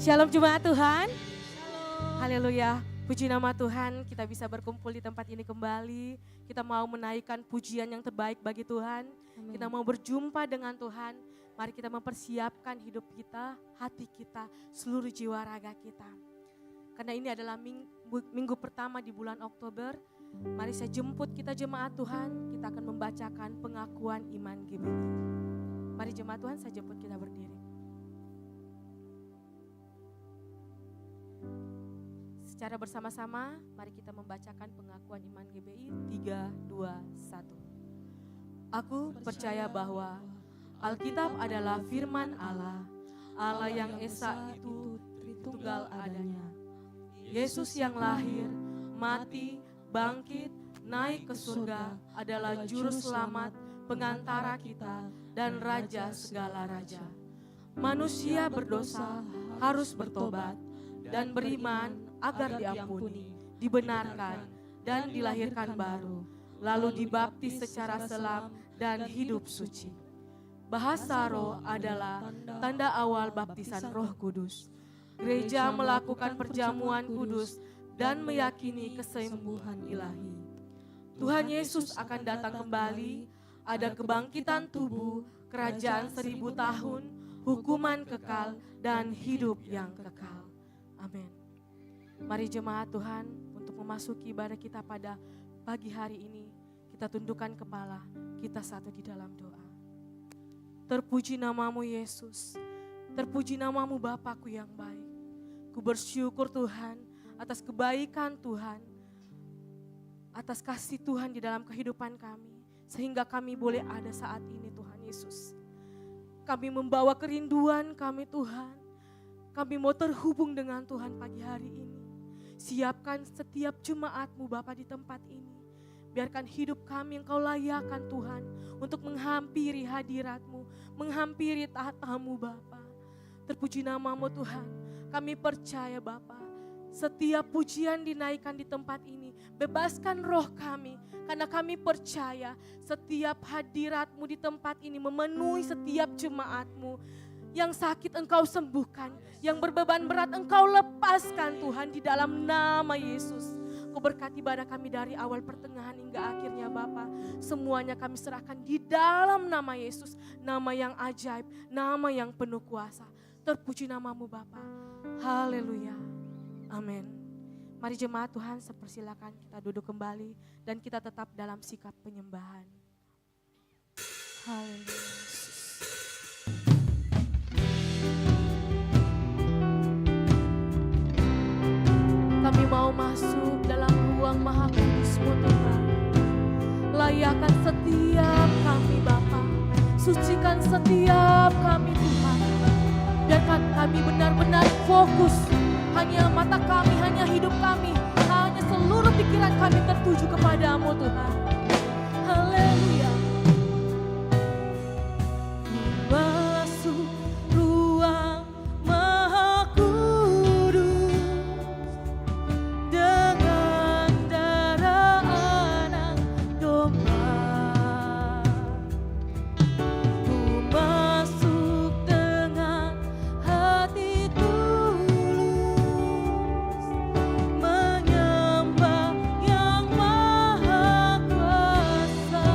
Shalom jemaat Tuhan. Haleluya. Puji nama Tuhan, kita bisa berkumpul di tempat ini kembali. Kita mau menaikkan pujian yang terbaik bagi Tuhan. Amin. Kita mau berjumpa dengan Tuhan. Mari kita mempersiapkan hidup kita, hati kita, seluruh jiwa raga kita. Karena ini adalah minggu pertama di bulan Oktober. Mari saya jemput kita jemaat Tuhan, kita akan membacakan pengakuan iman GBI. Mari jemaat Tuhan, saya jemput kita berdiri. Secara bersama-sama, mari kita membacakan pengakuan iman GBI 3, 2, 1. Aku percaya bahwa Alkitab adalah firman Allah, Allah yang esa itu tritunggal adanya. Yesus yang lahir, mati, bangkit, naik ke surga adalah juru selamat, pengantara kita, dan raja segala raja. Manusia berdosa harus bertobat dan beriman agar diampuni, dibenarkan, dan dilahirkan baru, lalu dibaptis secara selam dan hidup suci. Bahasa roh adalah tanda awal baptisan Roh Kudus. Gereja melakukan perjamuan kudus dan meyakini kesembuhan ilahi. Tuhan Yesus akan datang kembali, ada kebangkitan tubuh, kerajaan 1000 tahun, hukuman kekal, dan hidup yang kekal. Amin. Mari jemaat Tuhan, untuk memasuki ibadah kita pada pagi hari ini, kita tundukkan kepala, kita satu di dalam doa. Terpuji namamu Yesus, terpuji namamu Bapakku yang baik. Ku bersyukur Tuhan atas kebaikan Tuhan, atas kasih Tuhan di dalam kehidupan kami, sehingga kami boleh ada saat ini Tuhan Yesus. Kami membawa kerinduan kami Tuhan, kami mau terhubung dengan Tuhan pagi hari ini. Siapkan setiap jemaat-Mu Bapa di tempat ini. Biarkan hidup kami Engkau layakkan Tuhan untuk menghampiri hadirat-Mu, menghampiri tahta-Mu Bapa. Terpuji namamu Tuhan. Kami percaya Bapa, setiap pujian dinaikkan di tempat ini. Bebaskan roh kami, karena kami percaya setiap hadirat-Mu di tempat ini memenuhi setiap jemaat-Mu. Yang sakit Engkau sembuhkan, yang berbeban berat Engkau lepaskan Tuhan di dalam nama Yesus. Kau berkati ibadah kami dari awal pertengahan hingga akhirnya Bapa. Semuanya kami serahkan di dalam nama Yesus. Nama yang ajaib, nama yang penuh kuasa. Terpuji nama-Mu Bapa. Haleluya. Amin. Mari jemaat Tuhan, persilakan kita duduk kembali dan kita tetap dalam sikap penyembahan. Haleluya. Kami mau masuk dalam ruang Maha Kudus-Mu Tuhan. Layakan setiap kami Bapa, sucikan setiap kami Tuhan. Biarkan kami benar-benar fokus, hanya mata kami, hanya hidup kami, hanya seluruh pikiran kami tertuju kepada-Mu Tuhan. Haleluya. Masuk ruang Maha Kudus dengan darah anak domba. Ku masuk dengan hati tulus, menyembah yang Maha Kuasa.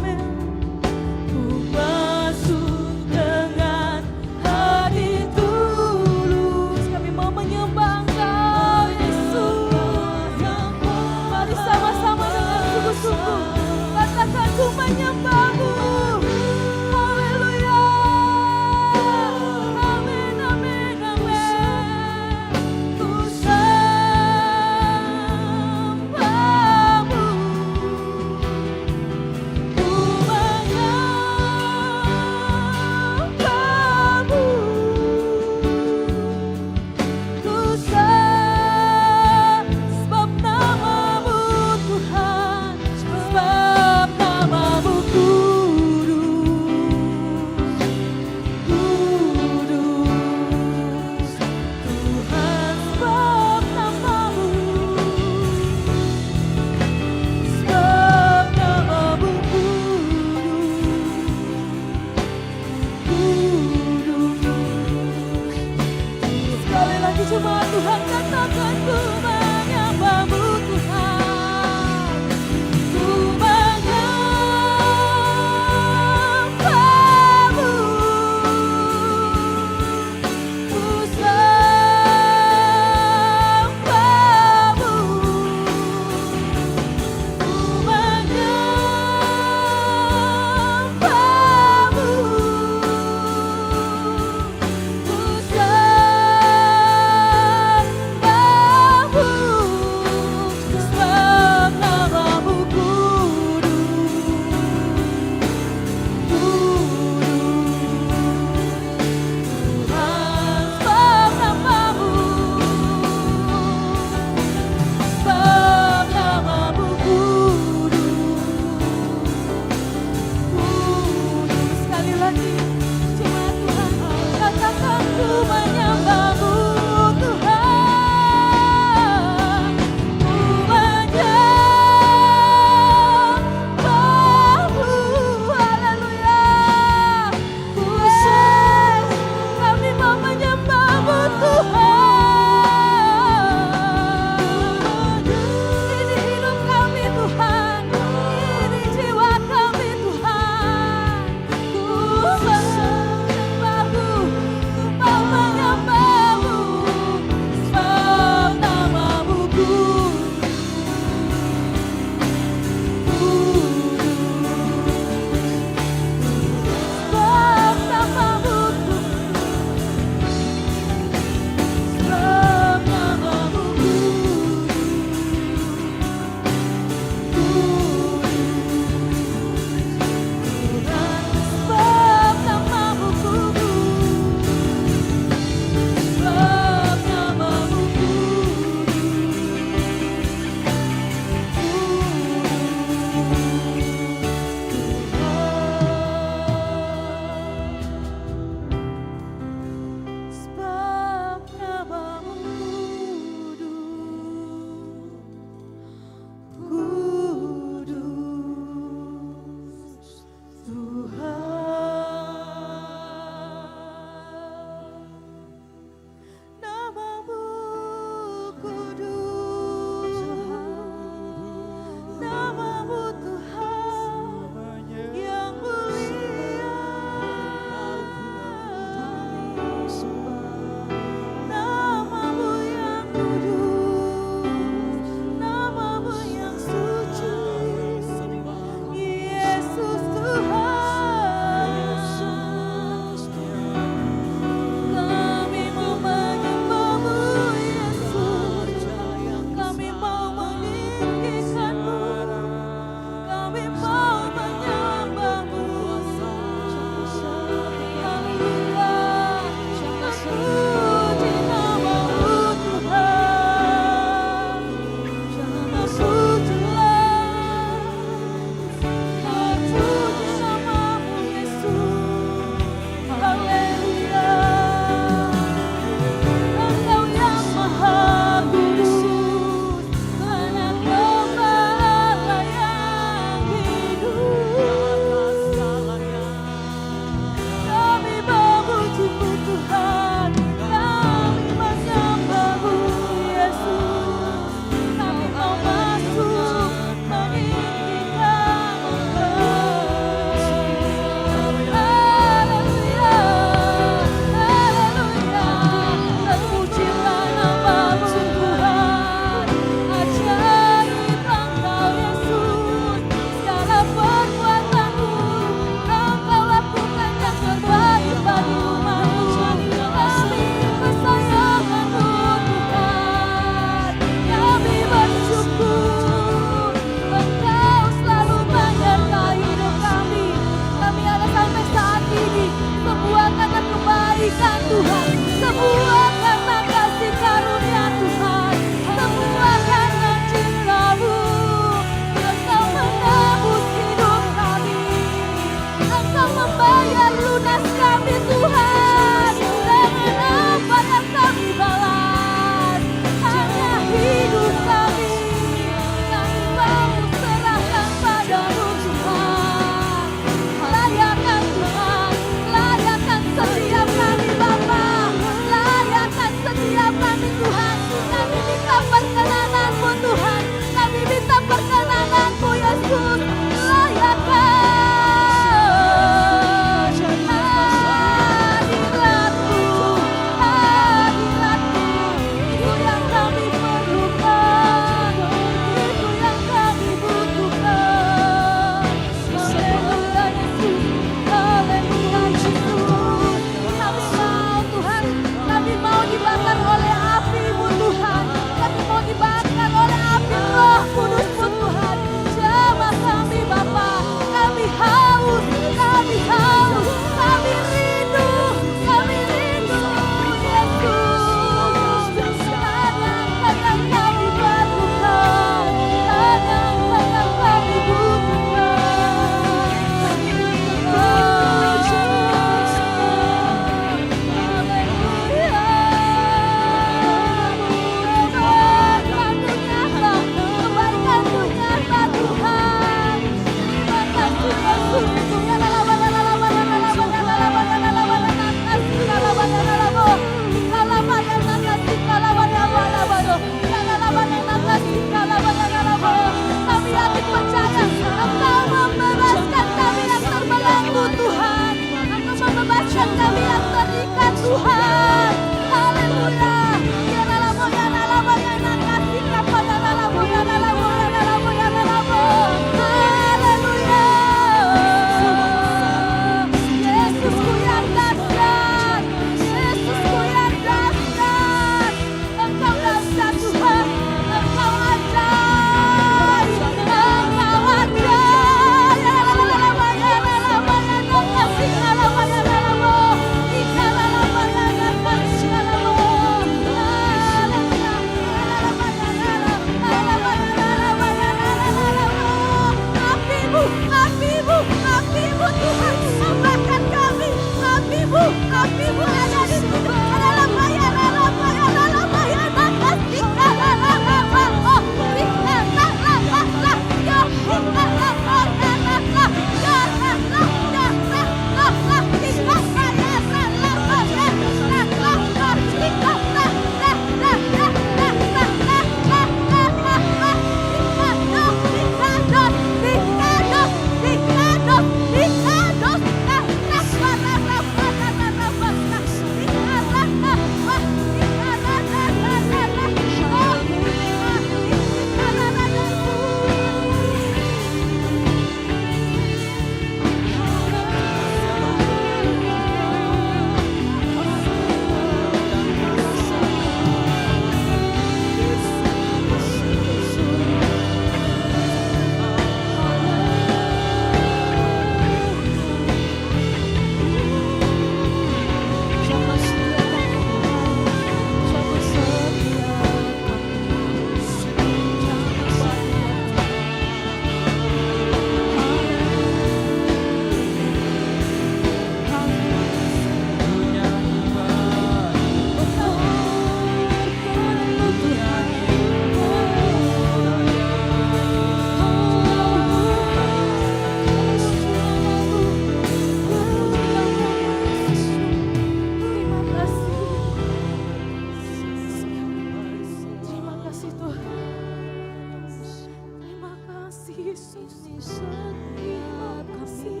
Yesus. Ini setiap kami,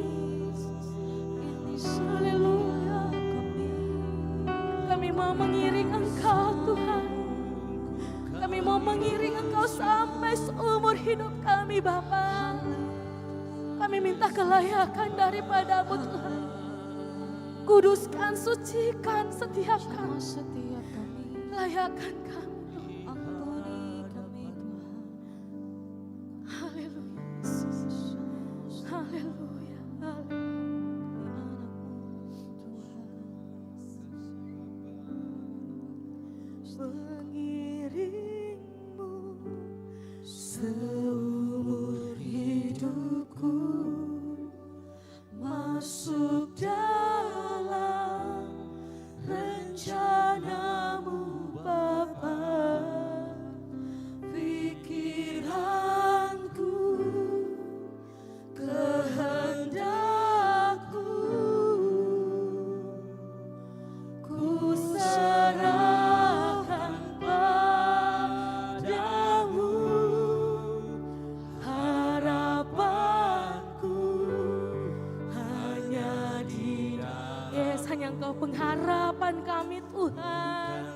ini Haleluya. Kami mau mengiring Engkau Tuhan. Kami mau mengiring Engkau sampai seumur hidup kami Bapa. Kami minta kelayakan daripadamu Tuhan. Kuduskan, sucikan setiap kami. setiap kami, Layakan kami. ampuni kami Tuhan. Haleluya. Yesus. Haleluya. Haleluya. Mengiringmu seumur hidupku, masuk dalam rencanamu Bapa. Pikiranku, kehendakku, ku serahkan padamu. Harapanku hanya di dalam. Yes, hanya Engkau pengharapan kami Tuhan.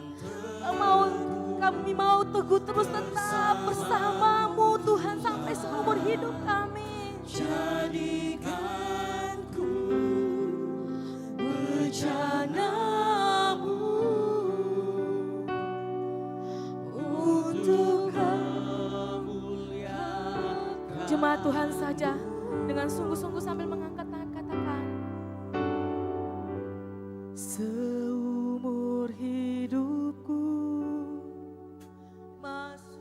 Kami mau teguh terus tetap bersamamu Tuhan sampai seumur hidup kami. Jadikanku bejanamu untuk kemuliaan. Jemaat Tuhan saja dengan sungguh-sungguh sambil mengangkat tangan katakan, seumur hidupku masuk.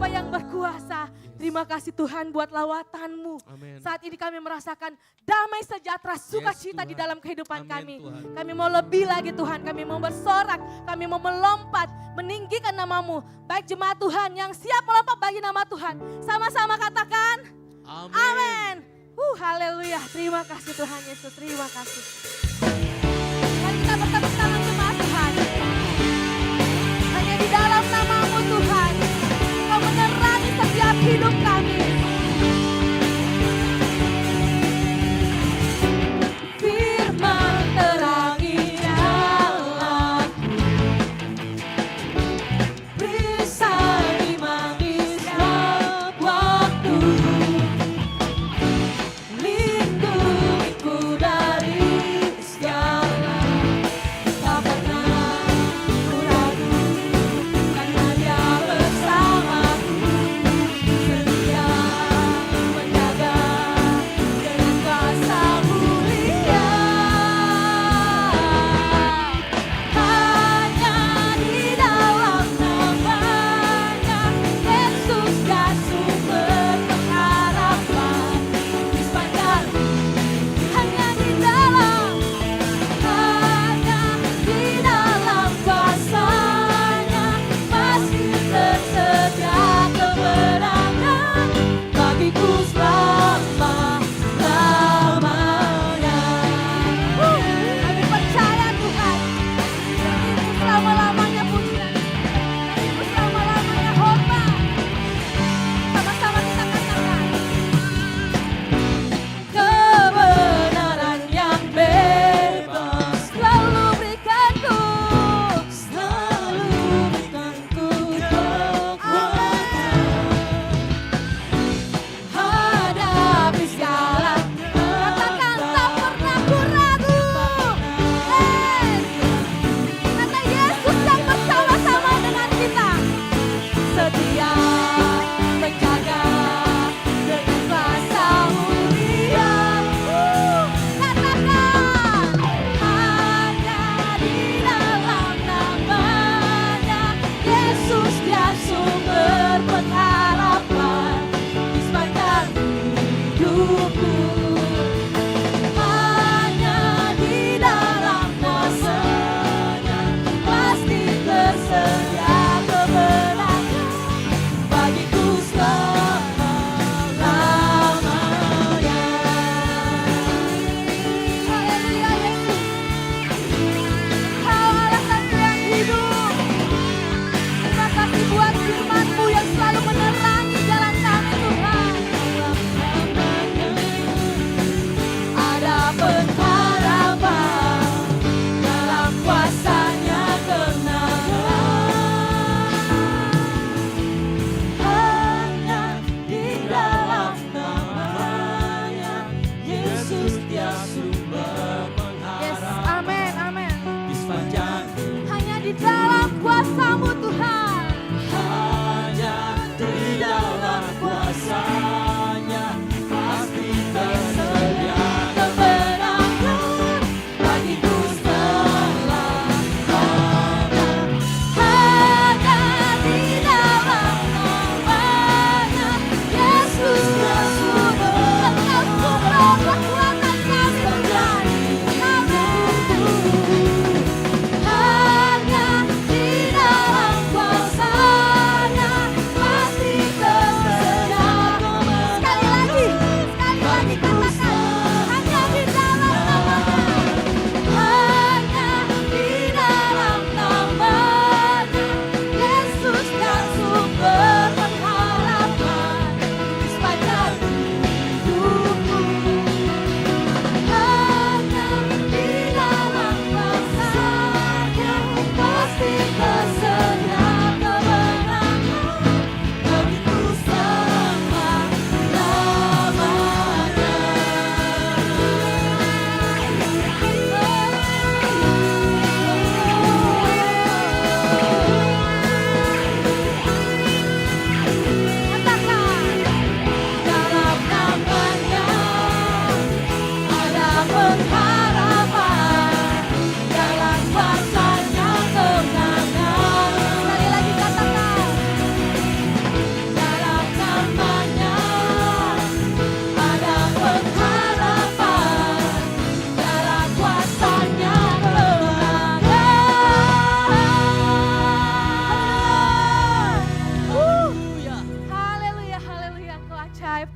Bapa yang berkuasa. Terima kasih Tuhan buat lawatan-Mu. Amin. Saat ini kami merasakan damai sejahtera, sukacita di Tuhan. dalam kehidupan Amin, kami. Tuhan. Kami mau lebih lagi Tuhan, kami mau bersorak, kami mau melompat, meninggikan nama-Mu. Baik jemaat Tuhan yang siap melompat bagi nama Tuhan. Sama-sama katakan, amin. Haleluya, terima kasih Tuhan Yesus, terima kasih. Mari kita bertepuk tangan jemaat Tuhan. Hanya di dalam nama-Mu Tuhan, Kau menerangi setiap hidup kami. Firman terangi jalanku, bersani manisnya waktu, lindungiku dari segala, tak pernah ku ragu, karena Dia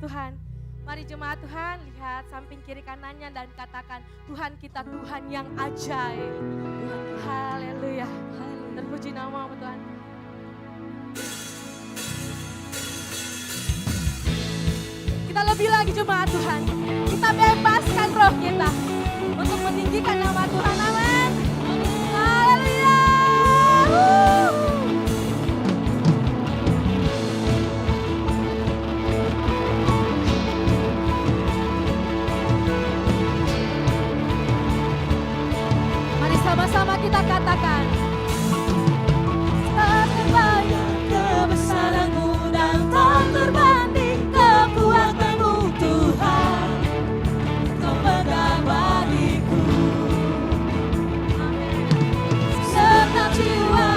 Tuhan. Mari jemaat Tuhan lihat samping kiri kanannya dan katakan, Tuhan kita Tuhan yang ajaib. Haleluya. Terpuji nama-Mu Tuhan. Kita lebih lagi jemaat Tuhan. Kita bebaskan roh kita untuk meninggikan nama Tuhan. Amin. Haleluya. Mari sama-sama kita katakan. Tak terbayang kebesaran-Mu dan tak terbanding kekuatan-Mu Tuhan. Kau pegang bagiku serta jiwa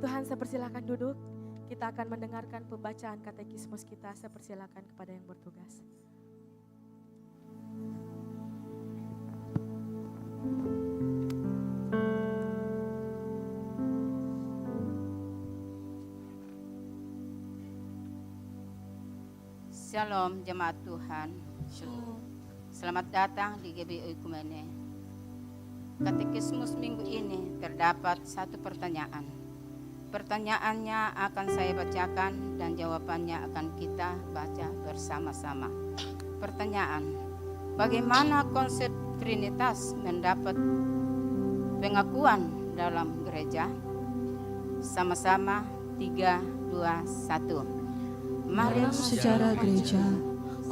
Jemaat Tuhan, saya persilakan duduk. Kita akan mendengarkan pembacaan katekismus kita. Saya persilakan kepada yang bertugas. Shalom jemaat Tuhan. Selamat datang di GBI Ekumene. Katekismus minggu ini terdapat satu pertanyaan. Pertanyaannya akan saya bacakan dan jawabannya akan kita baca bersama-sama. Pertanyaan: bagaimana konsep Trinitas mendapat pengakuan dalam gereja? Sama-sama 3, 2, 1. Mari. Dalam sejarah gereja,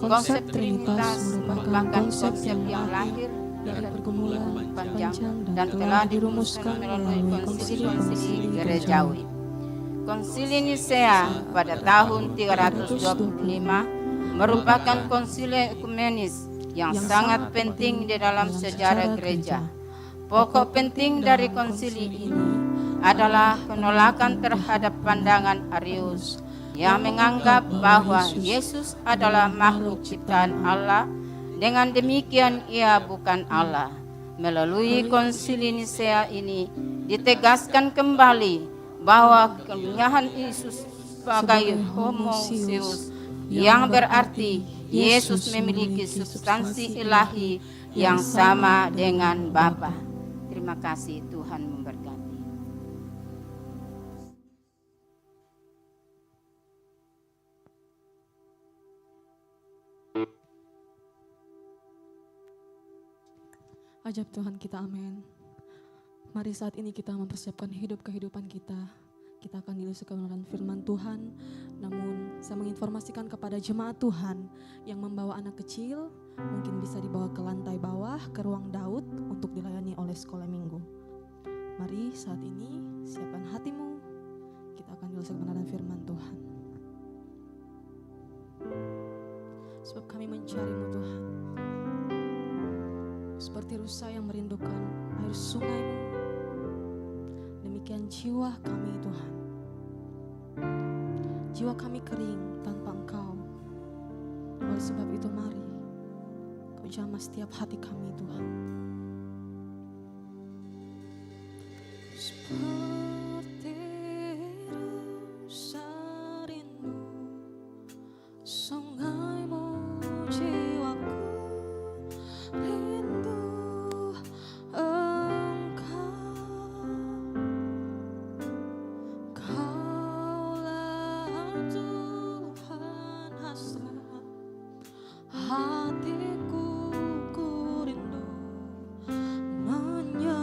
konsep Trinitas merupakan konsep yang lahir dari pergumulan panjang dan telah dirumuskan melalui konsili-konsili gerejawi. Konsili Nisea pada tahun 325 merupakan konsili ekumenis yang sangat penting di dalam sejarah gereja. Pokok penting dari konsili ini adalah penolakan terhadap pandangan Arius yang menganggap bahwa Yesus adalah makhluk ciptaan Allah. Dengan demikian ia bukan Allah. Melalui konsili Nisea ini ditegaskan kembali bahwa kebenaran Yesus sebagai homoousios, yang berarti Yesus memiliki substansi ilahi yang sama dengan Bapa. Terima kasih, Tuhan memberkati. Ajab Tuhan kita, amin. Mari saat ini kita mempersiapkan kehidupan kita. Kita akan dilusukan dengan firman Tuhan. Namun saya menginformasikan kepada jemaat Tuhan yang membawa anak kecil, mungkin bisa dibawa ke lantai bawah, ke ruang Daud untuk dilayani oleh sekolah minggu. Mari saat ini siapkan hatimu. Kita akan dilusukan dengan firman Tuhan. Sebab kami mencari-Mu Tuhan, seperti rusa yang merindukan air sungai-Mu, demikian jiwa kami Tuhan. Jiwa kami kering tanpa Engkau. Oleh sebab itu mari Kau jamah setiap hati kami Tuhan. Seperti rusa rindu sungai-Mu, jiwaku rindu Engkau. Kaulah Tuhan hasrat hatiku, ku rindu menyembah-Mu.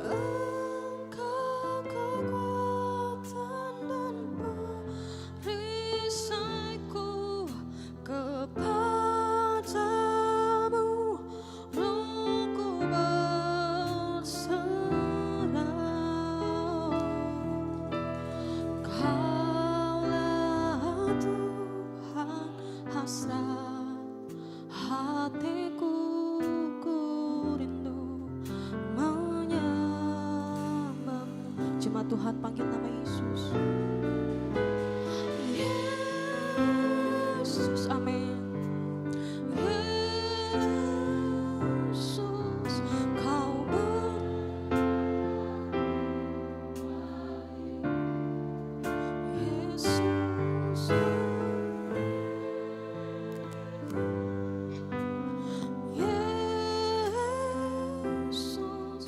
Engkau kekuatan dan perisaiku, kepadamu rohku berserah. Kaulah Tuhan hasrat hatiku, ku rindu menyembah-Mu. Jemaat Tuhan panggil nama Yesus. Yesus, amin. Yesus, Kau Yesus, Yesus,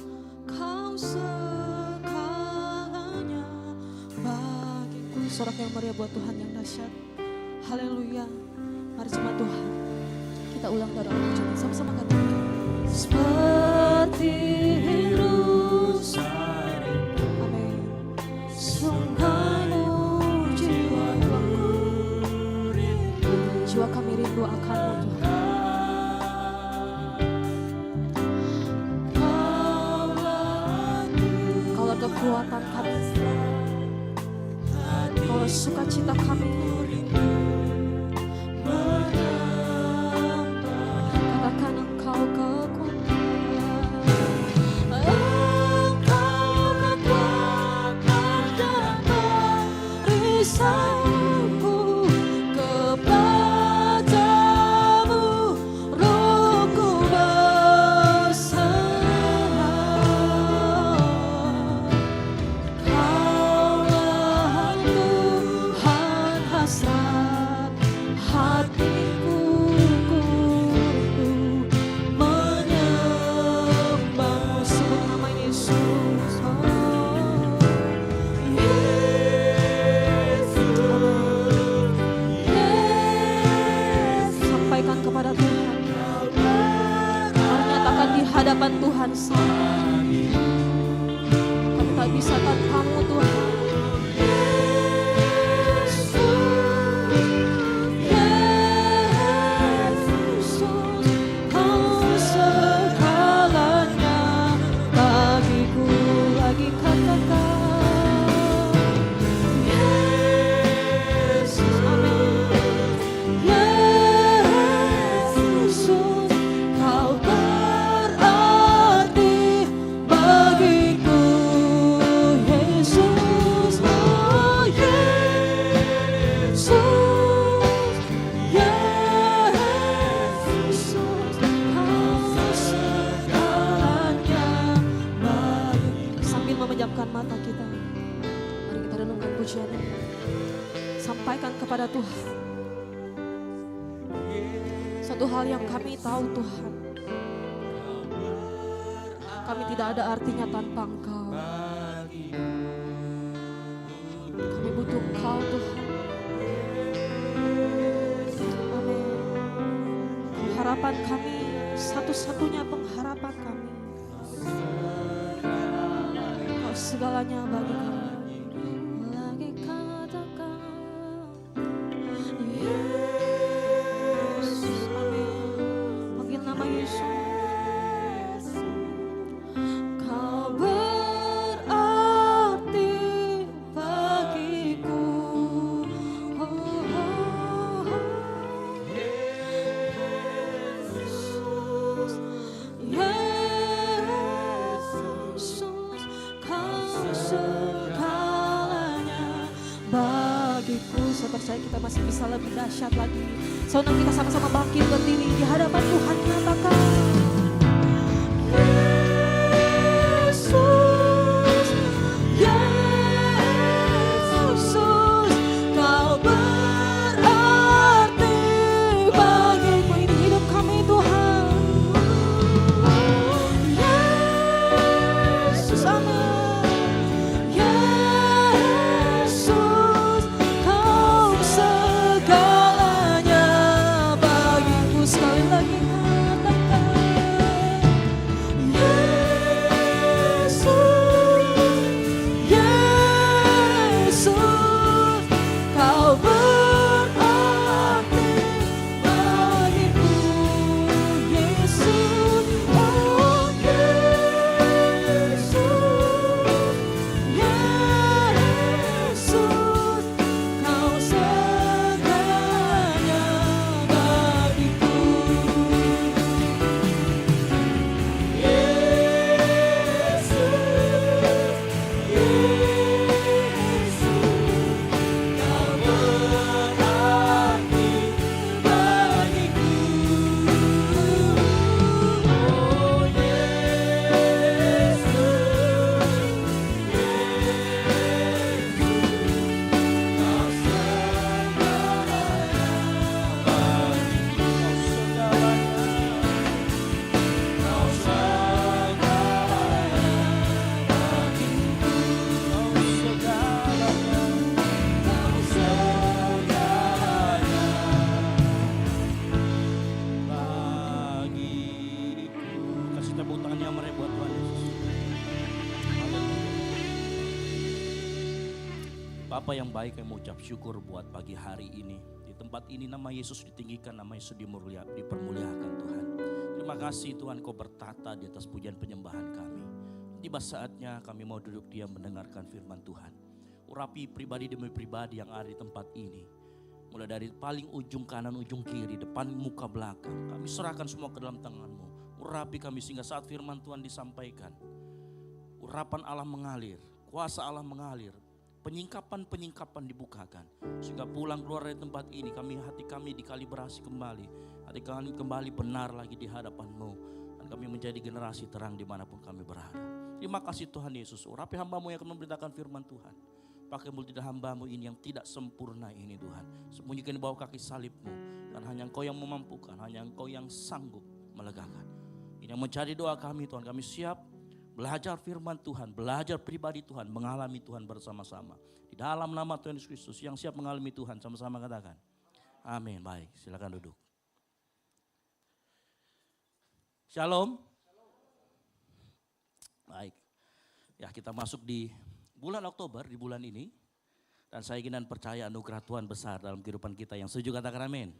Kau segalanya bagiku. Sorak yang meriah buat Tuhan yang dahsyat. Haleluya. Mari jemaat Tuhan, kita ulang doa ucapan sama-sama katakan. Seperti rusa, amin. Sungai-Mu, jiwaku rindu. Jiwa kami rindu akan-Mu Tuhan. Kaulah kekuatan kami, Kaulah sukacita kami. Katakan Engkau kekuatan hasrat hatiku menyembah. Sebut nama Yesus. Sampaikan kepada Tuhan. Mari nyatakan di hadapan Tuhan. Kami tak bisa tanpamu Tuhan. Mata kita, mari kita renungkan pujian ini. Sampaikan kepada Tuhan satu hal yang kami tahu Tuhan, kami tidak ada artinya tanpa Engkau. Kami butuh Engkau Tuhan. Amin. Pengharapan kami, satu-satunya pengharapan kami, segalanya bagi kami. Lagi katakan Yesus, amin. Panggil nama Yesus. Kau berarti bagiku. Segalanya bagiku. Saya percaya kita masih bisa lebih dahsyat lagi. Saudara, kita sama-sama bangkit berdiri di hadapan Tuhan, nyatakan Yesus, Yesus, Kau berarti bagiku. Ini hidup kami Tuhan. Yesus, amin. Sekali lagi katakan Bapa yang baik, kami mengucap syukur buat pagi hari ini. Di tempat ini nama Yesus ditinggikan, nama Yesus dipermuliakan Tuhan. Terima kasih Tuhan, Kau bertata di atas pujian penyembahan kami. Tiba saatnya kami mau duduk diam mendengarkan firman Tuhan. Urapi pribadi demi pribadi yang ada di tempat ini. Mulai dari paling ujung kanan, ujung kiri, depan, muka, belakang. Kami serahkan semua ke dalam tangan-Mu. Urapi kami sehingga saat firman Tuhan disampaikan, urapan Allah mengalir, kuasa Allah mengalir. Penyingkapan-penyingkapan dibukakan. Sehingga pulang keluar dari tempat ini, hati kami dikalibrasi kembali. Hati kami kembali benar lagi di hadapan-Mu. Dan kami menjadi generasi terang dimanapun kami berada. Terima kasih Tuhan Yesus. Urapi hamba-Mu yang akan memberitakan firman Tuhan. pakai mulut lidah hamba-Mu ini yang tidak sempurna ini Tuhan. Sembunyikan di bawah kaki salib-Mu. Dan hanya Engkau yang memampukan, hanya Engkau yang sanggup melegakan. Ini yang menjadi doa kami Tuhan. Kami siap belajar firman Tuhan, belajar pribadi Tuhan, mengalami Tuhan bersama-sama. Di dalam nama Tuhan Yesus Kristus, yang siap mengalami Tuhan, sama-sama katakan. Amin. Baik, silakan duduk. Shalom. Baik. Ya, kita masuk di bulan Oktober, di bulan ini. Dan saya ingin dan percaya anugerah Tuhan besar dalam kehidupan kita. Yang setuju katakan amin.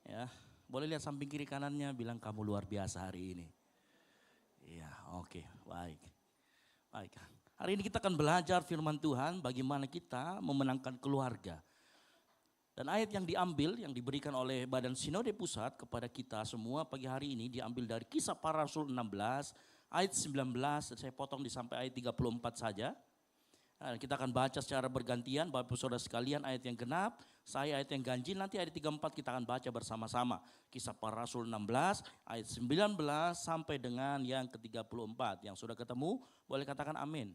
Ya, boleh lihat samping kiri kanannya, bilang kamu luar biasa hari ini. Iya, oke, baik. Baik. Hari ini kita akan belajar firman Tuhan bagaimana kita memenangkan keluarga. Dan ayat yang diambil, yang diberikan oleh Badan Sinode Pusat kepada kita semua pagi hari ini diambil dari Kisah Para Rasul 16, ayat 19, saya potong di sampai ayat 34 saja. Nah, kita akan baca secara bergantian, Bapak Saudara sekalian, ayat yang genap, saya ayat yang ganjil, nanti ayat 34 kita akan baca bersama-sama. Kisah Para Rasul 16, ayat 19 sampai dengan yang ke-34. Yang sudah ketemu, boleh katakan amin.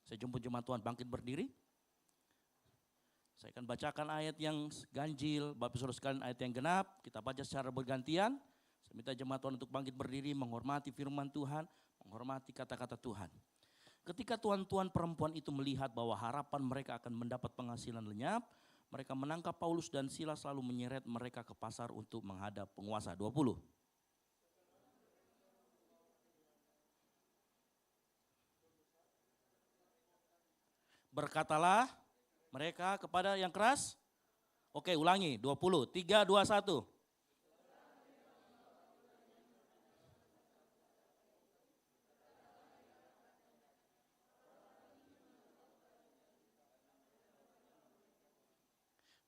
Saya jemput jemaat Tuhan bangkit berdiri. Saya akan bacakan ayat yang ganjil, Bapak Saudara sekalian ayat yang genap, kita baca secara bergantian. Saya minta jemaat Tuhan untuk bangkit berdiri, menghormati firman Tuhan, menghormati kata-kata Tuhan. Ketika tuan-tuan perempuan itu melihat bahwa harapan mereka akan mendapat penghasilan lenyap, mereka menangkap Paulus dan Silas lalu menyeret mereka ke pasar untuk menghadap penguasa. 20. Berkatalah mereka kepada yang keras. Oke, ulangi. 20. 3, 2, 1.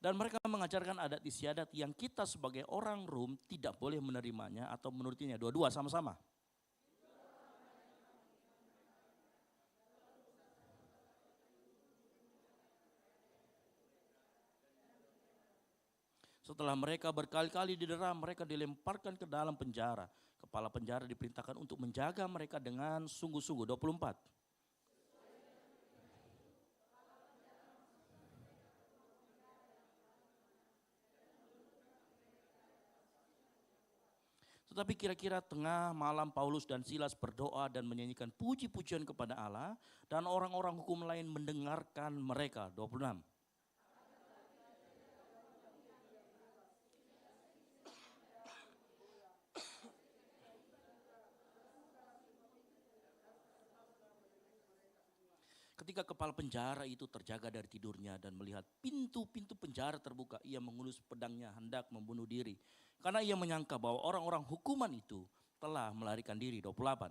Dan mereka mengajarkan adat istiadat yang kita sebagai orang Rom tidak boleh menerimanya atau menurutinya. Dua-dua sama-sama. Setelah mereka berkali-kali didera, mereka dilemparkan ke dalam penjara. Kepala penjara diperintahkan untuk menjaga mereka dengan sungguh-sungguh. 24. Tetapi kira-kira tengah malam Paulus dan Silas berdoa dan menyanyikan puji-pujian kepada Allah. Dan orang-orang hukum lain mendengarkan mereka. 26. Ketika kepala penjara itu terjaga dari tidurnya dan melihat pintu-pintu penjara terbuka, ia mengelus pedangnya hendak membunuh diri. Karena ia menyangka bahwa orang-orang hukuman itu telah melarikan diri. 28.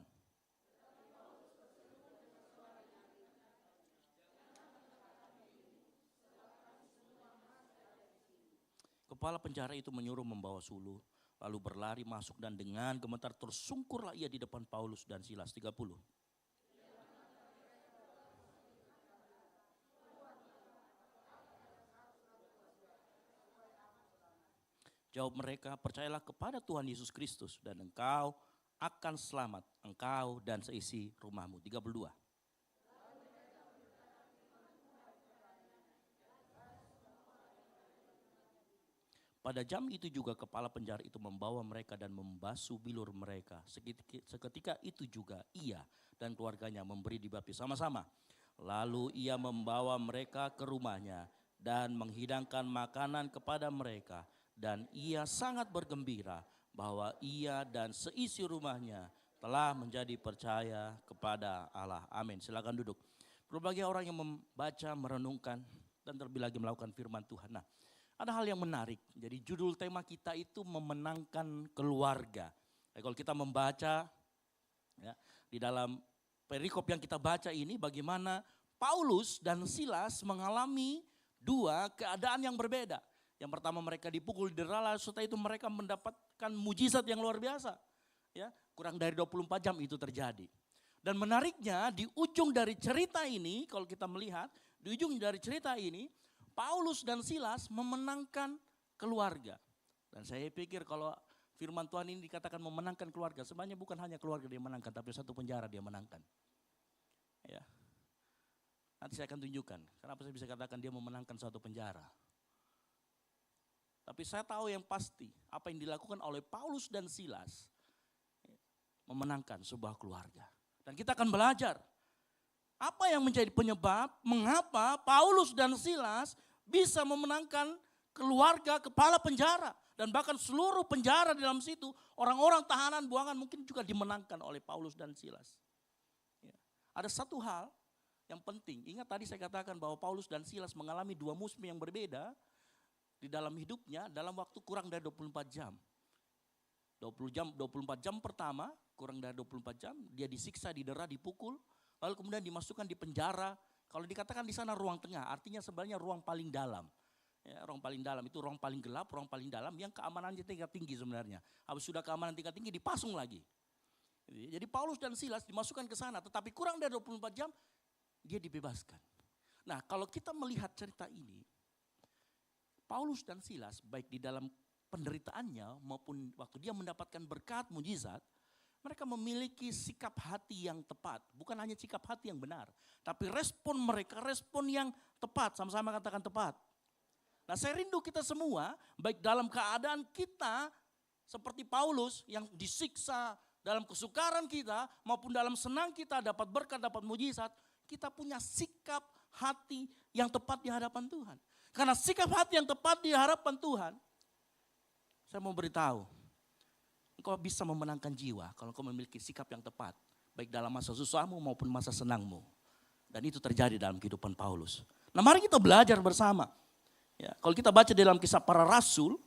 Kepala penjara itu menyuruh membawa suluh, lalu berlari masuk dan dengan gemetar tersungkurlah ia di depan Paulus dan Silas. 30. Jawab mereka, percayalah kepada Tuhan Yesus Kristus dan engkau akan selamat, engkau dan seisi rumahmu. 32. Pada jam itu juga kepala penjara itu membawa mereka dan membasuh bilur mereka. Seketika itu juga ia dan keluarganya memberi dibaptis sama-sama. Lalu ia membawa mereka ke rumahnya dan menghidangkan makanan kepada mereka. Dan ia sangat bergembira bahwa ia dan seisi rumahnya telah menjadi percaya kepada Allah. Amin. Silakan duduk. Berbagai orang yang membaca, merenungkan, dan terlebih lagi melakukan firman Tuhan. Nah, ada hal yang menarik. Jadi judul tema kita itu memenangkan keluarga. Nah, kalau kita membaca ya, di dalam perikop yang kita baca ini bagaimana Paulus dan Silas mengalami dua keadaan yang berbeda. Yang pertama mereka dipukul, didera, setelah itu mereka mendapatkan mujizat yang luar biasa. Ya, kurang dari 24 jam itu terjadi. Dan menariknya di ujung dari cerita ini, kalau kita melihat, di ujung dari cerita ini, Paulus dan Silas memenangkan keluarga. Dan saya pikir kalau firman Tuhan ini dikatakan memenangkan keluarga, sebenarnya bukan hanya keluarga dia menangkan, tapi satu penjara dia menangkan. Ya. Nanti saya akan tunjukkan kenapa saya bisa katakan dia memenangkan suatu penjara. Tapi saya tahu yang pasti apa yang dilakukan oleh Paulus dan Silas memenangkan sebuah keluarga. Dan kita akan belajar apa yang menjadi penyebab mengapa Paulus dan Silas bisa memenangkan keluarga kepala penjara. Dan bahkan seluruh penjara di dalam situ, orang-orang tahanan buangan mungkin juga dimenangkan oleh Paulus dan Silas. Ya. Ada satu hal yang penting, ingat tadi saya katakan bahwa Paulus dan Silas mengalami dua musim yang berbeda di dalam hidupnya dalam waktu kurang dari 24 jam. 24 jam pertama, kurang dari 24 jam, dia disiksa, didera, dipukul, lalu kemudian dimasukkan di penjara. Kalau dikatakan di sana ruang tengah, artinya sebenarnya ruang paling dalam. Ya, ruang paling dalam itu ruang paling gelap, ruang paling dalam yang keamanannya tingkat tinggi sebenarnya. Habis sudah keamanan tingkat tinggi dipasung lagi. Jadi Paulus dan Silas dimasukkan ke sana, tetapi kurang dari 24 jam dia dibebaskan. Nah, kalau kita melihat cerita ini, Paulus dan Silas baik di dalam penderitaannya maupun waktu dia mendapatkan berkat mujizat, mereka memiliki sikap hati yang tepat. Bukan hanya sikap hati yang benar, tapi respon mereka, respon yang tepat. Sama-sama katakan tepat. Nah, saya rindu kita semua, baik dalam keadaan kita seperti Paulus yang disiksa, dalam kesukaran kita maupun dalam senang kita dapat berkat, dapat mujizat, kita punya sikap hati yang tepat di hadapan Tuhan. Karena sikap hati yang tepat di hadapan Tuhan, saya mau beritahu, engkau bisa memenangkan jiwa kalau engkau memiliki sikap yang tepat, baik dalam masa susahmu maupun masa senangmu. Dan itu terjadi dalam kehidupan Paulus. Nah, mari kita belajar bersama. Ya, kalau kita baca dalam Kisah Para Rasul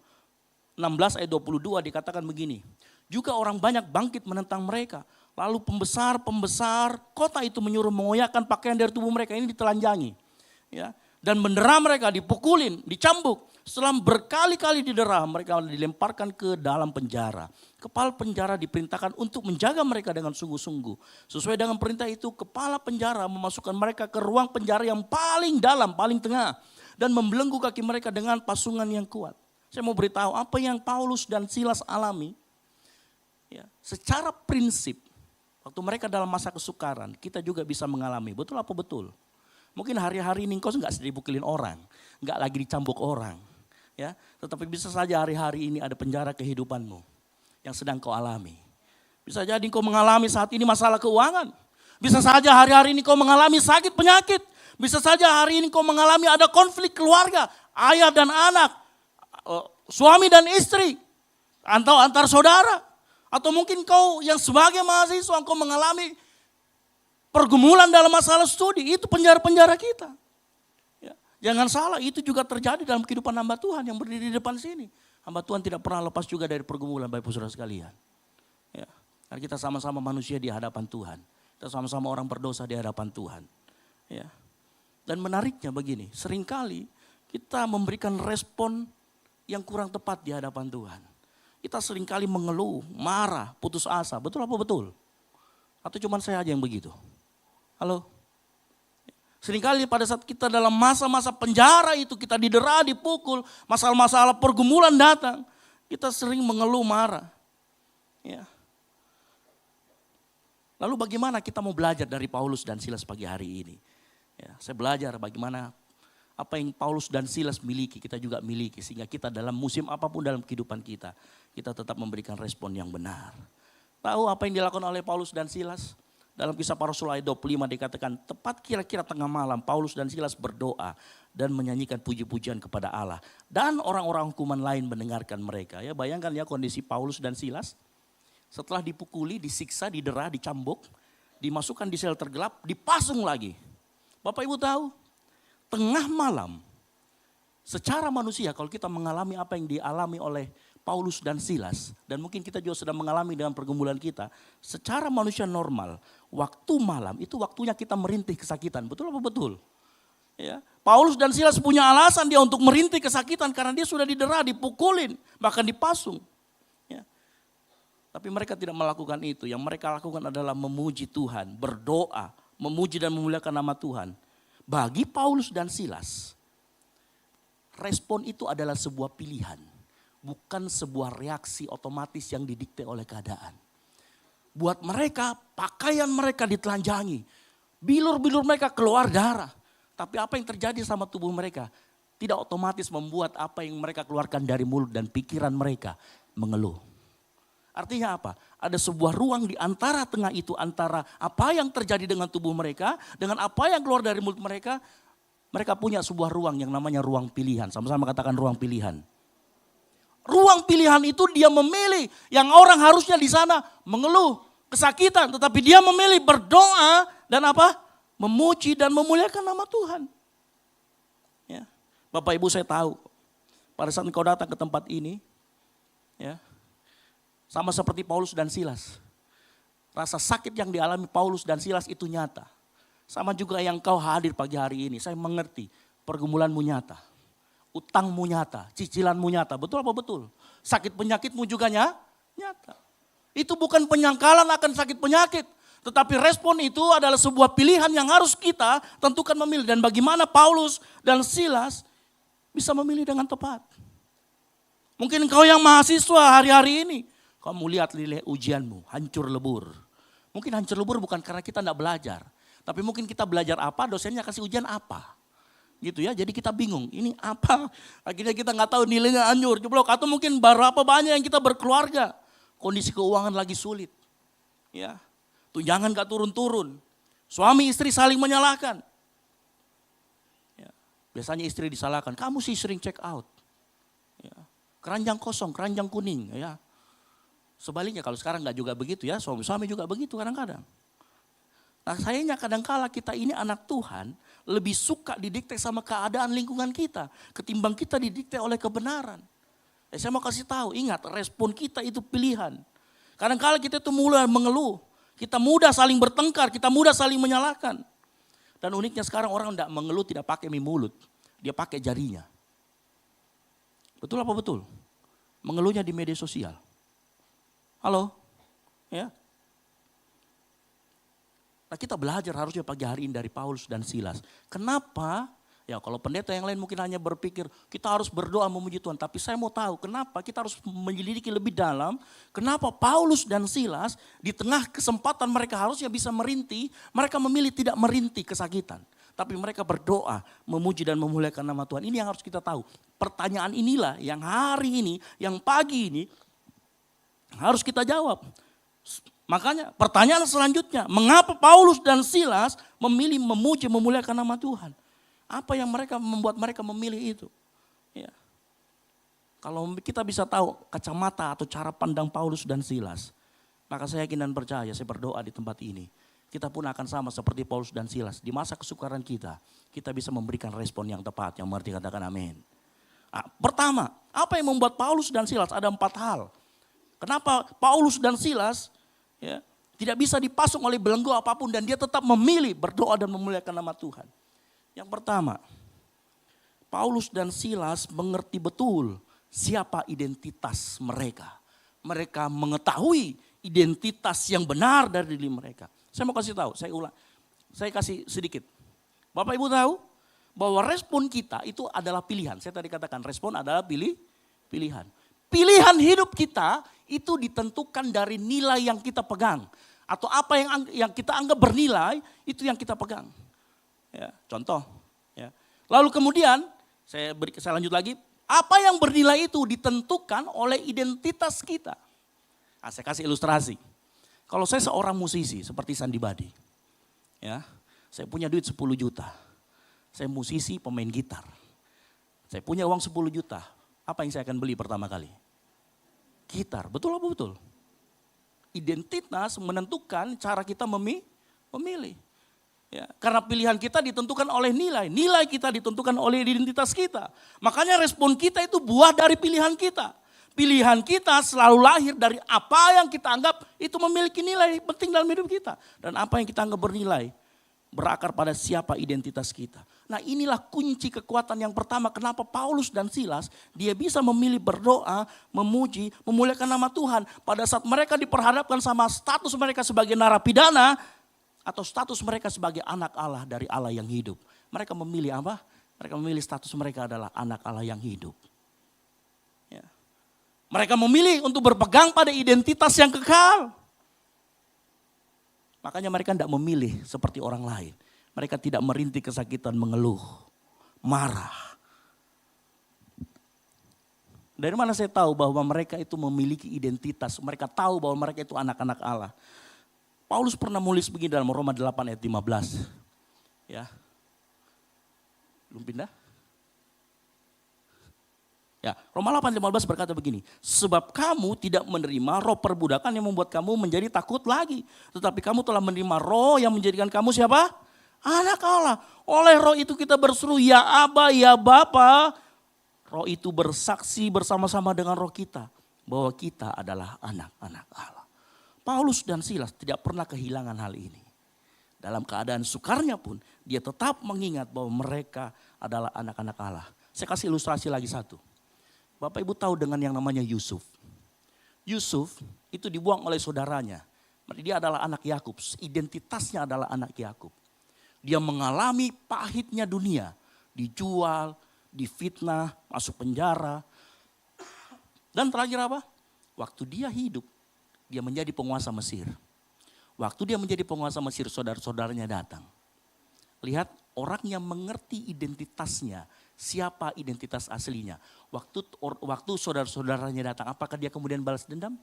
16 ayat 22 dikatakan begini. Juga orang banyak bangkit menentang mereka. Lalu pembesar kota itu menyuruh mengoyakkan pakaian dari tubuh mereka. Ini ditelanjangi. Ya, dan mendera mereka, dipukulin, dicambuk. Setelah berkali-kali didera, mereka dilemparkan ke dalam penjara. Kepala penjara diperintahkan untuk menjaga mereka dengan sungguh-sungguh. Sesuai dengan perintah itu, kepala penjara memasukkan mereka ke ruang penjara yang paling dalam, paling tengah. Dan membelenggu kaki mereka dengan pasungan yang kuat. Saya mau beritahu apa yang Paulus dan Silas alami. Ya, secara prinsip, waktu mereka dalam masa kesukaran, kita juga bisa mengalami. Betul apa betul? Mungkin hari-hari ini engkau nggak sedih dipukulin orang, nggak lagi dicambuk orang. Ya, tetapi bisa saja hari-hari ini ada penjara kehidupanmu yang sedang kau alami. Bisa jadi engkau mengalami saat ini masalah keuangan. Bisa saja hari-hari ini kau mengalami sakit penyakit. Bisa saja hari ini kau mengalami ada konflik keluarga, ayah dan anak, suami dan istri, atau antar saudara. Atau mungkin kau yang sebagai mahasiswa kau mengalami pergumulan dalam masalah studi. Itu penjara-penjara kita. Ya, jangan salah, itu juga terjadi dalam kehidupan hamba Tuhan yang berdiri di depan sini. Hamba Tuhan tidak pernah lepas juga dari pergumulan Bapak saudara sekalian. Ya, karena kita sama-sama manusia di hadapan Tuhan. Kita sama-sama orang berdosa di hadapan Tuhan. Ya. Dan menariknya begini, seringkali kita memberikan respon yang kurang tepat di hadapan Tuhan. Kita seringkali mengeluh, marah, putus asa. Betul apa betul? Atau cuma saya aja yang begitu? Halo? Seringkali pada saat kita dalam masa-masa penjara itu, kita didera, dipukul, masalah-masalah pergumulan datang, kita sering mengeluh, marah. Ya. Lalu bagaimana kita mau belajar dari Paulus dan Silas pagi hari ini? Ya, saya belajar bagaimana apa yang Paulus dan Silas miliki, kita juga miliki. Sehingga kita dalam musim apapun dalam kehidupan kita, kita tetap memberikan respon yang benar. Tahu apa yang dilakukan oleh Paulus dan Silas? Dalam Kisah Para Rasul ayat 25 dikatakan, tepat kira-kira tengah malam Paulus dan Silas berdoa dan menyanyikan puji-pujian kepada Allah. Dan orang-orang hukuman lain mendengarkan mereka. Ya, bayangkan ya kondisi Paulus dan Silas. Setelah dipukuli, disiksa, didera, dicambuk, dimasukkan di sel tergelap, dipasung lagi. Bapak Ibu tahu, tengah malam, secara manusia kalau kita mengalami apa yang dialami oleh Paulus dan Silas, dan mungkin kita juga sedang mengalami dengan pergumulan kita, secara manusia normal, waktu malam itu waktunya kita merintih kesakitan, betul apa betul? Ya, Paulus dan Silas punya alasan dia untuk merintih kesakitan karena dia sudah didera, dipukulin, bahkan dipasung. Ya. Tapi mereka tidak melakukan itu, yang mereka lakukan adalah memuji Tuhan, berdoa, memuji dan memuliakan nama Tuhan. Bagi Paulus dan Silas, respon itu adalah sebuah pilihan, bukan sebuah reaksi otomatis yang didikte oleh keadaan. Buat mereka, pakaian mereka ditelanjangi, bilur-bilur mereka keluar darah, Tapi apa yang terjadi sama tubuh mereka tidak otomatis membuat apa yang mereka keluarkan dari mulut dan pikiran mereka mengeluh. Artinya apa? Ada sebuah ruang di antara tengah itu, antara apa yang terjadi dengan tubuh mereka, dengan apa yang keluar dari mulut mereka. Mereka punya sebuah ruang yang namanya ruang pilihan. Sama-sama katakan ruang pilihan. Ruang pilihan itu dia memilih, yang orang harusnya di sana mengeluh, kesakitan. Tetapi dia memilih berdoa dan apa? Memuji dan memuliakan nama Tuhan. Ya. Bapak Ibu saya tahu, pada saat engkau datang ke tempat ini, ya, sama seperti Paulus dan Silas. Rasa sakit yang dialami Paulus dan Silas itu nyata. Sama juga yang kau hadir pagi hari ini. Saya mengerti pergumulanmu nyata. Utangmu nyata, cicilanmu nyata. Betul apa betul? Sakit penyakitmu juga nyata. Itu bukan penyangkalan akan sakit penyakit. Tetapi respon itu adalah sebuah pilihan yang harus kita tentukan memilih. Dan bagaimana Paulus dan Silas bisa memilih dengan tepat. Mungkin kau yang mahasiswa hari-hari ini. Kamu lihat nilai ujianmu, hancur lebur. Mungkin hancur lebur bukan karena kita tidak belajar. Tapi mungkin kita belajar apa, dosennya kasih ujian apa. Gitu ya, jadi kita bingung. Ini apa? Akhirnya kita nggak tahu nilainya hancur, jeblok. Atau mungkin berapa banyak yang kita berkeluarga. Kondisi keuangan lagi sulit. Ya, tunjangan nggak turun-turun. Suami istri saling menyalahkan. Ya, biasanya istri disalahkan, kamu sih sering check out. Ya, keranjang kosong, keranjang kuning. Ya. Sebaliknya kalau sekarang nggak juga begitu ya, suami-suami juga begitu kadang-kadang. Nah sayangnya kadang-kala kita ini anak Tuhan lebih suka didikte sama keadaan lingkungan kita ketimbang kita didikte oleh kebenaran. Saya mau kasih tahu, ingat respon kita itu pilihan. Kadang-kala kita itu mulai mengeluh, kita mudah saling bertengkar, kita mudah saling menyalahkan. Dan uniknya sekarang orang tidak mengeluh tidak pakai mulut, dia pakai jarinya. Betul apa betul? Mengeluhnya di media sosial. Halo, ya. Nah kita belajar harusnya pagi hari ini dari Paulus dan Silas. Kenapa? Ya kalau pendeta yang lain mungkin hanya berpikir kita harus berdoa memuji Tuhan. Tapi saya mau tahu kenapa kita harus menyelidiki lebih dalam. Kenapa Paulus dan Silas di tengah kesempatan mereka harusnya bisa merintih. Mereka memilih tidak merintih kesakitan. Tapi mereka berdoa memuji dan memuliakan nama Tuhan. Ini yang harus kita tahu. Pertanyaan inilah yang hari ini, yang pagi ini harus kita jawab. Makanya pertanyaan selanjutnya, mengapa Paulus dan Silas memilih memuji memuliakan nama Tuhan? Apa yang membuat mereka memilih itu? Ya. Kalau kita bisa tahu kacamata atau cara pandang Paulus dan Silas, maka saya yakin dan percaya, saya berdoa di tempat ini, kita pun akan sama seperti Paulus dan Silas. Di masa kesukaran kita bisa memberikan respon yang tepat, yang mengerti katakan amin. Nah, pertama, apa yang membuat Paulus dan Silas? Ada 4 hal. Kenapa Paulus dan Silas ya, tidak bisa dipasung oleh belenggu apapun dan dia tetap memilih berdoa dan memuliakan nama Tuhan. Yang pertama, Paulus dan Silas mengerti betul siapa identitas mereka. Mereka mengetahui identitas yang benar dari diri mereka. Saya mau kasih tahu, saya ulang. Saya kasih sedikit. Bapak Ibu tahu bahwa respon kita itu adalah pilihan. Saya tadi katakan respon adalah pilihan. Pilihan hidup kita itu ditentukan dari nilai yang kita pegang. Atau apa yang kita anggap bernilai, itu yang kita pegang. Ya, contoh. Ya. Lalu kemudian, saya lanjut lagi. Apa yang bernilai itu ditentukan oleh identitas kita. Nah, saya kasih ilustrasi. Kalau saya seorang musisi seperti Sandi Badi. Ya, saya punya duit 10 juta. Saya musisi pemain gitar. Saya punya uang 10 juta. Apa yang saya akan beli pertama kali? Gitar, betul apa betul? Identitas menentukan cara kita memilih. Ya, karena pilihan kita ditentukan oleh nilai. Nilai kita ditentukan oleh identitas kita. Makanya respon kita itu buah dari pilihan kita. Pilihan kita selalu lahir dari apa yang kita anggap itu memiliki nilai penting dalam hidup kita. Dan apa yang kita anggap bernilai berakar pada siapa identitas kita. Nah inilah kunci kekuatan yang pertama kenapa Paulus dan Silas dia bisa memilih berdoa, memuji, memuliakan nama Tuhan. Pada saat mereka diperhadapkan sama status mereka sebagai narapidana atau status mereka sebagai anak Allah dari Allah yang hidup. Mereka memilih apa? Mereka memilih status mereka adalah anak Allah yang hidup. Ya. Mereka memilih untuk berpegang pada identitas yang kekal. Makanya mereka tidak memilih seperti orang lain. Mereka tidak merintih kesakitan, mengeluh, marah. Dari mana saya tahu bahwa mereka itu memiliki identitas, mereka tahu bahwa mereka itu anak-anak Allah. Paulus pernah menulis begini dalam Roma 8 ayat 15. Ya. Belum pindah? Ya, Roma 8:15 berkata begini, sebab kamu tidak menerima roh perbudakan yang membuat kamu menjadi takut lagi. Tetapi kamu telah menerima roh yang menjadikan kamu siapa? Anak Allah. Oleh roh itu kita berseru, ya Aba, ya Bapa. Roh itu bersaksi bersama-sama dengan roh kita bahwa kita adalah anak-anak Allah. Paulus dan Silas tidak pernah kehilangan hal ini. Dalam keadaan sukarnya pun dia tetap mengingat bahwa mereka adalah anak-anak Allah. Saya kasih ilustrasi lagi satu. Bapak Ibu tahu dengan yang namanya Yusuf. Yusuf itu dibuang oleh saudaranya. Dia adalah anak Yakub, identitasnya adalah anak Yakub. Dia mengalami pahitnya dunia, dijual, difitnah, masuk penjara. Dan terakhir apa? Waktu dia hidup, dia menjadi penguasa Mesir. Waktu dia menjadi penguasa Mesir, saudara-saudaranya datang. Lihat orang yang mengerti identitasnya, siapa identitas aslinya. Waktu saudara-saudaranya datang, apakah dia kemudian balas dendam?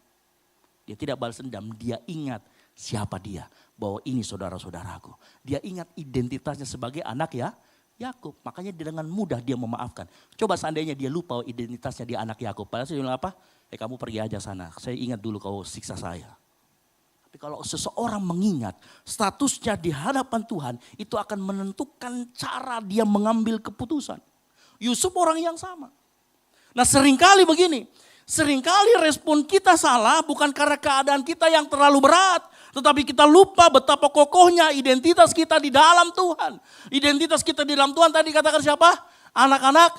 Dia tidak balas dendam, dia ingat siapa dia. Bahwa ini saudara-saudaraku. Dia ingat identitasnya sebagai anak ya Yakub. Makanya dengan mudah dia memaafkan. Coba seandainya dia lupa identitasnya dia anak Yakub. Padahal saya bilang apa? Kamu pergi aja sana. Saya ingat dulu kau siksa saya. Tapi kalau seseorang mengingat statusnya di hadapan Tuhan, itu akan menentukan cara dia mengambil keputusan. Yusuf orang yang sama. Nah seringkali begini, seringkali respon kita salah bukan karena keadaan kita yang terlalu berat. Tetapi kita lupa betapa kokohnya identitas kita di dalam Tuhan. Identitas kita di dalam Tuhan tadi katakan siapa? Anak-anak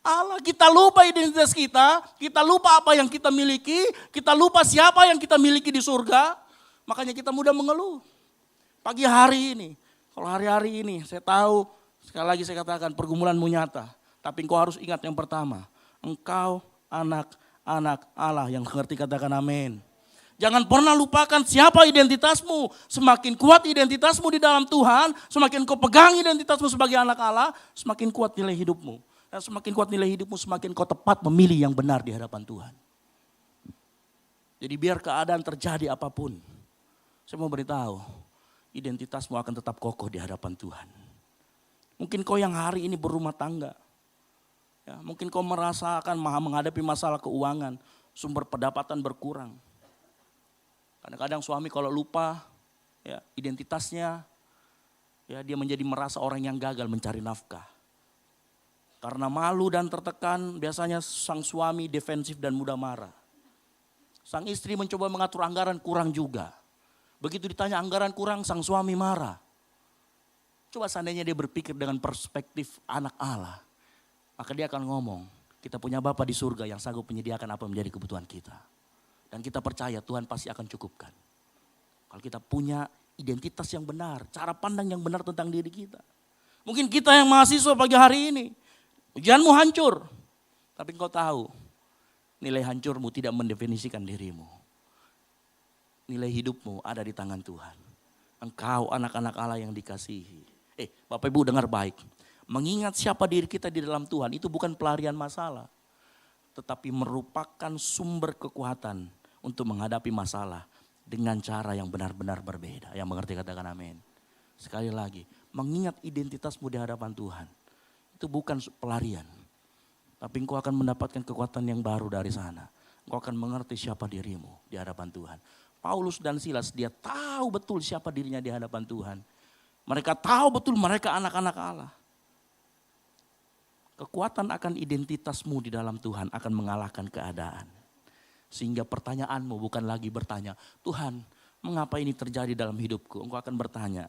Allah. Kita lupa identitas kita lupa apa yang kita miliki, kita lupa siapa yang kita miliki di surga. Makanya kita mudah mengeluh. Pagi hari ini, kalau hari-hari ini saya tahu, sekali lagi saya katakan pergumulanmu nyata. Tapi engkau harus ingat yang pertama, engkau anak-anak Allah yang mengerti katakan amin. Jangan pernah lupakan siapa identitasmu. Semakin kuat identitasmu di dalam Tuhan, semakin kau pegang identitasmu sebagai anak Allah, semakin kuat nilai hidupmu. Dan semakin kuat nilai hidupmu, semakin kau tepat memilih yang benar di hadapan Tuhan. Jadi biar keadaan terjadi apapun, saya mau beritahu, identitasmu akan tetap kokoh di hadapan Tuhan. Mungkin kau yang hari ini berumah tangga, ya, mungkin kau merasakan menghadapi masalah keuangan, sumber pendapatan berkurang. Kadang-kadang suami kalau lupa ya, identitasnya, ya, dia menjadi merasa orang yang gagal mencari nafkah. Karena malu dan tertekan, biasanya sang suami defensif dan mudah marah. Sang istri mencoba mengatur anggaran, kurang juga. Begitu ditanya anggaran kurang, sang suami marah. Coba seandainya dia berpikir dengan perspektif anak Allah. Maka dia akan ngomong, kita punya Bapa di surga yang sanggup menyediakan apa menjadi kebutuhan kita. Dan kita percaya Tuhan pasti akan cukupkan. Kalau kita punya identitas yang benar, cara pandang yang benar tentang diri kita. Mungkin kita yang mahasiswa pagi hari ini, ujianmu hancur. Tapi engkau tahu, nilai hancurmu tidak mendefinisikan dirimu. Nilai hidupmu ada di tangan Tuhan. Engkau anak-anak Allah yang dikasihi. Bapak Ibu dengar baik. Mengingat siapa diri kita di dalam Tuhan itu bukan pelarian masalah. Tetapi merupakan sumber kekuatan untuk menghadapi masalah dengan cara yang benar-benar berbeda. Yang mengerti katakan amin. Sekali lagi, mengingat identitasmu di hadapan Tuhan. Itu bukan pelarian. Tapi engkau akan mendapatkan kekuatan yang baru dari sana. Engkau akan mengerti siapa dirimu di hadapan Tuhan. Paulus dan Silas dia tahu betul siapa dirinya di hadapan Tuhan. Mereka tahu betul mereka anak-anak Allah. Kekuatan akan identitasmu di dalam Tuhan akan mengalahkan keadaan. Sehingga pertanyaanmu bukan lagi bertanya, Tuhan mengapa ini terjadi dalam hidupku? Engkau akan bertanya,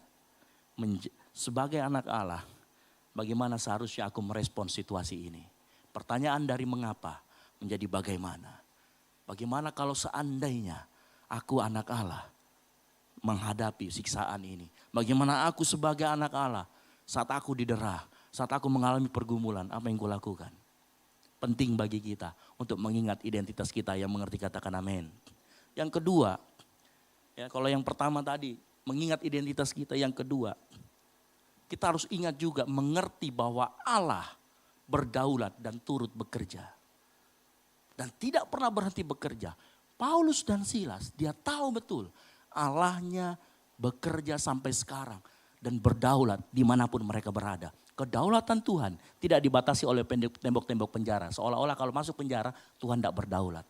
sebagai anak Allah, bagaimana seharusnya aku merespons situasi ini? Pertanyaan dari mengapa menjadi bagaimana? Bagaimana kalau seandainya aku anak Allah menghadapi siksaan ini. Bagaimana aku sebagai anak Allah saat aku didera, saat aku mengalami pergumulan, apa yang kulakukan? Penting bagi kita untuk mengingat identitas kita yang mengerti katakan amin. Yang kedua, ya kalau yang pertama tadi mengingat identitas kita, yang kedua kita harus ingat juga mengerti bahwa Allah berdaulat dan turut bekerja. Dan tidak pernah berhenti bekerja. Paulus dan Silas, dia tahu betul Allahnya bekerja sampai sekarang dan berdaulat dimanapun mereka berada. Kedaulatan Tuhan tidak dibatasi oleh tembok-tembok penjara. Seolah-olah kalau masuk penjara Tuhan tidak berdaulat.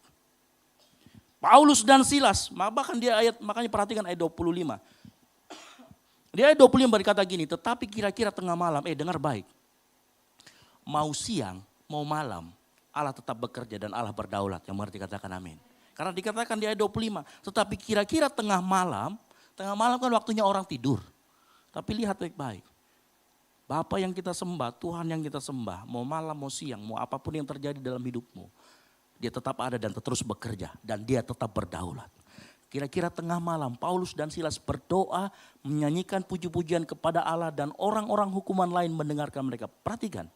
Paulus dan Silas, makanya perhatikan ayat 25. Di ayat 25 berkata gini, tetapi kira-kira tengah malam, dengar baik. Mau siang, mau malam, Allah tetap bekerja dan Allah berdaulat. Yang mengerti katakan amin. Karena dikatakan di ayat 25, tetapi kira-kira tengah malam kan waktunya orang tidur. Tapi lihat baik-baik. Bapa yang kita sembah, Tuhan yang kita sembah, mau malam, mau siang, mau apapun yang terjadi dalam hidupmu. Dia tetap ada dan terus bekerja dan dia tetap berdaulat. Kira-kira tengah malam Paulus dan Silas berdoa, menyanyikan puji-pujian kepada Allah dan orang-orang hukuman lain mendengarkan mereka. Perhatikan,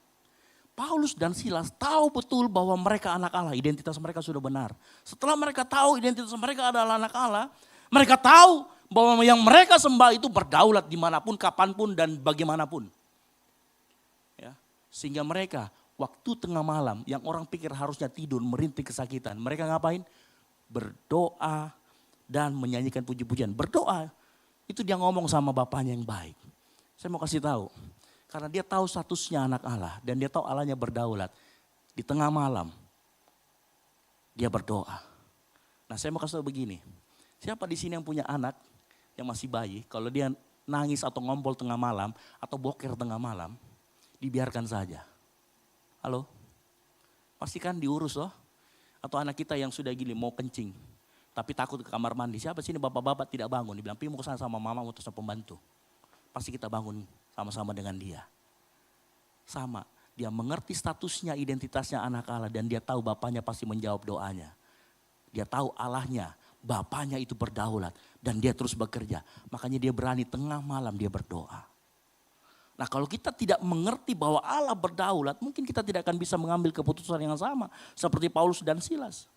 Paulus dan Silas tahu betul bahwa mereka anak Allah, identitas mereka sudah benar. Setelah mereka tahu identitas mereka adalah anak Allah, mereka tahu bahwa yang mereka sembah itu berdaulat dimanapun, kapanpun dan bagaimanapun. Ya, sehingga mereka waktu tengah malam yang orang pikir harusnya tidur merintih kesakitan. Mereka ngapain? Berdoa dan menyanyikan puji-pujian. Berdoa itu dia ngomong sama bapaknya yang baik. Saya mau kasih tahu. Karena dia tahu statusnya anak Allah dan dia tahu Allahnya berdaulat. Di tengah malam dia berdoa. Nah saya mau kasih tahu begini. Siapa di sini yang punya anak yang masih bayi, kalau dia nangis atau ngompol tengah malam atau boker tengah malam, dibiarkan saja. Halo? Pastikan diurus loh. Atau anak kita yang sudah gini mau kencing, tapi takut ke kamar mandi. Siapa sini bapak-bapak tidak bangun? Dibilang, "Pi mau kesana sama mama atau sama pembantu." Pasti kita bangun sama-sama dengan dia. Sama, dia mengerti statusnya, identitasnya anak Allah. Dan dia tahu bapaknya pasti menjawab doanya. Dia tahu Allahnya, bapaknya itu berdaulat. Dan dia terus bekerja. Makanya dia berani tengah malam dia berdoa. Nah kalau kita tidak mengerti bahwa Allah berdaulat, mungkin kita tidak akan bisa mengambil keputusan yang sama. Seperti Paulus dan Silas.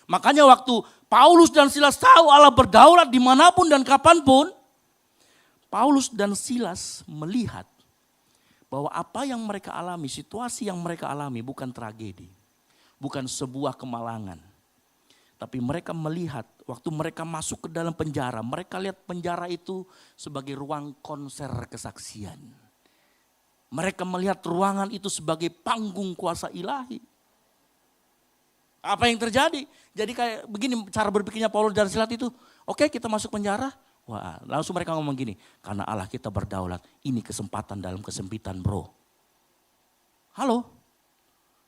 Makanya waktu Paulus dan Silas tahu Allah berdaulat dimanapun dan kapanpun, Paulus dan Silas melihat bahwa apa yang mereka alami, situasi yang mereka alami bukan tragedi. Bukan sebuah kemalangan. Tapi mereka melihat waktu mereka masuk ke dalam penjara, mereka lihat penjara itu sebagai ruang konser kesaksian. Mereka melihat ruangan itu sebagai panggung kuasa ilahi. Apa yang terjadi? Jadi kayak begini cara berpikirnya Paulus dan Silas itu. Oke, kita masuk penjara. Wah, langsung mereka ngomong gini. Karena Allah kita berdaulat. Ini kesempatan dalam kesempitan bro. Halo?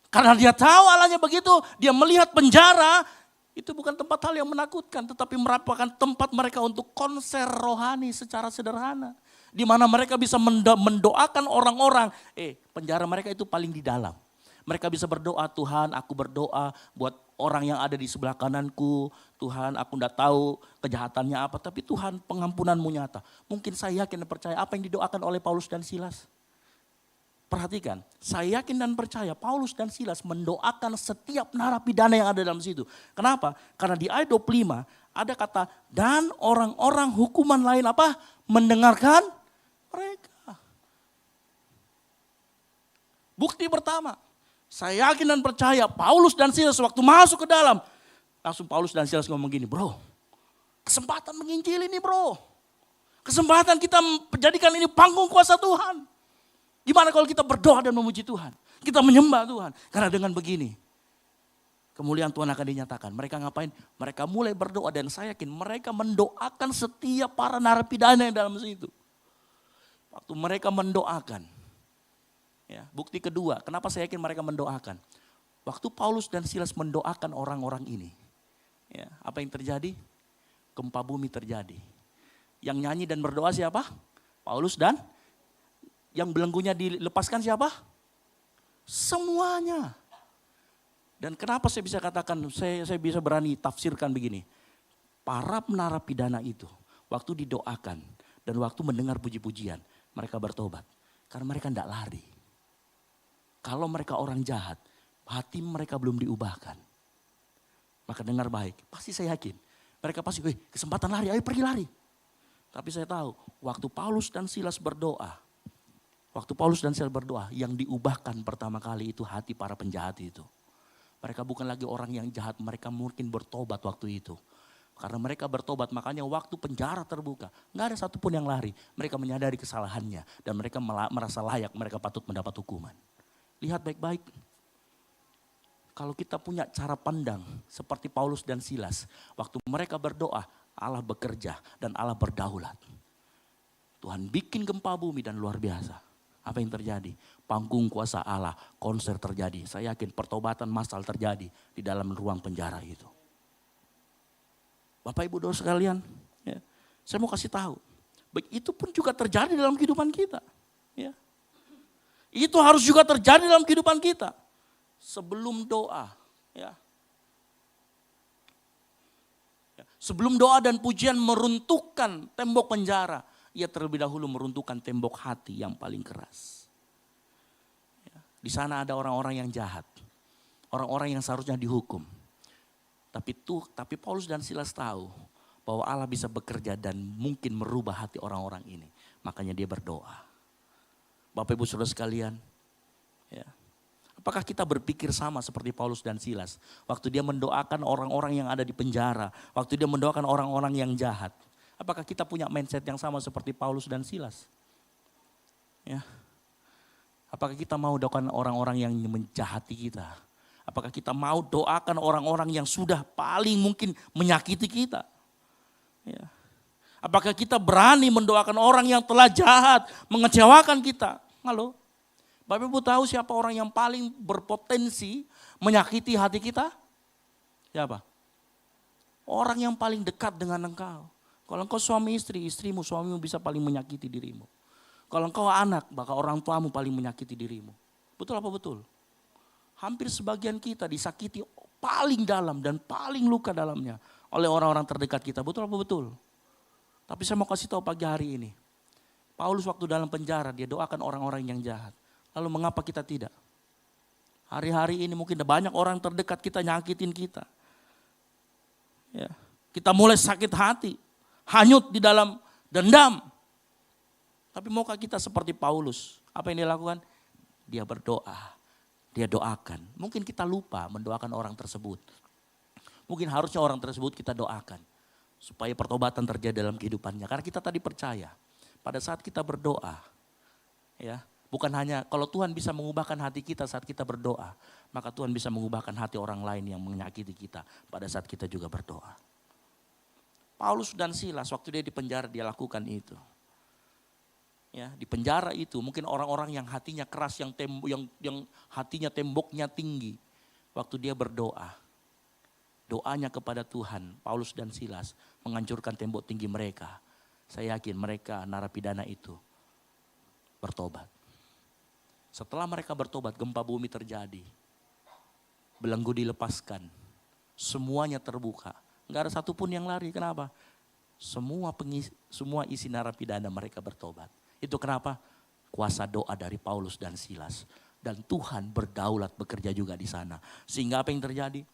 Karena dia tahu Allahnya begitu. Dia melihat penjara. Itu bukan tempat hal yang menakutkan. Tetapi merupakan tempat mereka untuk konser rohani secara sederhana. Di mana mereka bisa mendoakan orang-orang. Penjara mereka itu paling di dalam. Mereka bisa berdoa, Tuhan aku berdoa buat orang yang ada di sebelah kananku. Tuhan aku tidak tahu kejahatannya apa. Tapi Tuhan pengampunanmu nyata. Mungkin saya yakin dan percaya apa yang didoakan oleh Paulus dan Silas. Perhatikan, saya yakin dan percaya Paulus dan Silas mendoakan setiap narapidana yang ada dalam situ. Kenapa? Karena di ayat 25 ada kata, dan orang-orang hukuman lain apa? Mendengarkan mereka. Bukti pertama, saya yakin dan percaya Paulus dan Silas waktu masuk ke dalam. Langsung Paulus dan Silas ngomong gini, bro, kesempatan menginjili ini bro. Kesempatan kita menjadikan ini panggung kuasa Tuhan. Gimana kalau kita berdoa dan memuji Tuhan? Kita menyembah Tuhan. Karena dengan begini, kemuliaan Tuhan akan dinyatakan. Mereka ngapain? Mereka mulai berdoa dan saya yakin mereka mendoakan setiap para narapidana yang dalam situ. Waktu mereka mendoakan. Ya, bukti kedua, kenapa saya yakin mereka mendoakan? Waktu Paulus dan Silas mendoakan orang-orang ini. Ya, apa yang terjadi? Gempa bumi terjadi. Yang nyanyi dan berdoa siapa? Paulus dan yang belenggunya dilepaskan siapa? Semuanya. Dan kenapa saya bisa katakan, saya bisa berani tafsirkan begini. Para narapidana itu, waktu didoakan dan waktu mendengar puji-pujian, mereka bertobat. Karena mereka tidak lari. Kalau mereka orang jahat, hati mereka belum diubahkan. Maka dengar baik, pasti saya yakin. Mereka pasti, kesempatan lari, ayo pergi lari. Tapi saya tahu, waktu Paulus dan Silas berdoa, Waktu Paulus dan Silas berdoa, yang diubahkan pertama kali itu hati para penjahat itu. Mereka bukan lagi orang yang jahat, mereka mungkin bertobat waktu itu. Karena mereka bertobat, makanya waktu penjara terbuka, nggak ada satupun yang lari. Mereka menyadari kesalahannya dan mereka merasa layak, mereka patut mendapat hukuman. Lihat baik-baik. Kalau kita punya cara pandang seperti Paulus dan Silas, waktu mereka berdoa, Allah bekerja dan Allah berdaulat. Tuhan bikin gempa bumi dan luar biasa. Apa yang terjadi? Panggung kuasa Allah, konser terjadi. Saya yakin pertobatan massal terjadi di dalam ruang penjara itu. Bapak Ibu Saudara sekalian, ya, saya mau kasih tahu. Itu pun juga terjadi dalam kehidupan kita. Ya. Itu harus juga terjadi dalam kehidupan kita. Sebelum doa. Ya. Sebelum doa dan pujian meruntuhkan tembok penjara, ia terlebih dahulu meruntuhkan tembok hati yang paling keras. Ya. Di sana ada orang-orang yang jahat. Orang-orang yang seharusnya dihukum. Tapi Paulus dan Silas tahu bahwa Allah bisa bekerja dan mungkin merubah hati orang-orang ini. Makanya dia berdoa. Bapak Ibu Saudara sekalian, ya. Apakah kita berpikir sama seperti Paulus dan Silas? Waktu dia mendoakan orang-orang yang ada di penjara, waktu dia mendoakan orang-orang yang jahat. Apakah kita punya mindset yang sama seperti Paulus dan Silas? Ya. Apakah kita mau doakan orang-orang yang menjahati kita? Apakah kita mau doakan orang-orang yang sudah paling mungkin menyakiti kita? Ya. Apakah kita berani mendoakan orang yang telah jahat, mengecewakan kita? Halo? Bapak Ibu tahu siapa orang yang paling berpotensi menyakiti hati kita? Siapa? Orang yang paling dekat dengan engkau. Kalau engkau suami istri, istrimu, suamimu bisa paling menyakiti dirimu. Kalau engkau anak, maka orang tuamu paling menyakiti dirimu. Betul apa betul? Hampir sebagian kita disakiti paling dalam dan paling luka dalamnya oleh orang-orang terdekat kita. Betul apa betul? Tapi saya mau kasih tahu pagi hari ini. Paulus waktu dalam penjara dia doakan orang-orang yang jahat. Lalu mengapa kita tidak? Hari-hari ini mungkin ada banyak orang terdekat kita nyakitin kita. Ya, kita mulai sakit hati, hanyut di dalam dendam. Tapi maukah kita seperti Paulus? Apa yang dia lakukan? Dia berdoa. Dia doakan. Mungkin kita lupa mendoakan orang tersebut. Mungkin harusnya orang tersebut kita doakan. Supaya pertobatan terjadi dalam kehidupannya. Karena kita tadi percaya. Pada saat kita berdoa. Ya, bukan hanya kalau Tuhan bisa mengubahkan hati kita saat kita berdoa. Maka Tuhan bisa mengubahkan hati orang lain yang menyakiti kita. Pada saat kita juga berdoa. Paulus dan Silas waktu dia di penjara dia lakukan itu. Ya, di penjara itu mungkin orang-orang yang hatinya keras, yang hatinya temboknya tinggi. Waktu dia berdoa, doanya kepada Tuhan, Paulus dan Silas menghancurkan tembok tinggi mereka. Saya yakin mereka narapidana itu bertobat. Setelah mereka bertobat, gempa bumi terjadi. Belenggu dilepaskan, semuanya terbuka. Enggak ada satupun yang lari, kenapa? Semua isi narapidana mereka bertobat. Itu kenapa? Kuasa doa dari Paulus dan Silas. Dan Tuhan berdaulat bekerja juga di sana. Sehingga apa yang terjadi?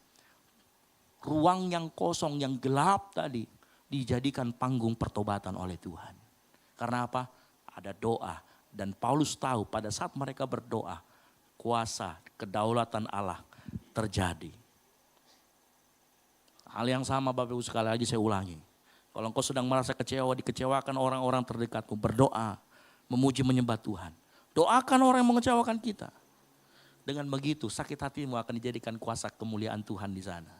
Ruang yang kosong, yang gelap tadi dijadikan panggung pertobatan oleh Tuhan. Karena apa? Ada doa. Dan Paulus tahu pada saat mereka berdoa, kuasa, kedaulatan Allah terjadi. Hal yang sama Bapak Ibu sekali lagi saya ulangi. Kalau engkau sedang merasa kecewa, dikecewakan orang-orang terdekatmu, berdoa. Memuji menyembah Tuhan. Doakan orang yang mengecewakan kita. Dengan begitu sakit hatimu akan dijadikan kuasa kemuliaan Tuhan di sana.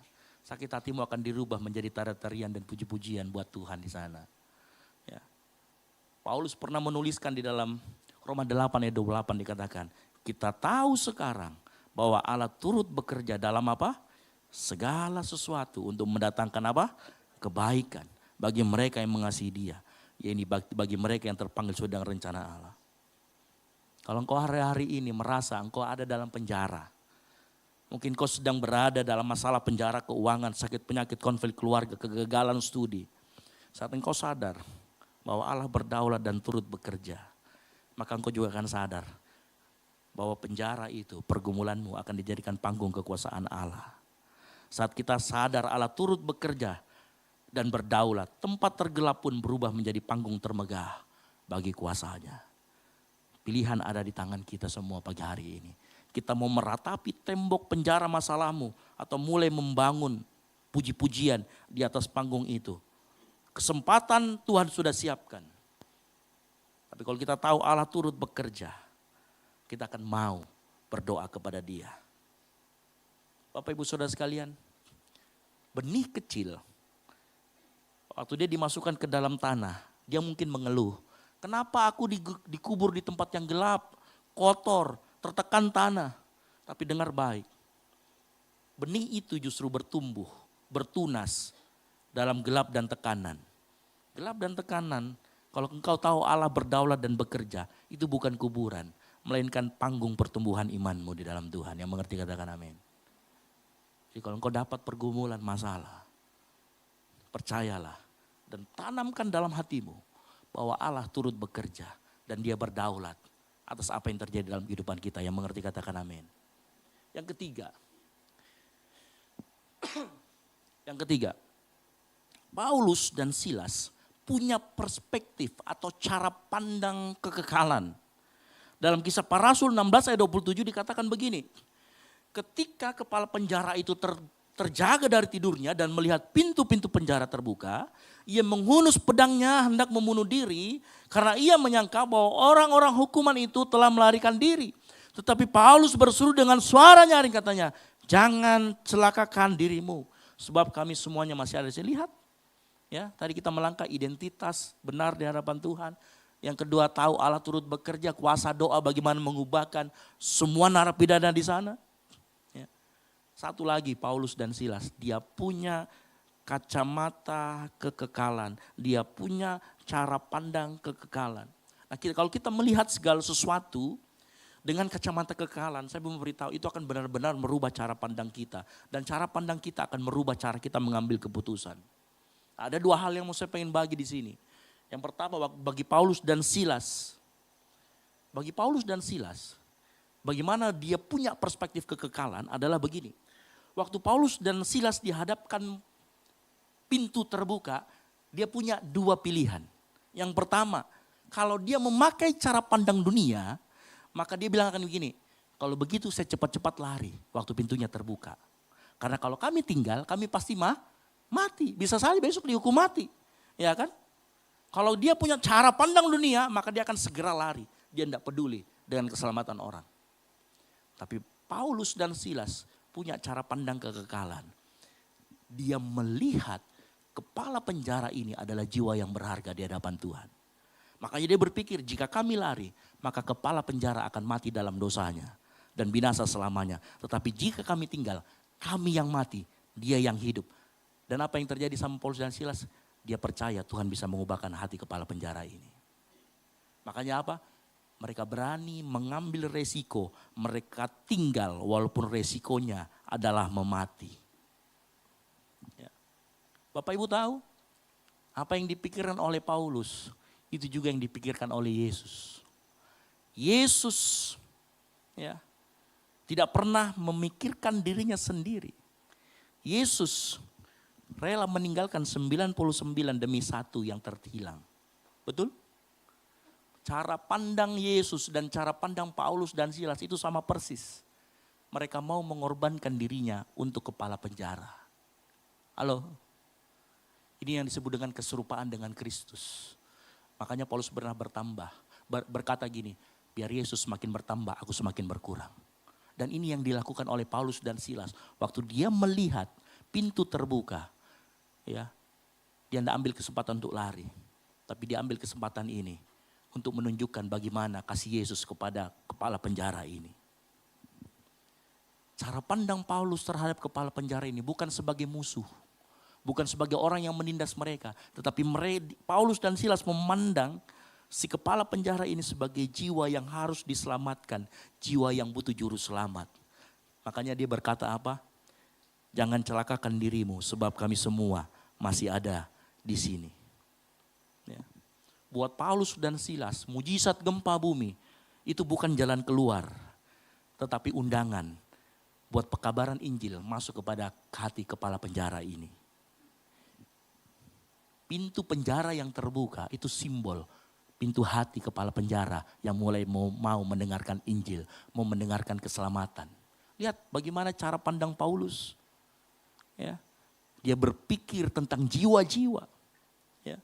Sakit hatimu akan dirubah menjadi tarian dan puji-pujian buat Tuhan di sana. Ya. Paulus pernah menuliskan di dalam Roma 8 ayat 28 dikatakan. Kita tahu sekarang bahwa Allah turut bekerja dalam apa? Segala sesuatu untuk mendatangkan apa? Kebaikan bagi mereka yang mengasihi Dia. Ya ini bagi mereka yang terpanggil sesuai dengan rencana Allah. Kalau engkau hari-hari ini merasa engkau ada dalam penjara. Mungkin engkau sedang berada dalam masalah penjara keuangan, sakit penyakit, konflik keluarga, kegagalan studi. Saat engkau sadar bahwa Allah berdaulat dan turut bekerja. Maka engkau juga akan sadar bahwa penjara itu, pergumulanmu akan dijadikan panggung kekuasaan Allah. Saat kita sadar Allah turut bekerja dan berdaulat, tempat tergelap pun berubah menjadi panggung termegah bagi kuasanya. Pilihan ada di tangan kita semua pagi hari ini. Kita mau meratapi tembok penjara masalahmu atau mulai membangun puji-pujian di atas panggung itu. Kesempatan Tuhan sudah siapkan. Tapi kalau kita tahu Allah turut bekerja, kita akan mau berdoa kepada Dia. Bapak Ibu Saudara sekalian, benih kecil, waktu dia dimasukkan ke dalam tanah, dia mungkin mengeluh. Kenapa aku dikubur di tempat yang gelap, kotor, tertekan tanah. Tapi dengar baik, benih itu justru bertumbuh, bertunas dalam gelap dan tekanan. Gelap dan tekanan, kalau engkau tahu Allah berdaulat dan bekerja, itu bukan kuburan, melainkan panggung pertumbuhan imanmu di dalam Tuhan. Yang mengerti katakan amin. Jadi kalau engkau dapat pergumulan, masalah, percayalah dan tanamkan dalam hatimu bahwa Allah turut bekerja dan Dia berdaulat atas apa yang terjadi dalam kehidupan kita. Yang mengerti katakan amin. Yang ketiga, Paulus dan Silas punya perspektif atau cara pandang kekekalan. Dalam Kisah Para Rasul 16 ayat 27 dikatakan begini. Ketika kepala penjara itu terjaga dari tidurnya dan melihat pintu-pintu penjara terbuka, ia menghunus pedangnya hendak membunuh diri karena ia menyangka bahwa orang-orang hukuman itu telah melarikan diri. Tetapi Paulus berseru dengan suara nyaring katanya, jangan celakakan dirimu sebab kami semuanya masih ada di sini. Lihat, ya, tadi kita melangkah identitas benar di hadapan Tuhan. Yang kedua, tahu Allah turut bekerja, kuasa doa bagaimana mengubahkan semua narapidana di sana. Satu lagi, Paulus dan Silas, dia punya kacamata kekekalan, dia punya cara pandang kekekalan. Nah, kalau kita melihat segala sesuatu dengan kacamata kekekalan, saya mau beritahu itu akan benar-benar merubah cara pandang kita. Dan cara pandang kita akan merubah cara kita mengambil keputusan. Ada dua hal yang mau saya pengen bagi di sini. Yang pertama, bagi Paulus dan Silas. Bagi Paulus dan Silas, bagaimana dia punya perspektif kekekalan adalah begini. Waktu Paulus dan Silas dihadapkan pintu terbuka, dia punya dua pilihan. Yang pertama, kalau dia memakai cara pandang dunia, maka dia bilang akan begini, kalau begitu saya cepat-cepat lari waktu pintunya terbuka. Karena kalau kami tinggal, kami pasti mati. Bisa saja besok dihukum mati. Ya kan? Kalau dia punya cara pandang dunia, maka dia akan segera lari. Dia tidak peduli dengan keselamatan orang. Tapi Paulus dan Silas punya cara pandang kekekalan. Dia melihat kepala penjara ini adalah jiwa yang berharga di hadapan Tuhan. Makanya dia berpikir jika kami lari, maka kepala penjara akan mati dalam dosanya dan binasa selamanya. Tetapi jika kami tinggal, kami yang mati, dia yang hidup. Dan apa yang terjadi sama Paulus dan Silas? Dia percaya Tuhan bisa mengubahkan hati kepala penjara ini. Makanya apa? Mereka berani mengambil resiko, mereka tinggal walaupun resikonya adalah memati. Ya. Bapak Ibu tahu, apa yang dipikirkan oleh Paulus, itu juga yang dipikirkan oleh Yesus. Yesus ya, tidak pernah memikirkan dirinya sendiri. Yesus rela meninggalkan 99 demi satu yang terhilang. Betul? Cara pandang Yesus dan cara pandang Paulus dan Silas itu sama persis. Mereka mau mengorbankan dirinya untuk kepala penjara. Halo? Ini yang disebut dengan keserupaan dengan Kristus. Makanya Paulus pernah berkata gini, biar Yesus semakin bertambah, aku semakin berkurang. Dan ini yang dilakukan oleh Paulus dan Silas. Waktu dia melihat pintu terbuka, ya, dia tidak ambil kesempatan untuk lari. Tapi dia ambil kesempatan ini untuk menunjukkan bagaimana kasih Yesus kepada kepala penjara ini. Cara pandang Paulus terhadap kepala penjara ini bukan sebagai musuh. Bukan sebagai orang yang menindas mereka. Tetapi Paulus dan Silas memandang si kepala penjara ini sebagai jiwa yang harus diselamatkan. Jiwa yang butuh juru selamat. Makanya dia berkata apa? Jangan celakakan dirimu sebab kami semua masih ada di sini. Ya. Buat Paulus dan Silas, mujizat gempa bumi itu bukan jalan keluar, tetapi undangan buat pekabaran Injil masuk kepada hati kepala penjara ini. Pintu penjara yang terbuka itu simbol pintu hati kepala penjara yang mulai mau mendengarkan Injil, mau mendengarkan keselamatan. Lihat bagaimana cara pandang Paulus. Ya, dia berpikir tentang jiwa-jiwa. Ya.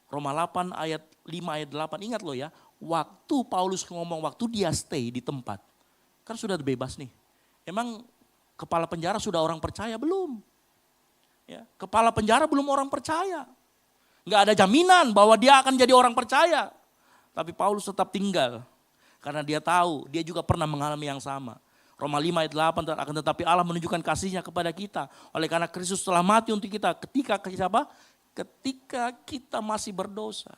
Roma 8 ayat 5 ayat 8, ingat loh ya, waktu Paulus ngomong, waktu dia stay di tempat, kan sudah bebas nih. Emang kepala penjara sudah orang percaya? Belum. Ya, kepala penjara belum orang percaya. Nggak ada jaminan bahwa dia akan jadi orang percaya. Tapi Paulus tetap tinggal. Karena dia tahu, dia juga pernah mengalami yang sama. Roma 5 ayat 8, akan tetapi Allah menunjukkan kasihnya kepada kita. Oleh karena Kristus telah mati untuk kita. Ketika kita masih berdosa.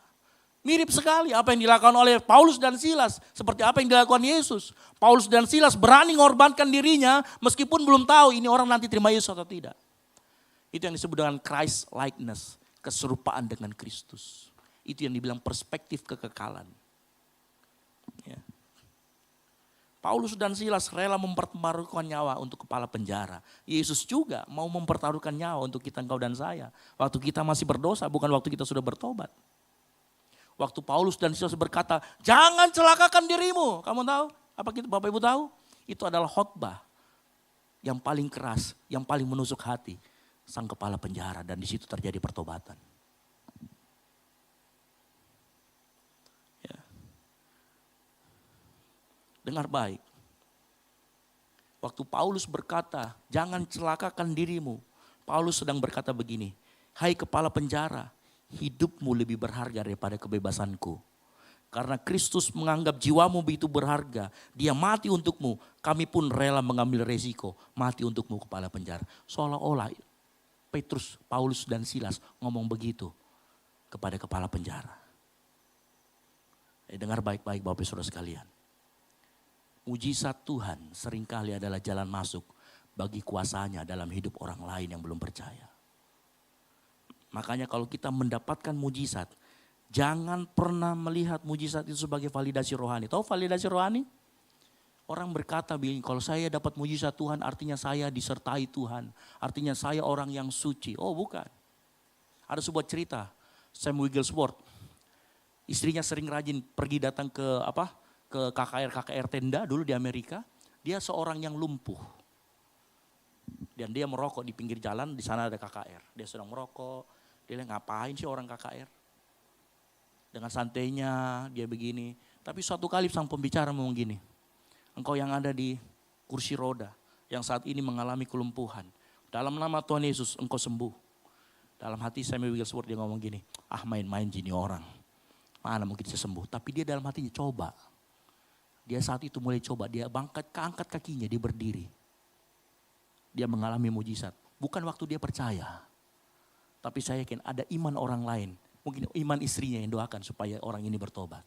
Mirip sekali apa yang dilakukan oleh Paulus dan Silas. Seperti apa yang dilakukan Yesus. Paulus dan Silas berani mengorbankan dirinya meskipun belum tahu ini orang nanti terima Yesus atau tidak. Itu yang disebut dengan Christ likeness. Keserupaan dengan Kristus. Itu yang dibilang perspektif kekekalan. Ya. Paulus dan Silas rela mempertaruhkan nyawa untuk kepala penjara. Yesus juga mau mempertaruhkan nyawa untuk kita, engkau dan saya. Waktu kita masih berdosa, bukan waktu kita sudah bertobat. Waktu Paulus dan Silas berkata, jangan celakakan dirimu. Kamu tahu? Apa kita, Bapak Ibu tahu? Itu adalah khotbah yang paling keras, yang paling menusuk hati sang kepala penjara. Dan di situ terjadi pertobatan. Dengar baik. Waktu Paulus berkata, jangan celakakan dirimu. Paulus sedang berkata begini, hai kepala penjara, hidupmu lebih berharga daripada kebebasanku. Karena Kristus menganggap jiwamu begitu berharga, dia mati untukmu, kami pun rela mengambil resiko, mati untukmu kepala penjara. Seolah-olah Petrus, Paulus dan Silas ngomong begitu kepada kepala penjara. Dengar baik-baik Bapak Saudara sekalian. Mujizat Tuhan seringkali adalah jalan masuk bagi kuasanya dalam hidup orang lain yang belum percaya. Makanya kalau kita mendapatkan mujizat, jangan pernah melihat mujizat itu sebagai validasi rohani. Tahu validasi rohani? Orang berkata begini, kalau saya dapat mujizat Tuhan artinya saya disertai Tuhan. Artinya saya orang yang suci. Oh bukan. Ada sebuah cerita, Sam Wigglesworth. Istrinya sering rajin pergi datang ke KKR tenda dulu di Amerika. Dia seorang yang lumpuh. Dan dia merokok di pinggir jalan, di sana ada KKR. Dia sedang merokok, dia bilang ngapain sih orang KKR? Dengan santainya dia begini. Tapi suatu kali sang pembicara ngomong gini, engkau yang ada di kursi roda, yang saat ini mengalami kelumpuhan. Dalam nama Tuhan Yesus engkau sembuh. Dalam hati Samuel Wigglesworth dia ngomong gini, main-main gini orang. Mana mungkin bisa sembuh. Tapi dia dalam hatinya coba. Dia saat itu mulai coba, dia angkat kakinya, dia berdiri. Dia mengalami mujizat. Bukan waktu dia percaya. Tapi saya yakin ada iman orang lain. Mungkin iman istrinya yang doakan supaya orang ini bertobat.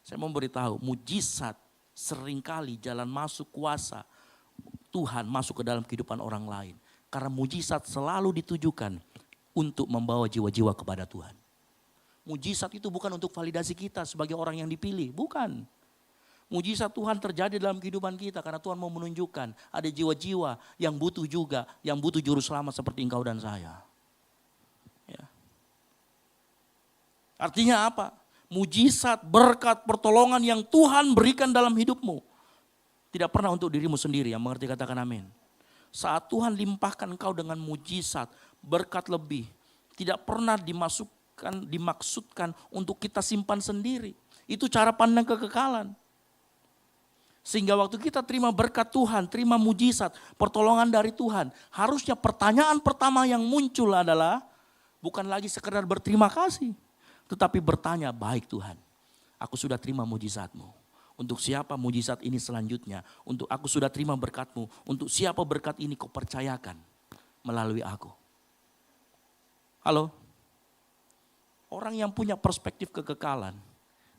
Saya mau beritahu, mujizat seringkali jalan masuk kuasa Tuhan masuk ke dalam kehidupan orang lain. Karena mujizat selalu ditujukan untuk membawa jiwa-jiwa kepada Tuhan. Mujizat itu bukan untuk validasi kita sebagai orang yang dipilih, bukan. Mujizat Tuhan terjadi dalam kehidupan kita karena Tuhan mau menunjukkan ada jiwa-jiwa yang butuh juga, yang butuh juru selamat seperti engkau dan saya. Ya. Artinya apa? Mujizat, berkat, pertolongan yang Tuhan berikan dalam hidupmu. Tidak pernah untuk dirimu sendiri, yang mengerti katakan amin. Saat Tuhan limpahkan engkau dengan mujizat, berkat lebih. Tidak pernah dimaksudkan untuk kita simpan sendiri. Itu cara pandang kekekalan. Sehingga waktu kita terima berkat Tuhan, terima mujizat, pertolongan dari Tuhan. Harusnya pertanyaan pertama yang muncul adalah bukan lagi sekedar berterima kasih. Tetapi bertanya, baik Tuhan, aku sudah terima mujizat-Mu. Untuk siapa mujizat ini selanjutnya? Untuk aku sudah terima berkat-Mu. Untuk siapa berkat ini Kau percayakan melalui aku? Halo? Orang yang punya perspektif kekekalan,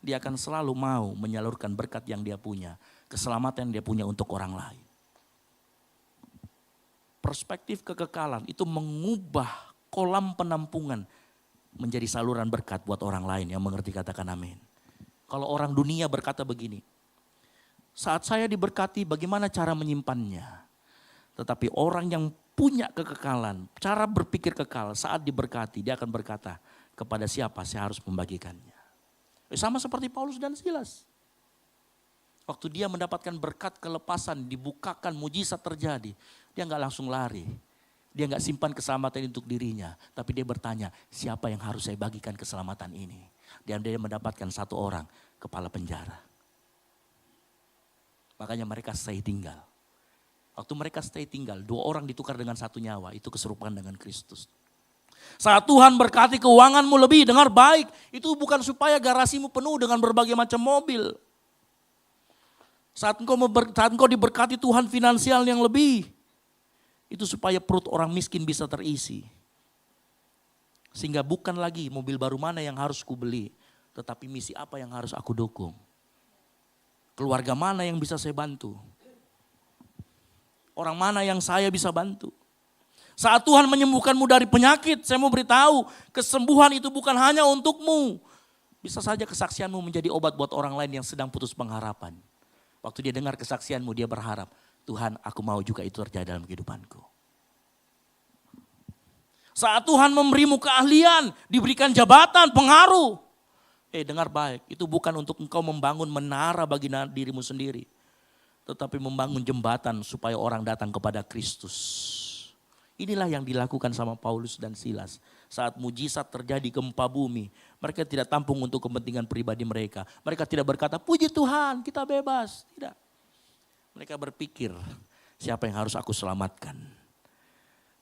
dia akan selalu mau menyalurkan berkat yang dia punya, keselamatan yang dia punya untuk orang lain. Perspektif kekekalan itu mengubah kolam penampungan menjadi saluran berkat buat orang lain, yang mengerti katakan amin. Kalau orang dunia berkata begini, saat saya diberkati bagaimana cara menyimpannya? Tetapi orang yang punya kekekalan, cara berpikir kekal, saat diberkati dia akan berkata, kepada siapa saya harus membagikannya. Sama seperti Paulus dan Silas. Waktu dia mendapatkan berkat kelepasan, dibukakan, mujizat terjadi. Dia nggak langsung lari. Dia nggak simpan keselamatan untuk dirinya. Tapi dia bertanya, siapa yang harus saya bagikan keselamatan ini? Dan dia mendapatkan satu orang, kepala penjara. Makanya mereka stay tinggal. Waktu mereka stay tinggal, 2 orang ditukar dengan 1 nyawa. Itu keserupaan dengan Kristus. Saat Tuhan berkati keuanganmu lebih, dengar baik. Itu bukan supaya garasimu penuh dengan berbagai macam mobil. Saat engkau diberkati Tuhan finansial yang lebih, itu supaya perut orang miskin bisa terisi. Sehingga bukan lagi mobil baru mana yang harus kubeli, tetapi misi apa yang harus aku dukung. Keluarga mana yang bisa saya bantu. Orang mana yang saya bisa bantu. Saat Tuhan menyembuhkanmu dari penyakit, saya mau beritahu, kesembuhan itu bukan hanya untukmu. Bisa saja kesaksianmu menjadi obat buat orang lain yang sedang putus pengharapan. Waktu dia dengar kesaksianmu, dia berharap, Tuhan, aku mau juga itu terjadi dalam kehidupanku. Saat Tuhan memberimu keahlian, diberikan jabatan, pengaruh. Dengar baik, itu bukan untuk engkau membangun menara bagi dirimu sendiri. Tetapi membangun jembatan supaya orang datang kepada Kristus. Inilah yang dilakukan sama Paulus dan Silas. Saat mujizat terjadi gempa bumi, mereka tidak tampung untuk kepentingan pribadi mereka. Mereka tidak berkata, puji Tuhan kita bebas. Tidak. Mereka berpikir, siapa yang harus aku selamatkan.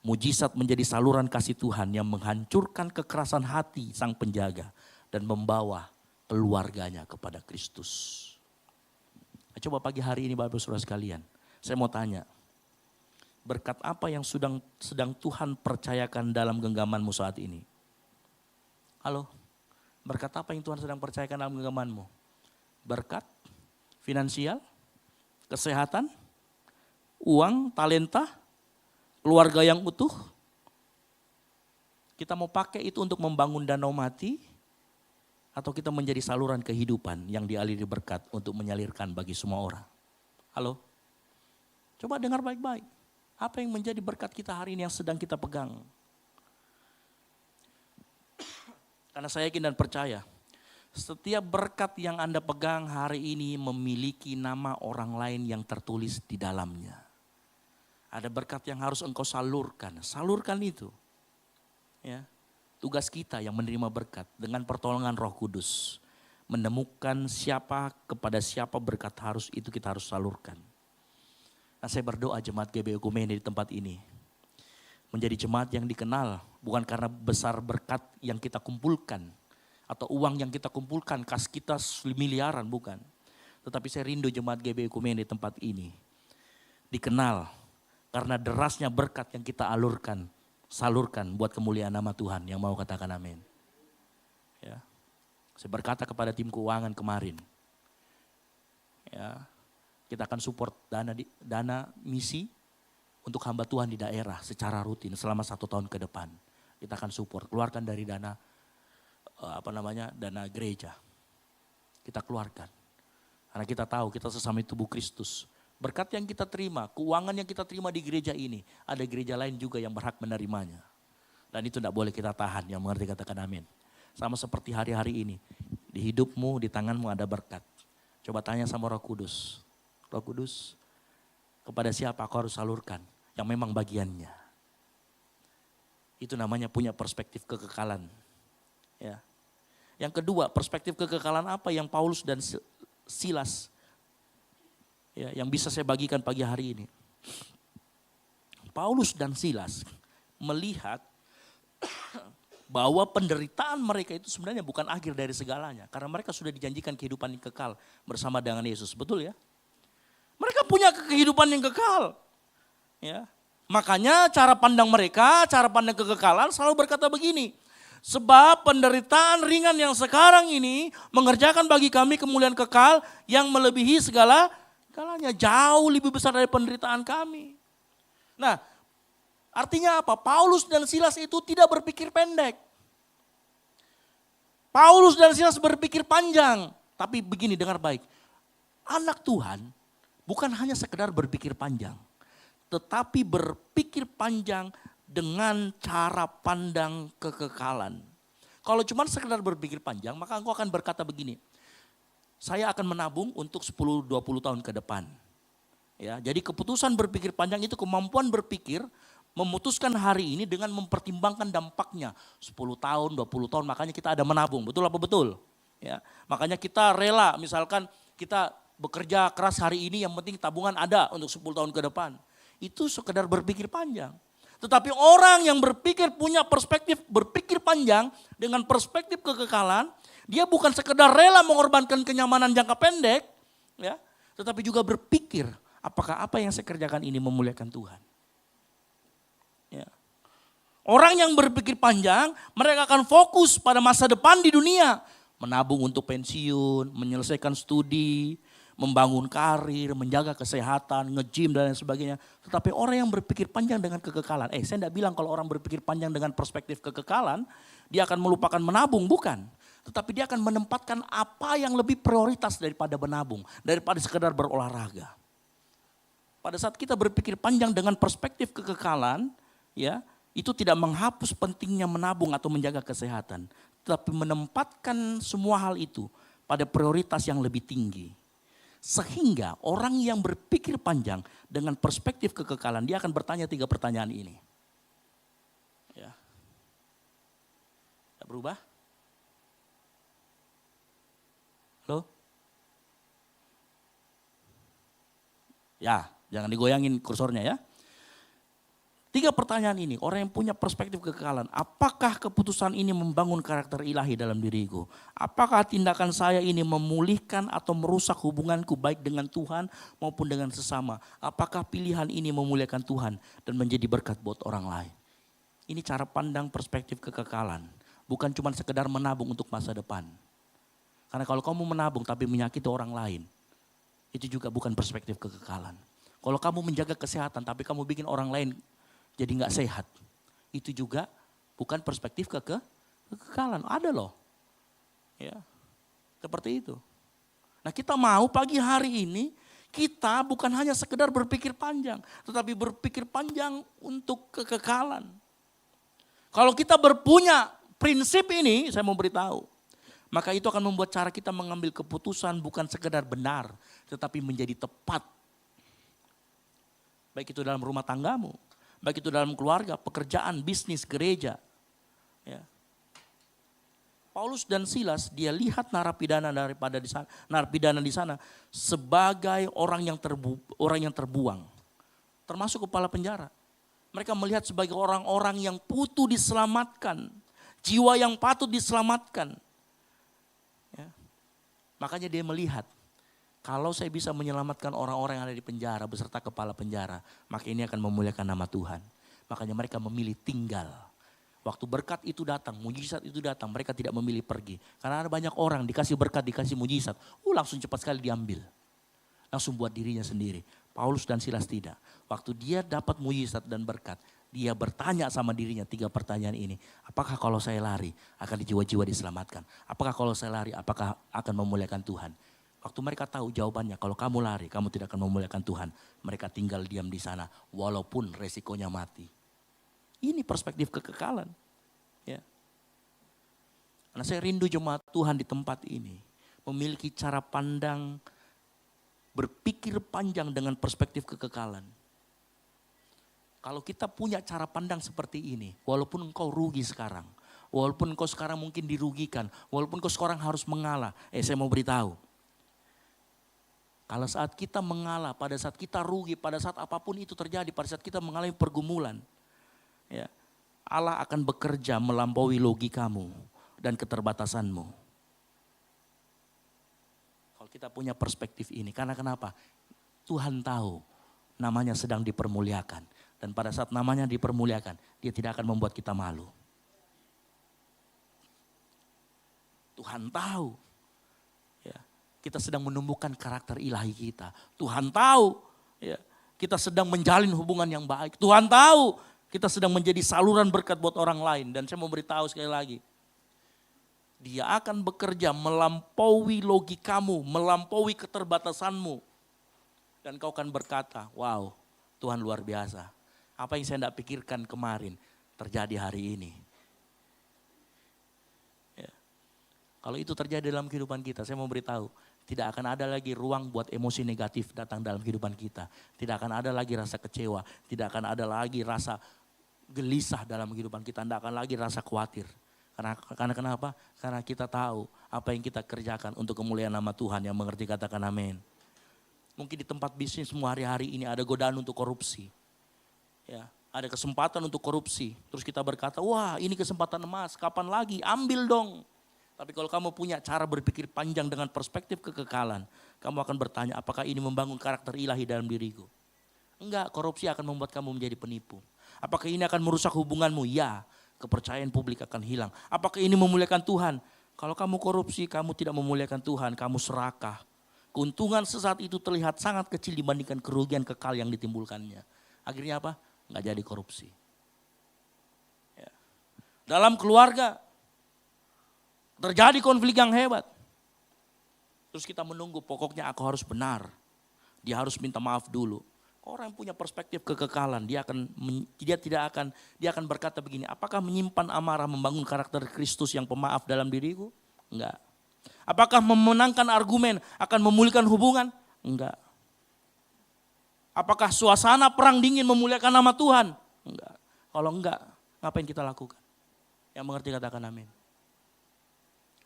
Mujizat menjadi saluran kasih Tuhan yang menghancurkan kekerasan hati sang penjaga. Dan membawa keluarganya kepada Kristus. Coba pagi hari ini Bapak Saudara sekalian, saya mau tanya. Berkat apa yang sedang Tuhan percayakan dalam genggamanmu saat ini? Halo? Berkat apa yang Tuhan sedang percayakan dalam genggamanmu? Berkat? Finansial? Kesehatan? Uang? Talenta? Keluarga yang utuh? Kita mau pakai itu untuk membangun danau mati? Atau kita menjadi saluran kehidupan yang dialiri berkat untuk menyalirkan bagi semua orang? Halo? Coba dengar baik-baik. Apa yang menjadi berkat kita hari ini yang sedang kita pegang? Karena saya yakin dan percaya, setiap berkat yang Anda pegang hari ini memiliki nama orang lain yang tertulis di dalamnya. Ada berkat yang harus engkau salurkan itu. Ya. Tugas kita yang menerima berkat dengan pertolongan Roh Kudus. Menemukan kepada siapa berkat itu kita harus salurkan. Nah, saya berdoa jemaat GBI Ekumene di tempat ini. Menjadi jemaat yang dikenal bukan karena besar berkat yang kita kumpulkan. Atau uang yang kita kumpulkan, kas kita miliaran, bukan. Tetapi saya rindu jemaat GBI Ekumene di tempat ini. Dikenal karena derasnya berkat yang kita salurkan buat kemuliaan nama Tuhan. Yang mau katakan amin. Ya. Saya berkata kepada tim keuangan kemarin. Ya, kita akan support dana misi untuk hamba Tuhan di daerah secara rutin selama 1 tahun ke depan. Kita akan support, keluarkan dari dana gereja. Kita keluarkan. Karena kita tahu kita sesama tubuh Kristus. Berkat yang kita terima, keuangan yang kita terima di gereja ini, ada gereja lain juga yang berhak menerimanya. Dan itu tidak boleh kita tahan, yang mengerti katakan amin. Sama seperti hari-hari ini, di hidupmu, di tanganmu ada berkat. Coba tanya sama Roh Kudus. Roh Kudus, kepada siapa aku harus salurkan yang memang bagiannya. Itu namanya punya perspektif kekekalan. Ya. Yang kedua, perspektif kekekalan apa yang Paulus dan Silas yang bisa saya bagikan pagi hari ini. Paulus dan Silas melihat bahwa penderitaan mereka itu sebenarnya bukan akhir dari segalanya. Karena mereka sudah dijanjikan kehidupan yang kekal bersama dengan Yesus. Betul ya? Mereka punya kehidupan yang kekal. Ya. Makanya cara pandang mereka, cara pandang kekekalan selalu berkata begini. Sebab penderitaan ringan yang sekarang ini mengerjakan bagi kami kemuliaan kekal yang melebihi segalanya, jauh lebih besar dari penderitaan kami. Nah, artinya apa? Paulus dan Silas itu tidak berpikir pendek. Paulus dan Silas berpikir panjang. Tapi begini, dengar baik. Anak Tuhan bukan hanya sekedar berpikir panjang. Tetapi berpikir panjang dengan cara pandang kekekalan. Kalau cuma sekedar berpikir panjang, maka engkau akan berkata begini, saya akan menabung untuk 10-20 tahun ke depan. Ya, jadi keputusan berpikir panjang itu kemampuan berpikir, memutuskan hari ini dengan mempertimbangkan dampaknya 10 tahun, 20 tahun, makanya kita ada menabung, betul apa betul? Ya, makanya kita rela, misalkan kita bekerja keras hari ini, yang penting tabungan ada untuk 10 tahun ke depan. Itu sekedar berpikir panjang. Tetapi orang yang punya perspektif berpikir panjang dengan perspektif kekekalan, dia bukan sekedar rela mengorbankan kenyamanan jangka pendek, ya, tetapi juga berpikir, apakah apa yang saya kerjakan ini memuliakan Tuhan. Ya. Orang yang berpikir panjang, mereka akan fokus pada masa depan di dunia. Menabung untuk pensiun, menyelesaikan studi, membangun karir, menjaga kesehatan, nge-gym dan lain sebagainya. Tetapi orang yang berpikir panjang dengan kekekalan, saya tidak bilang kalau orang berpikir panjang dengan perspektif kekekalan, dia akan melupakan menabung, bukan. Tetapi dia akan menempatkan apa yang lebih prioritas daripada menabung, daripada sekedar berolahraga. Pada saat kita berpikir panjang dengan perspektif kekekalan, ya, itu tidak menghapus pentingnya menabung atau menjaga kesehatan, tetapi menempatkan semua hal itu pada prioritas yang lebih tinggi. Sehingga orang yang berpikir panjang dengan perspektif kekekalan, dia akan bertanya 3 pertanyaan ini. Ya. Tidak berubah? Halo? Ya, jangan digoyangin kursornya ya. 3 pertanyaan ini, orang yang punya perspektif kekekalan, apakah keputusan ini membangun karakter ilahi dalam diriku? Apakah tindakan saya ini memulihkan atau merusak hubunganku baik dengan Tuhan maupun dengan sesama? Apakah pilihan ini memuliakan Tuhan dan menjadi berkat buat orang lain? Ini cara pandang perspektif kekekalan, bukan cuma sekedar menabung untuk masa depan. Karena kalau kamu menabung tapi menyakiti orang lain, itu juga bukan perspektif kekekalan. Kalau kamu menjaga kesehatan tapi kamu bikin orang lain jadi nggak sehat, itu juga bukan perspektif kekekalan. Ada loh, ya, seperti itu. Nah, kita mau pagi hari ini kita bukan hanya sekedar berpikir panjang, tetapi berpikir panjang untuk kekekalan. Kalau kita berpunya prinsip ini, saya mau beritahu, maka itu akan membuat cara kita mengambil keputusan bukan sekedar benar, tetapi menjadi tepat. Baik itu dalam rumah tanggamu, baik itu dalam keluarga, pekerjaan, bisnis, gereja. Ya. Paulus dan Silas, dia lihat narapidana di sana sebagai orang yang terbuang, termasuk kepala penjara. Mereka melihat sebagai orang-orang yang butuh diselamatkan, jiwa yang patut diselamatkan. Ya. Makanya dia melihat, kalau saya bisa menyelamatkan orang-orang yang ada di penjara beserta kepala penjara, maka ini akan memuliakan nama Tuhan. Makanya mereka memilih tinggal. Waktu berkat itu datang, mujizat itu datang, mereka tidak memilih pergi. Karena ada banyak orang dikasih berkat, dikasih mujizat, langsung cepat sekali diambil. Langsung buat dirinya sendiri. Paulus dan Silas tidak. Waktu dia dapat mujizat dan berkat, dia bertanya sama dirinya 3 pertanyaan ini. Apakah kalau saya lari akan jiwa-jiwa diselamatkan? Apakah kalau saya lari apakah akan memuliakan Tuhan? Waktu mereka tahu jawabannya, kalau kamu lari, kamu tidak akan memuliakan Tuhan. Mereka tinggal diam di sana, walaupun resikonya mati. Ini perspektif kekekalan. Ya. Karena saya rindu jemaat Tuhan di tempat ini, memiliki cara pandang, berpikir panjang dengan perspektif kekekalan. Kalau kita punya cara pandang seperti ini, walaupun engkau rugi sekarang, walaupun engkau sekarang mungkin dirugikan, walaupun engkau sekarang harus mengalah, saya mau beritahu, kalau saat kita mengalah, pada saat kita rugi, pada saat apapun itu terjadi, pada saat kita mengalami pergumulan, ya, Allah akan bekerja melampaui logikamu dan keterbatasanmu. Kalau kita punya perspektif ini, karena kenapa? Tuhan tahu namanya sedang dipermuliakan. Dan pada saat namanya dipermuliakan, dia tidak akan membuat kita malu. Tuhan tahu. Kita sedang menumbuhkan karakter ilahi kita. Tuhan tahu, ya, kita sedang menjalin hubungan yang baik. Tuhan tahu kita sedang menjadi saluran berkat buat orang lain. Dan saya mau beritahu sekali lagi, Dia akan bekerja melampaui logikamu, melampaui keterbatasanmu. Dan kau akan berkata, wow, Tuhan luar biasa. Apa yang saya tidak pikirkan kemarin terjadi hari ini. Kalau itu terjadi dalam kehidupan kita, saya mau beritahu, tidak akan ada lagi ruang buat emosi negatif datang dalam kehidupan kita. Tidak akan ada lagi rasa kecewa, tidak akan ada lagi rasa gelisah dalam kehidupan kita, tidak akan lagi rasa khawatir. Karena kenapa? Karena kita tahu apa yang kita kerjakan untuk kemuliaan nama Tuhan. Yang mengerti katakan amin. Mungkin di tempat bisnismu hari-hari ini ada godaan untuk korupsi. Ya, ada kesempatan untuk korupsi. Terus kita berkata, wah ini kesempatan emas, kapan lagi? Ambil dong. Tapi kalau kamu punya cara berpikir panjang dengan perspektif kekekalan, kamu akan bertanya, apakah ini membangun karakter ilahi dalam diriku? Enggak, korupsi akan membuat kamu menjadi penipu. Apakah ini akan merusak hubunganmu? Ya, kepercayaan publik akan hilang. Apakah ini memuliakan Tuhan? Kalau kamu korupsi, kamu tidak memuliakan Tuhan, kamu serakah. Keuntungan sesaat itu terlihat sangat kecil dibandingkan kerugian kekal yang ditimbulkannya. Akhirnya apa? Enggak jadi korupsi. Ya. Dalam keluarga, terjadi konflik yang hebat. Terus kita menunggu, pokoknya aku harus benar. Dia harus minta maaf dulu. Orang yang punya perspektif kekekalan, dia akan berkata begini, apakah menyimpan amarah membangun karakter Kristus yang pemaaf dalam diriku? Enggak. Apakah memenangkan argumen akan memulihkan hubungan? Enggak. Apakah suasana perang dingin memuliakan nama Tuhan? Enggak. Kalau enggak, ngapain kita lakukan? Yang mengerti katakan amin.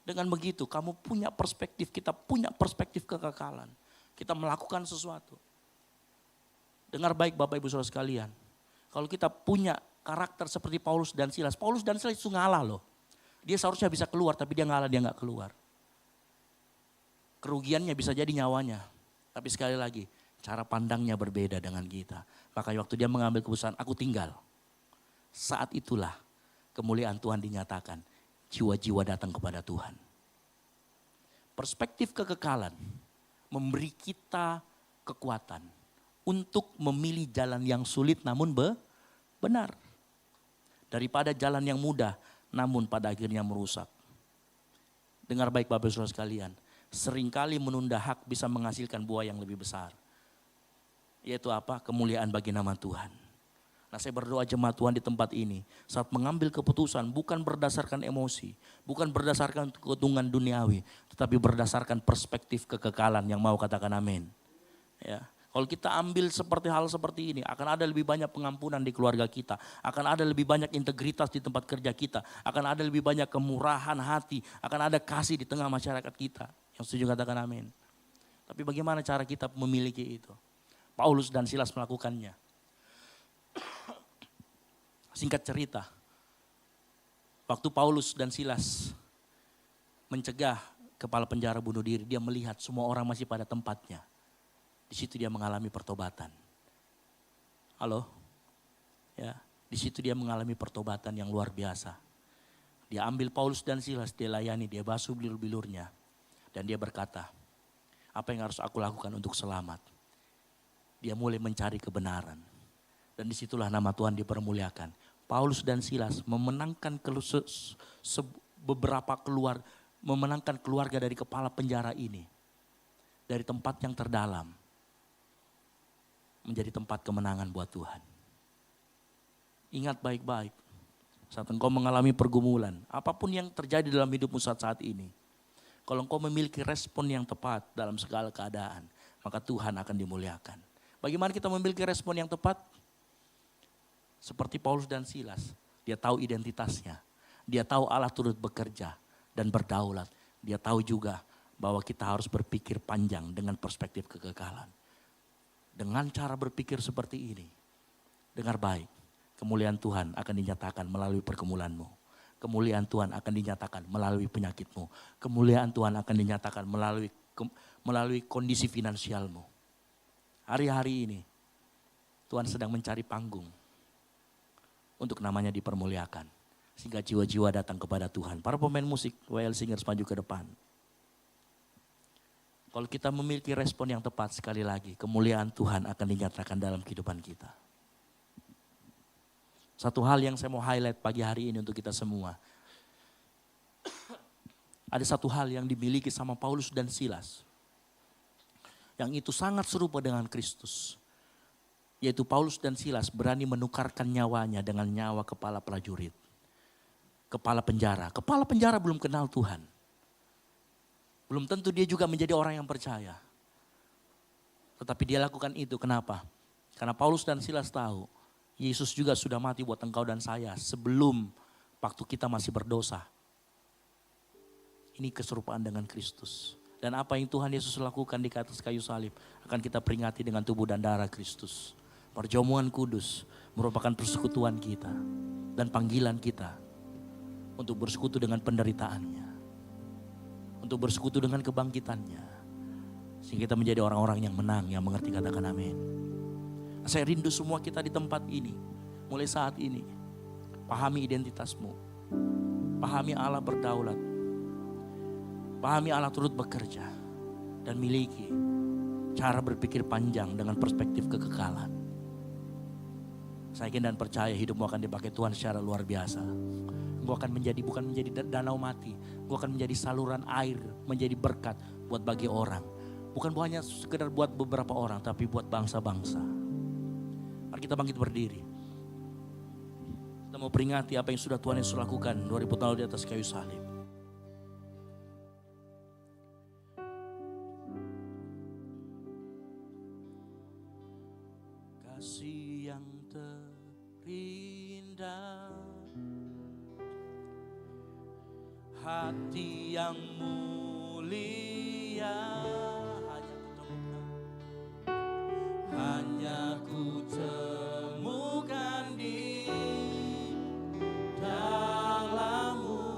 Dengan begitu kamu punya perspektif, kita punya perspektif kekekalan. Kita melakukan sesuatu. Dengar baik Bapak Ibu Saudara sekalian. Kalau kita punya karakter seperti Paulus dan Silas itu ngalah loh. Dia seharusnya bisa keluar tapi dia ngalah, dia gak keluar. Kerugiannya bisa jadi nyawanya. Tapi sekali lagi cara pandangnya berbeda dengan kita. Maka waktu dia mengambil keputusan aku tinggal. Saat itulah kemuliaan Tuhan dinyatakan. Jiwa-jiwa datang kepada Tuhan. Perspektif kekekalan memberi kita kekuatan untuk memilih jalan yang sulit namun benar. Daripada jalan yang mudah namun pada akhirnya merusak. Dengar baik Bapak Saudara sekalian, seringkali menunda hak bisa menghasilkan buah yang lebih besar. Yaitu apa? Kemuliaan bagi nama Tuhan. Nah, saya berdoa jemaat Tuhan di tempat ini saat mengambil keputusan bukan berdasarkan emosi, bukan berdasarkan keuntungan duniawi, tetapi berdasarkan perspektif kekekalan yang mau katakan amin. Ya, kalau kita ambil hal seperti ini, akan ada lebih banyak pengampunan di keluarga kita, akan ada lebih banyak integritas di tempat kerja kita, akan ada lebih banyak kemurahan hati, akan ada kasih di tengah masyarakat kita. Yang setuju katakan amin. Tapi bagaimana cara kita memiliki itu? Paulus dan Silas melakukannya. Singkat cerita, waktu Paulus dan Silas mencegah kepala penjara bunuh diri, dia melihat semua orang masih pada tempatnya. Di situ dia mengalami pertobatan. Halo? Ya, di situ dia mengalami pertobatan yang luar biasa. Dia ambil Paulus dan Silas, dia layani, dia basuh bilur-bilurnya. Dan dia berkata, apa yang harus aku lakukan untuk selamat? Dia mulai mencari kebenaran. Dan disitulah nama Tuhan dipermuliakan. Paulus dan Silas memenangkan memenangkan keluarga dari kepala penjara ini. Dari tempat yang terdalam. Menjadi tempat kemenangan buat Tuhan. Ingat baik-baik. Saat engkau mengalami pergumulan. Apapun yang terjadi dalam hidupmu saat ini. Kalau engkau memiliki respon yang tepat dalam segala keadaan. Maka Tuhan akan dimuliakan. Bagaimana kita memiliki respon yang tepat? Seperti Paulus dan Silas, dia tahu identitasnya. Dia tahu Allah turut bekerja dan berdaulat. Dia tahu juga bahwa kita harus berpikir panjang dengan perspektif kekekalan. Dengan cara berpikir seperti ini, dengar baik, kemuliaan Tuhan akan dinyatakan melalui pergumulanmu. Kemuliaan Tuhan akan dinyatakan melalui penyakitmu. Kemuliaan Tuhan akan dinyatakan melalui kondisi finansialmu. Hari-hari ini, Tuhan sedang mencari panggung. Untuk namanya dipermuliakan. Sehingga jiwa-jiwa datang kepada Tuhan. Para pemain musik, WL Singers maju ke depan. Kalau kita memiliki respon yang tepat sekali lagi, kemuliaan Tuhan akan dinyatakan dalam kehidupan kita. Satu hal yang saya mau highlight pagi hari ini untuk kita semua. Ada satu hal yang dimiliki sama Paulus dan Silas. Yang itu sangat serupa dengan Kristus. Yaitu Paulus dan Silas berani menukarkan nyawanya dengan nyawa kepala prajurit. Kepala penjara belum kenal Tuhan. Belum tentu dia juga menjadi orang yang percaya. Tetapi dia lakukan itu, kenapa? Karena Paulus dan Silas tahu, Yesus juga sudah mati buat engkau dan saya sebelum waktu kita masih berdosa. Ini keserupaan dengan Kristus. Dan apa yang Tuhan Yesus lakukan di atas kayu salib akan kita peringati dengan tubuh dan darah Kristus. Perjamuan kudus merupakan persekutuan kita dan panggilan kita untuk bersekutu dengan penderitaannya. Untuk bersekutu dengan kebangkitannya. Sehingga kita menjadi orang-orang yang menang, yang mengerti, katakan amin. Saya rindu semua kita di tempat ini, mulai saat ini. Pahami identitasmu. Pahami Allah berdaulat. Pahami Allah turut bekerja. Dan miliki cara berpikir panjang dengan perspektif kekekalan. Saya yakin dan percaya hidupmu akan dipakai Tuhan secara luar biasa. Engkau akan menjadi, bukan menjadi danau mati. Engkau akan menjadi saluran air, menjadi berkat buat bagi orang. Bukan hanya sekedar buat beberapa orang, tapi buat bangsa-bangsa. Mari kita bangkit berdiri. Kita mau peringati apa yang sudah Tuhan Yesus lakukan 2000 tahun di atas kayu salib. Kasih yang terindah, hati yang mulia, hanya ku temukan di dalam-Mu,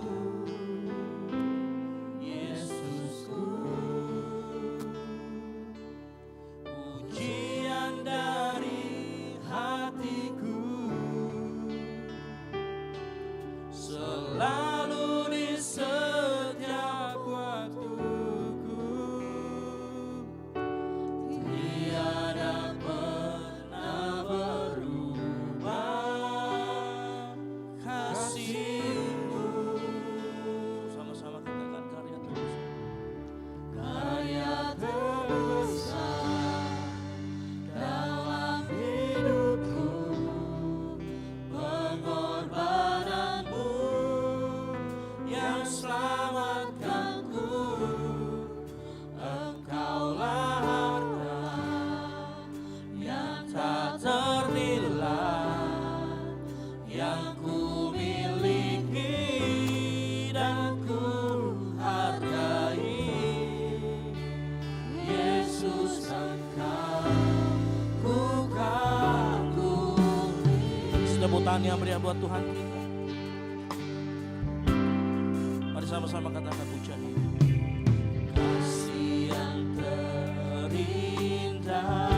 Yesusku. Pujian dari hatiku selalu di setiap waktuku. Tiada pernah berubah kasih-Mu. Sama-sama katakan karya terbesar. Karya terbesar dalam hidupku, pengorbananmu yang selamatkanku. Engkaulah harta yang tak ternilai, yang ku miliki dan ku hargai. Yesus, Engkau ku kagumi. Sebutan yang meriah buat Tuhan kita. Mari sama-sama katakan pujian ini. Kasih yang terindah,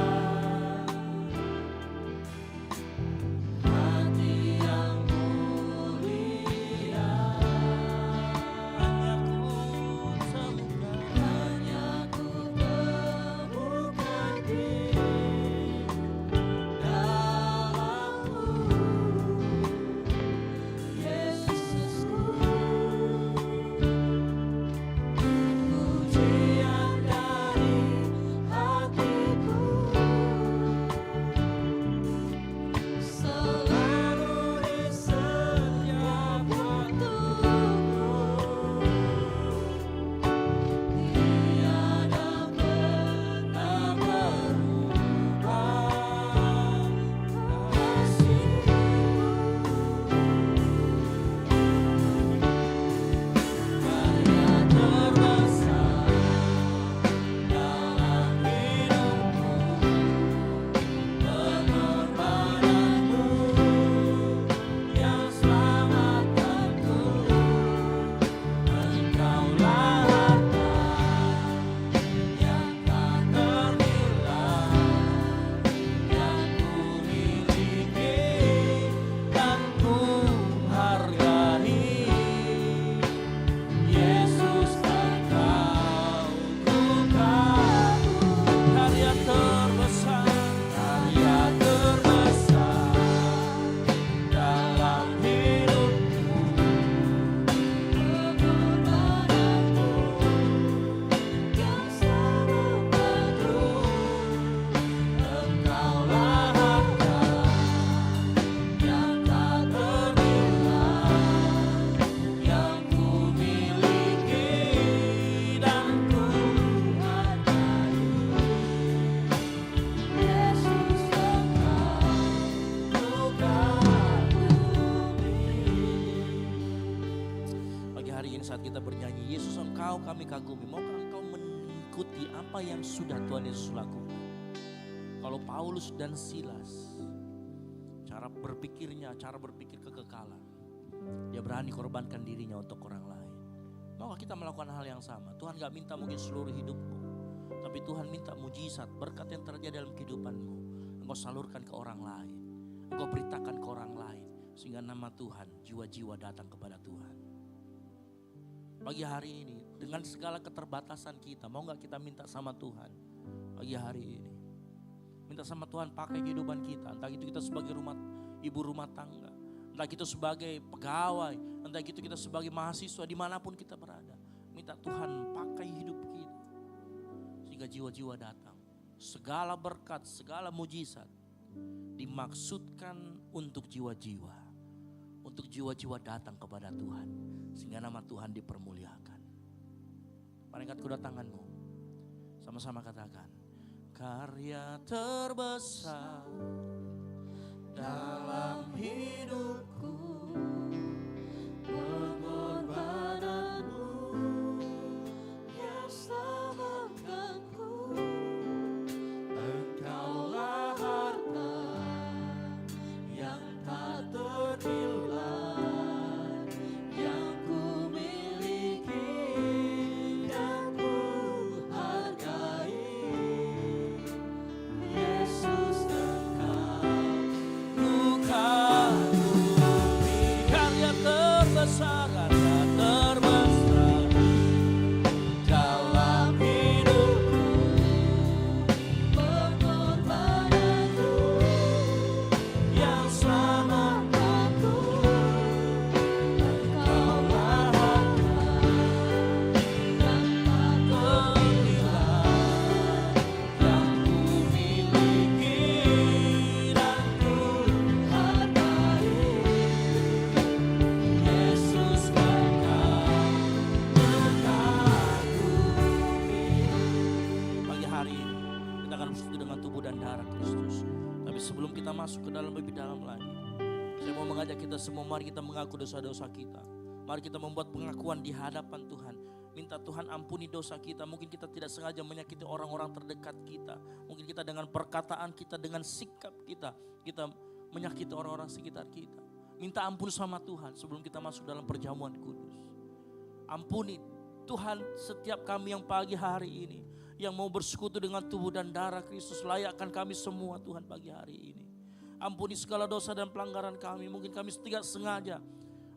hati yang mulia, hanya ku temukan di dalam-Mu, Yesusku. Mungkin saat kita bernyanyi, Yesus Engkau kami kagumi, maukah Engkau mengikuti apa yang sudah Tuhan Yesus lakukan? Kalau Paulus dan Silas, cara berpikirnya, cara berpikir kekekalan, dia berani korbankan dirinya untuk orang lain. Maukah kita melakukan hal yang sama? Tuhan gak minta mungkin seluruh hidupmu, tapi Tuhan minta mujizat, berkat yang terjadi dalam kehidupanmu. Engkau salurkan ke orang lain, engkau beritakan ke orang lain, sehingga nama Tuhan, jiwa-jiwa datang kepada Tuhan. Pagi hari ini, dengan segala keterbatasan kita, mau gak kita minta sama Tuhan pagi hari ini? Minta sama Tuhan pakai kehidupan kita, entah itu kita sebagai ibu rumah tangga, entah itu sebagai pegawai, entah itu kita sebagai mahasiswa, dimanapun kita berada. Minta Tuhan pakai hidup kita, sehingga jiwa-jiwa datang. Segala berkat, segala mujizat dimaksudkan untuk jiwa-jiwa, untuk jiwa-jiwa datang kepada Tuhan, sehingga nama Tuhan dipermuliakan. Mari angkat kedua tanganmu, sama-sama katakan, karya terbesar dalam hidupku, pengorbananmu yang selamatkanku. Engkaulah harta yang tak ternilai, yang ku miliki dan ku hargai. Yesus Engkau ku kagumi, karya terbesar, karya terbesar dalam hidupku, pengorbananmu yang selamatkanku. Engkaulah harta yang tak ternilai, yang ku miliki dan ku hargai. Yesus Engkau kagumi. Pagi hari ini kita akan bersatu dengan tubuh dan darah Kristus. Tapi sebelum kita masuk ke dalam lebih dalam lagi, saya mau mengajak kita semua, mari kita mengaku dosa-dosa kita. Mari kita membuat pengakuan di hadapan Tuhan. Minta Tuhan ampuni dosa kita. Mungkin kita tidak sengaja menyakiti orang-orang terdekat kita. Mungkin kita dengan perkataan kita, dengan sikap kita, kita menyakiti orang-orang sekitar kita. Minta ampun sama Tuhan sebelum kita masuk dalam perjamuan kudus. Ampuni Tuhan setiap kami yang pagi hari ini, yang mau bersekutu dengan tubuh dan darah Kristus, layakkan kami semua Tuhan pagi hari ini. Ampuni segala dosa dan pelanggaran kami. Mungkin kami tidak sengaja,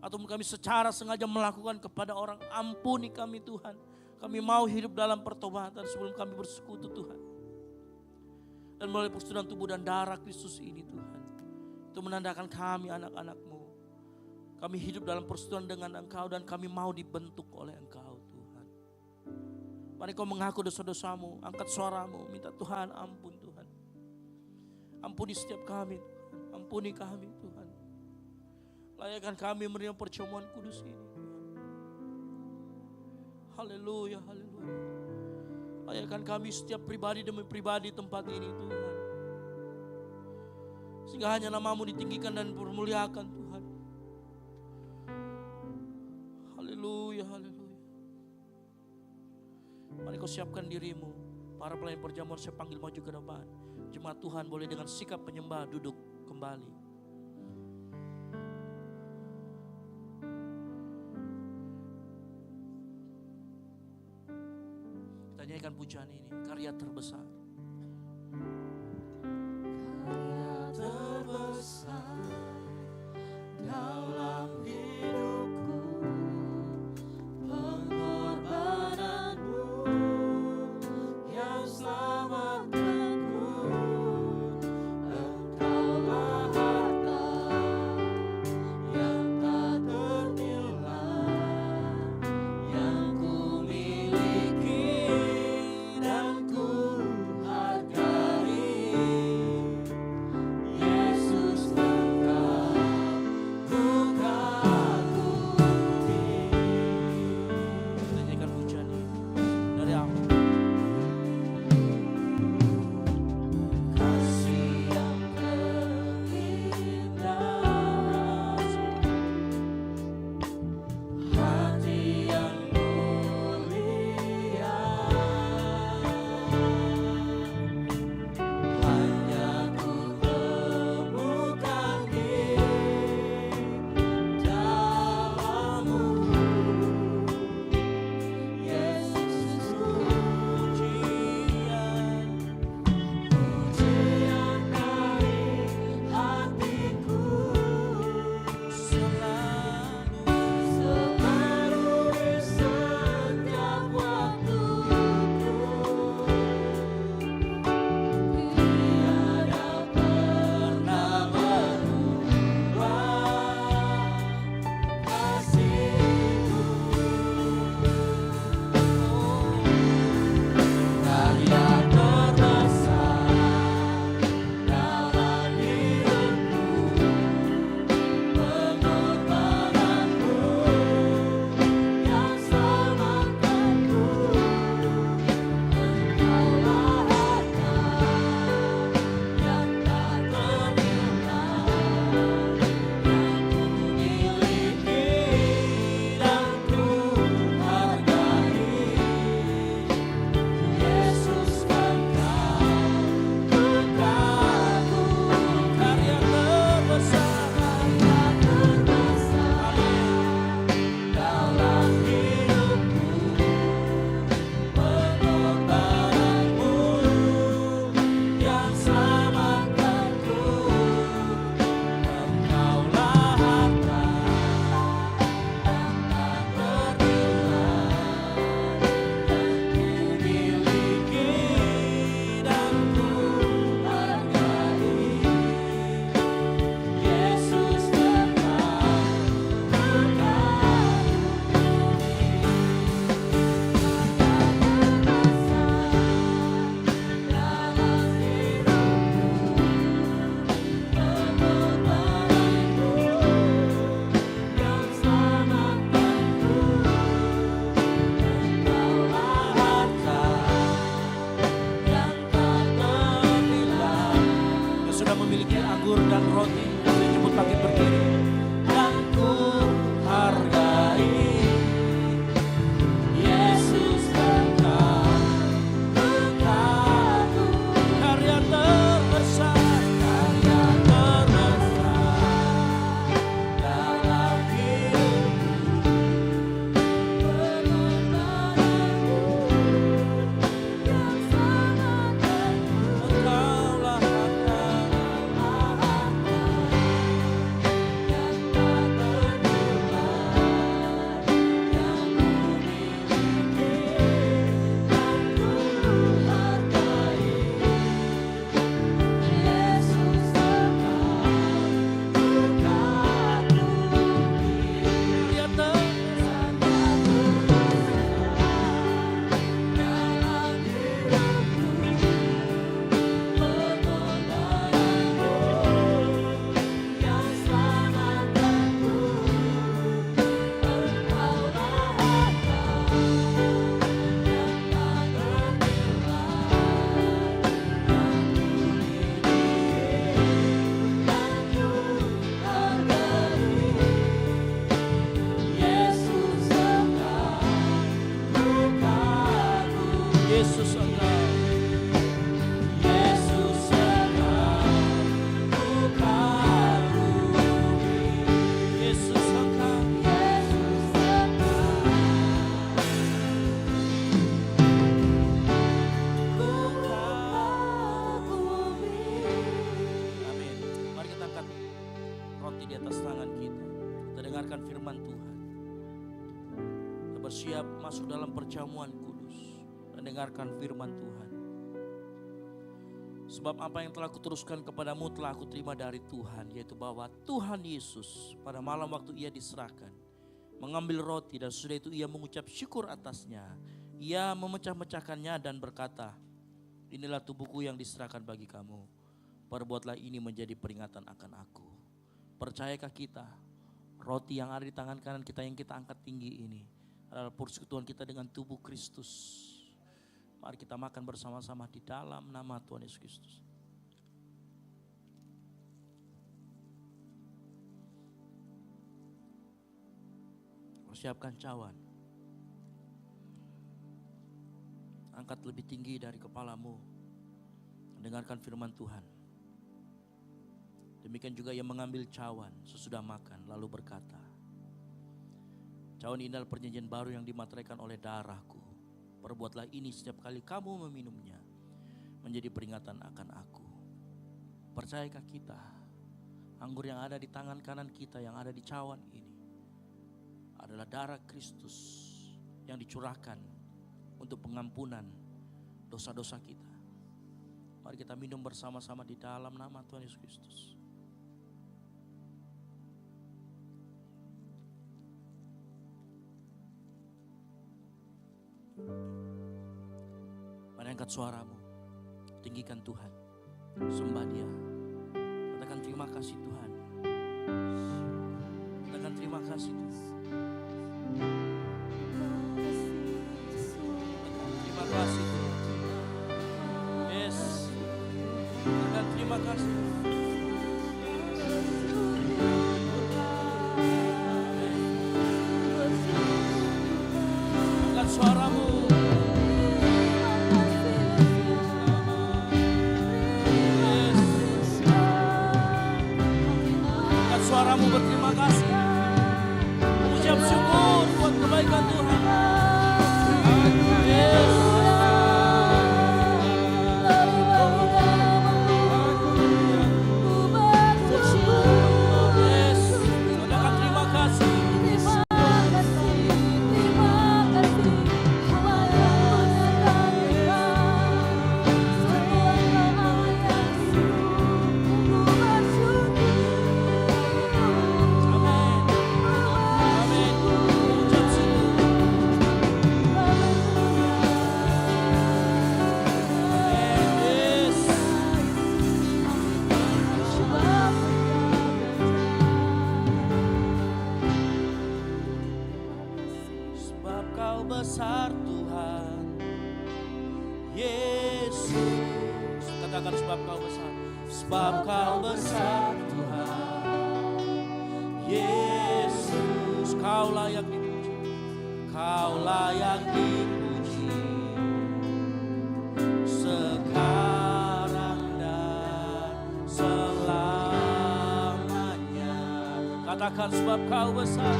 atau kami secara sengaja melakukan kepada orang. Ampuni kami Tuhan. Kami mau hidup dalam pertobatan sebelum kami bersekutu Tuhan. Dan melalui persekutuan tubuh dan darah Kristus ini Tuhan, itu menandakan kami anak-anak-Mu. Kami hidup dalam persekutuan dengan Engkau dan kami mau dibentuk oleh Engkau Tuhan. Mari kau mengaku dosa-dosamu, angkat suaramu, minta Tuhan ampun Tuhan. Ampuni setiap kami Tuhan, ampuni kami Tuhan. Layakkan kami menerima perjamuan kudus ini. Haleluya, haleluya. Layakkan kami setiap pribadi demi pribadi tempat ini Tuhan. Sehingga hanya nama-Mu ditinggikan dan dipermuliakan Tuhan. Haleluya, haleluya. Mari kau siapkan dirimu. Para pelayan perjamuan saya panggil maju ke depan. Jemaat Tuhan boleh dengan sikap penyembah duduk kembali. Kita nyanyikan pujian ini, karya terbesar. Karya terbesar dalam hidupku, pengorbananmu yang selamatkanku. Engkaulah harta yang tak ternilai, yang ku miliki dan ku mendengarkan firman Tuhan. Kita bersiap masuk dalam perjamuan kudus, mendengarkan firman Tuhan. Sebab apa yang telah kuteruskan kepadamu telah aku terima dari Tuhan, yaitu bahwa Tuhan Yesus pada malam waktu ia diserahkan, mengambil roti dan sesudah itu ia mengucap syukur atasnya. Ia memecah-mecahkannya dan berkata, inilah tubuhku yang diserahkan bagi kamu. Perbuatlah ini menjadi peringatan akan aku. Percayakah kita, roti yang ada di tangan kanan kita yang kita angkat tinggi ini adalah persekutuan kita dengan tubuh Kristus. Mari kita makan bersama-sama di dalam nama Tuhan Yesus Kristus. Persiapkan cawan. Angkat lebih tinggi dari kepalamu. Mendengarkan firman Tuhan. Demikian juga ia mengambil cawan sesudah makan lalu berkata, cawan ini adalah perjanjian baru yang dimateraikan oleh darahku. Perbuatlah ini setiap kali kamu meminumnya menjadi peringatan akan aku. Percayakah kita, anggur yang ada di tangan kanan kita, yang ada di cawan ini adalah darah Kristus yang dicurahkan untuk pengampunan dosa-dosa kita. Mari kita minum bersama-sama di dalam nama Tuhan Yesus Kristus. Mari angkat suaramu, tinggikan Tuhan, sembah Dia, katakan terima kasih Tuhan, katakan terima kasih Tuhan, katakan terima kasih Tuhan, yes, katakan terima kasih Tuhan. Angkat suaramu. Suaramu berterima kasih, mengucap syukur buat kebaikan Tuhan. Yes. Yes. Katakan terima kasih. Besar Tuhan Yesus, katakan sebab Kau besar, sebab Kau besar Tuhan Yesus, Kau layak dipuji, Kau layak dipuji sekarang dan selamanya. Katakan sebab Kau besar,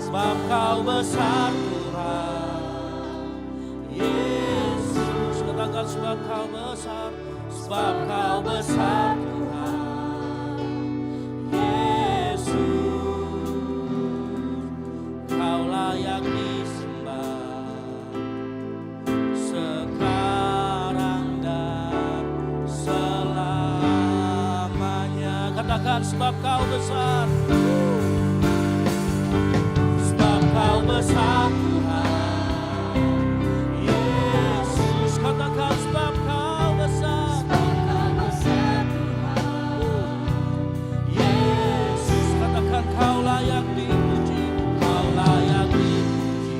sebab Kau besar Tuhan Yesus, katakan sebab Kau besar, sebab Kau besar Tuhan Yesus, Kau layak disembah sekarang dan selamanya. Katakan sebab Kau besar, Kau besar Tuhan Yesus, katakan sebab Kau besar, Yesus, katakan Kau layak dipuji, Kau layak dipuji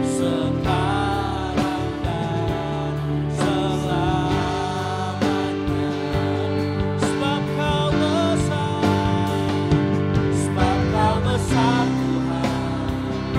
sekarang dan selamanya. Sebab Kau besar, sebab Kau besar Tuhan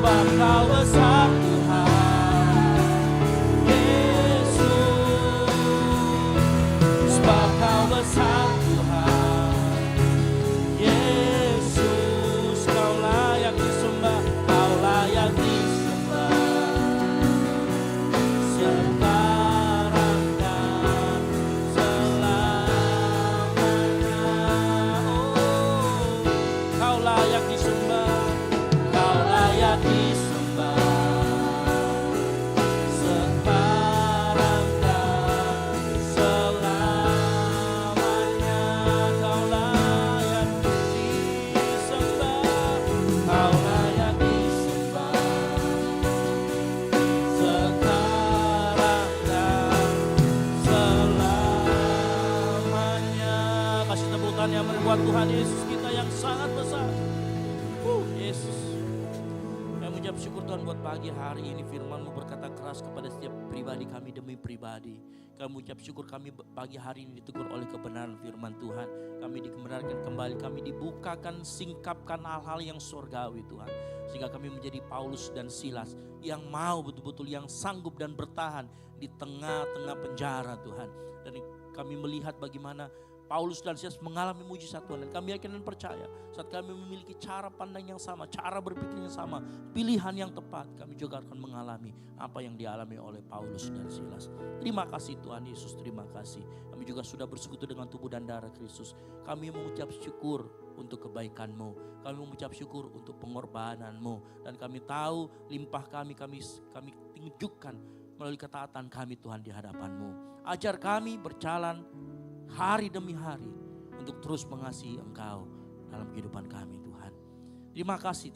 sebab Kau besar Tuhan. Yesus, sebab Kau besar Tuhan. Yesus, Kau layak disembah, Kau layak disembah. Sekarang dan selamanya. Oh, Kau layak disembah, Kau layak disembah. Sekarang dan selamanya. Kau layak disembah, Kau layak disembah. Sekarang dan selamanya. Kasih tepuk tangan yang buat Tuhan Yesus kita yang sangat besar. Yesus, kami mengucap syukur Tuhan buat pagi hari ini. Firman-Mu berkata keras kepada setiap pribadi kami demi pribadi. Kami mengucap syukur kami pagi hari ini ditegur oleh kebenaran firman Tuhan. Kami dibenarkan kembali, kami dibukakan, singkapkan hal-hal yang surgawi Tuhan. Sehingga kami menjadi Paulus dan Silas yang mau betul-betul, yang sanggup dan bertahan di tengah-tengah penjara Tuhan. Dan kami melihat bagaimana Paulus dan Silas mengalami mujizat Tuhan. Dan kami yakin dan percaya saat kami memiliki cara pandang yang sama, cara berpikir yang sama, pilihan yang tepat, kami juga akan mengalami apa yang dialami oleh Paulus dan Silas. Terima kasih Tuhan Yesus, terima kasih. Kami juga sudah bersekutu dengan tubuh dan darah Kristus. Kami mengucap syukur untuk kebaikan-Mu. Kami mengucap syukur untuk pengorbanan-Mu. Dan kami tahu limpah kami tunjukkan melalui ketaatan kami Tuhan di hadapan-Mu. Ajar kami berjalan hari demi hari untuk terus mengasihi Engkau dalam kehidupan kami Tuhan. Terima kasih.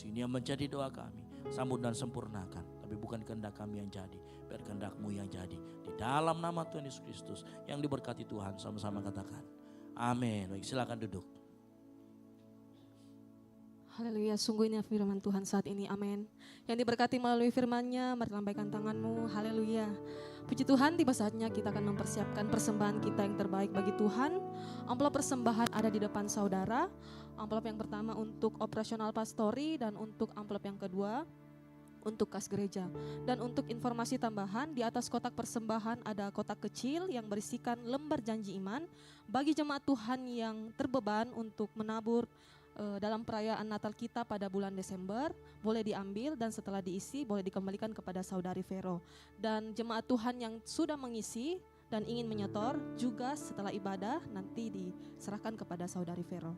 Ini yang menjadi doa kami. Sambut dan sempurnakan. Tapi bukan kehendak kami yang jadi, biar kehendak-Mu yang jadi. Di dalam nama Tuhan Yesus Kristus yang diberkati Tuhan, sama-sama katakan amin. Baik, silakan duduk. Haleluya, sungguh ini firman Tuhan saat ini, amin. Yang diberkati melalui firman-Nya, mari lambaikan tanganmu, haleluya. Puji Tuhan, tiba saatnya kita akan mempersiapkan persembahan kita yang terbaik bagi Tuhan. Amplop persembahan ada di depan saudara. Amplop yang pertama untuk operasional pastori dan untuk amplop yang kedua untuk kas gereja. Dan untuk informasi tambahan, di atas kotak persembahan ada kotak kecil yang berisikan lembar janji iman bagi jemaat Tuhan yang terbeban untuk menabur dalam perayaan Natal kita pada bulan Desember. Boleh diambil dan setelah diisi boleh dikembalikan kepada saudari Vero. Dan jemaat Tuhan yang sudah mengisi dan ingin menyetor juga setelah ibadah nanti diserahkan kepada saudari Vero.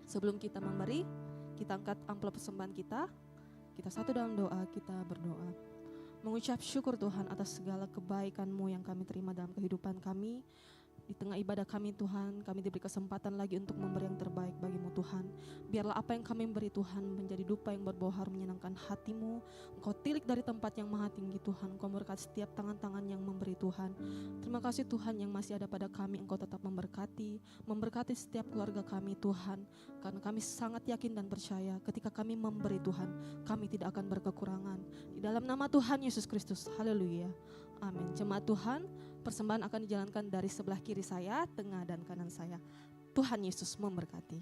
Sebelum kita memberi, kita angkat amplop persembahan kita. Kita satu dalam doa, kita berdoa. Mengucap syukur Tuhan atas segala kebaikan-Mu yang kami terima dalam kehidupan kami. Di tengah ibadah kami Tuhan, kami diberi kesempatan lagi untuk memberi yang terbaik bagi-Mu Tuhan. Biarlah apa yang kami beri Tuhan menjadi dupa yang berbohar menyenangkan hati-Mu. Engkau tilik dari tempat yang maha tinggi Tuhan. Engkau berkati setiap tangan-tangan yang memberi Tuhan. Terima kasih Tuhan yang masih ada pada kami. Engkau tetap memberkati setiap keluarga kami Tuhan. Karena kami sangat yakin dan percaya ketika kami memberi Tuhan, kami tidak akan berkekurangan. Di dalam nama Tuhan Yesus Kristus, haleluya, amin. Jemaat Tuhan, persembahan akan dijalankan dari sebelah kiri saya, tengah dan kanan saya. Tuhan Yesus memberkati.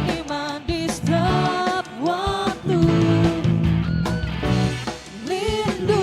Iman di setiap waktu, rindu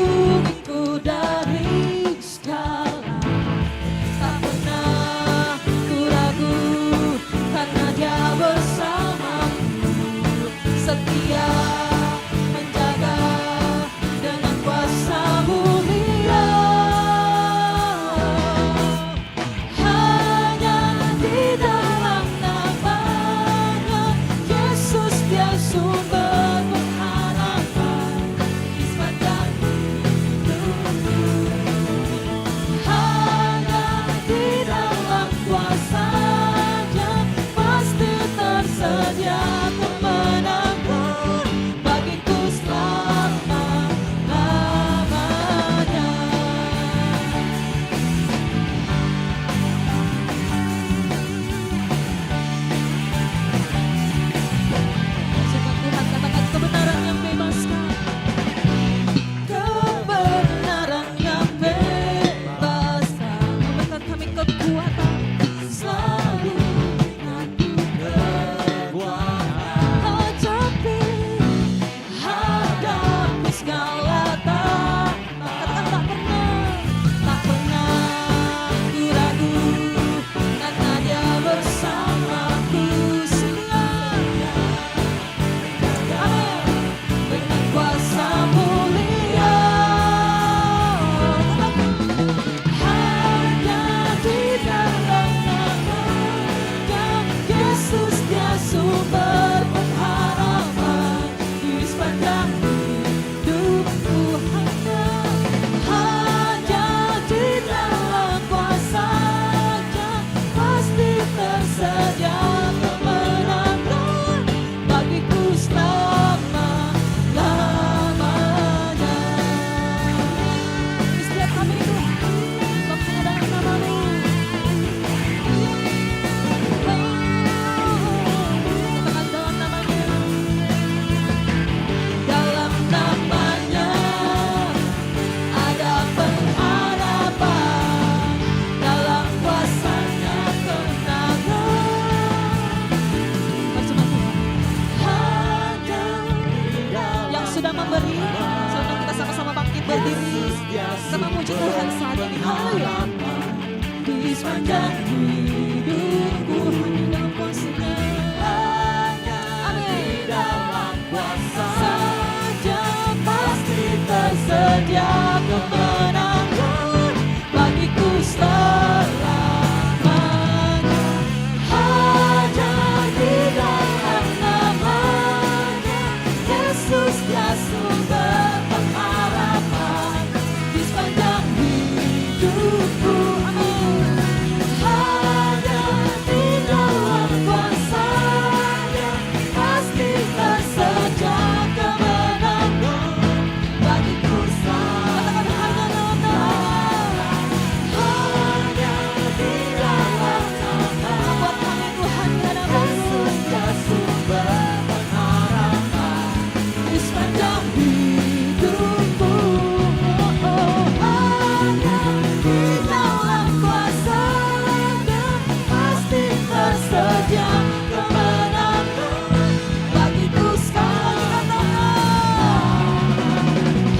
sepanjang hidupku hanya dalam kuasa-Nya. Amin. Di dalam kuasa saja pasti tersedia kemenangan bagiku selamanya. Hanya di dalam namanya Yesus dia sumber pengharapan di sepanjang hidupku. Amin. Hanya di dalam kuasa-Nya pasti tersedia kemenangan bagiku selamanya. Hanya di dalam nama buat kami Tuhan Yesus dia sumber pengharapan di sepanjang hidupku. Hanya di dalam kuasa-Nya pasti tersedia kemenangan bagiku sekarang.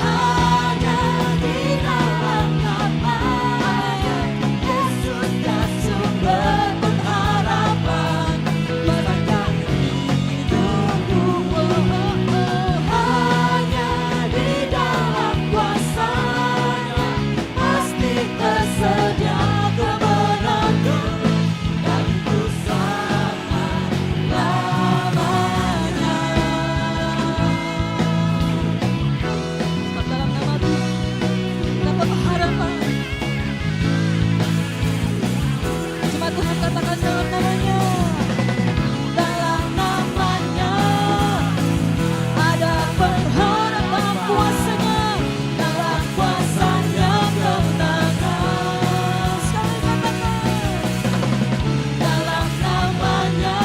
Hanya di dalam namanya Yesus dia sumber pengharapan sepanjang hidupku. Hanya di dalam kuasa-Nya pasti tersedia kemenangan bagiku selama-lamanya. Sebab dalam nama Tuhan dapat pengharapan. Cuma Tuhan katakan dalam namanya. Dalam namanya ada pengharapan kuasa-Nya. Dalam kuasa-Nya kemenangan. Sekali katakan. Dalam namanya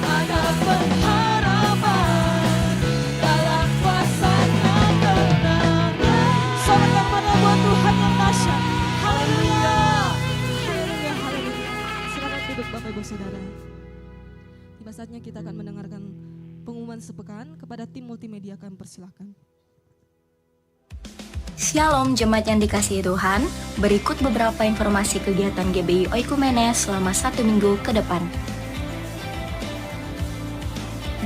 ada pengharapan. Dalam kuasa-Nya kemenangan. Soalnya pada buat Tuhan yang dahsyat. Haleluya. Haleluya, haleluya. Silakan duduk Bapak Ibu Saudara. Tiba saatnya kita akan mendengarkan pengumuman sepekan. Kepada tim multimedia kami persilakan. Shalom jemaat yang dikasihi Tuhan, berikut beberapa informasi kegiatan GBI Oikumene selama 1 minggu ke depan.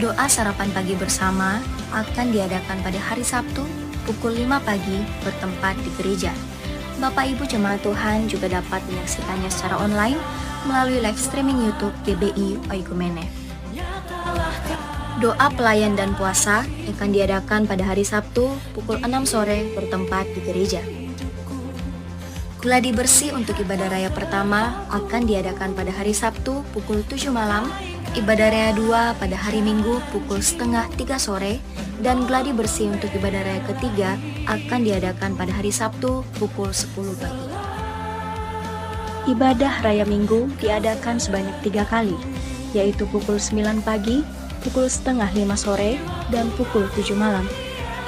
Doa sarapan pagi bersama akan diadakan pada hari Sabtu pukul 5 pagi bertempat di gereja. Bapak Ibu jemaat Tuhan juga dapat menyaksikannya secara online melalui live streaming YouTube GBI Oikumene. Doa pelayan dan puasa akan diadakan pada hari Sabtu pukul 6 sore bertempat di gereja. Gladi bersih untuk ibadah raya pertama akan diadakan pada hari Sabtu pukul 7 malam, ibadah raya 2 pada hari Minggu pukul setengah 3 sore, dan gladi bersih untuk ibadah raya ketiga akan diadakan pada hari Sabtu pukul 10 pagi. Ibadah raya Minggu diadakan sebanyak 3 kali, yaitu pukul 9 pagi, pukul setengah 5 sore, dan pukul 7 malam.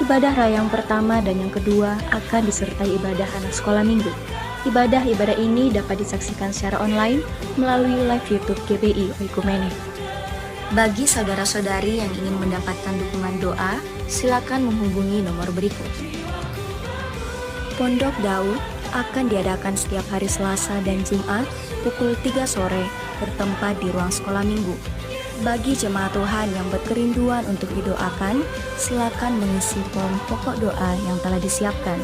Ibadah raya yang pertama dan yang kedua akan disertai ibadah anak sekolah minggu. Ibadah-ibadah ini dapat disaksikan secara online melalui live YouTube GBI Oikumene. Bagi saudara-saudari yang ingin mendapatkan dukungan doa, silakan menghubungi nomor berikut. Pondok Daud akan diadakan setiap hari Selasa dan Jumat pukul 3 sore bertempat di ruang sekolah minggu. Bagi jemaat Tuhan yang berkerinduan untuk didoakan, silakan mengisi form pokok doa yang telah disiapkan.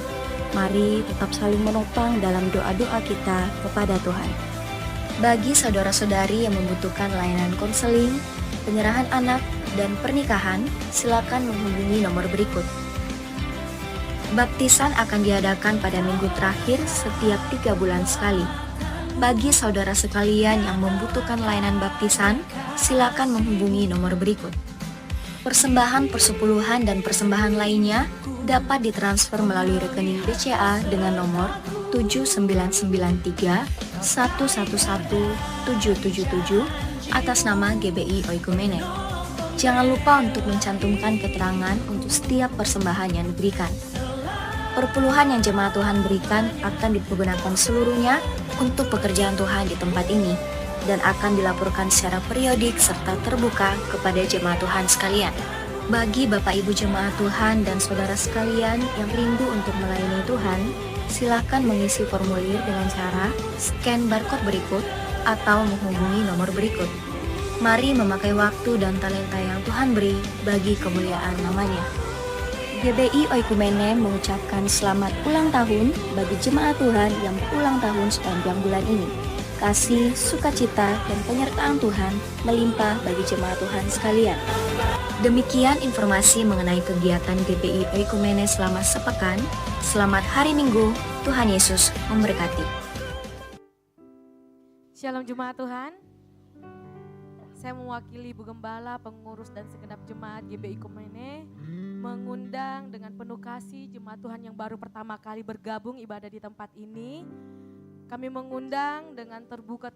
Mari tetap saling menopang dalam doa-doa kita kepada Tuhan. Bagi saudara-saudari yang membutuhkan layanan konseling, penyerahan anak, dan pernikahan, silakan menghubungi nomor berikut. Baptisan akan diadakan pada minggu terakhir setiap 3 bulan sekali. Bagi saudara sekalian yang membutuhkan layanan baptisan, silakan menghubungi nomor berikut. Persembahan persepuluhan dan persembahan lainnya dapat ditransfer melalui rekening BCA dengan nomor 7993 111 777 atas nama GBI Oikumene. Jangan lupa untuk mencantumkan keterangan untuk setiap persembahan yang diberikan. Perpuluhan yang jemaat Tuhan berikan akan dipergunakan seluruhnya untuk pekerjaan Tuhan di tempat ini dan akan dilaporkan secara periodik serta terbuka kepada jemaat Tuhan sekalian. Bagi Bapak Ibu jemaat Tuhan dan saudara sekalian yang rindu untuk melayani Tuhan, Silahkan mengisi formulir dengan cara scan barcode berikut atau menghubungi nomor berikut. Mari memakai waktu dan talenta yang Tuhan beri bagi kemuliaan namanya. GBI Oikumene mengucapkan selamat ulang tahun bagi jemaat Tuhan yang ulang tahun sepanjang bulan ini. Kasih, sukacita, dan penyertaan Tuhan melimpah bagi jemaat Tuhan sekalian. Demikian informasi mengenai kegiatan GBI Oikumene selama sepekan. Selamat hari Minggu, Tuhan Yesus memberkati. Shalom jemaat Tuhan. Saya mewakili Ibu Gembala, pengurus dan segenap jemaat GBI Oikumene mengundang dengan penuh kasih jemaat Tuhan yang baru pertama kali bergabung ibadah di tempat ini. Kami mengundang dengan terbuka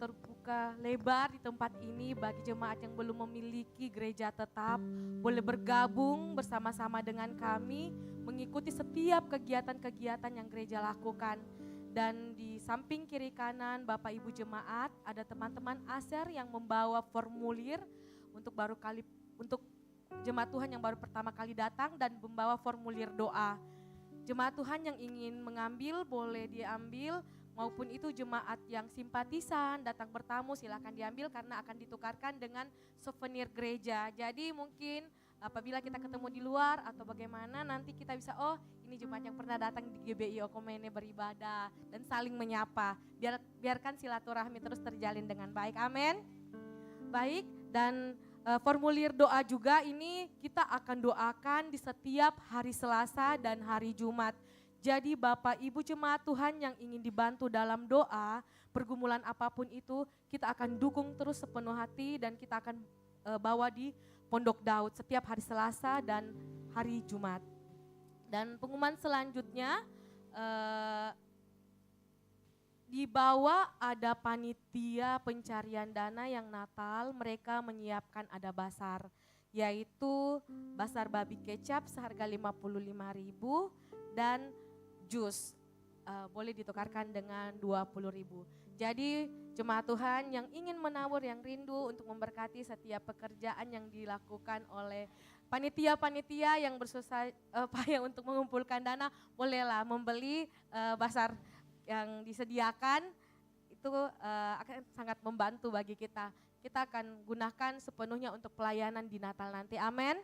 lebar di tempat ini bagi jemaat yang belum memiliki gereja tetap, boleh bergabung bersama-sama dengan kami, mengikuti setiap kegiatan-kegiatan yang gereja lakukan. Dan di samping kiri kanan Bapak Ibu jemaat, ada teman-teman ASER yang membawa formulir untuk jemaat Tuhan yang baru pertama kali datang dan membawa formulir doa. Jemaat Tuhan yang ingin mengambil boleh diambil, maupun itu jemaat yang simpatisan datang bertamu silakan diambil karena akan ditukarkan dengan souvenir gereja. Jadi mungkin apabila kita ketemu di luar atau bagaimana nanti kita bisa ini jemaat yang pernah datang di GBI Oikumene beribadah dan saling menyapa. Biarkan silaturahmi terus terjalin dengan baik. Amin. Baik, dan formulir doa juga ini kita akan doakan di setiap hari Selasa dan hari Jumat. Jadi Bapak Ibu jemaat Tuhan yang ingin dibantu dalam doa, pergumulan apapun itu kita akan dukung terus sepenuh hati dan kita akan bawa di Pondok Daud setiap hari Selasa dan hari Jumat. Dan pengumuman selanjutnya di bawah ada panitia pencarian dana yang Natal, mereka menyiapkan ada basar, yaitu basar babi kecap seharga 55.000 dan jus boleh ditukarkan dengan 20.000. Jadi jemaat Tuhan yang ingin menabur, yang rindu untuk memberkati setiap pekerjaan yang dilakukan oleh panitia-panitia yang bersusah payah untuk mengumpulkan dana, bolehlah membeli basar yang disediakan, itu akan sangat membantu bagi kita. Kita akan gunakan sepenuhnya untuk pelayanan di Natal nanti, amin.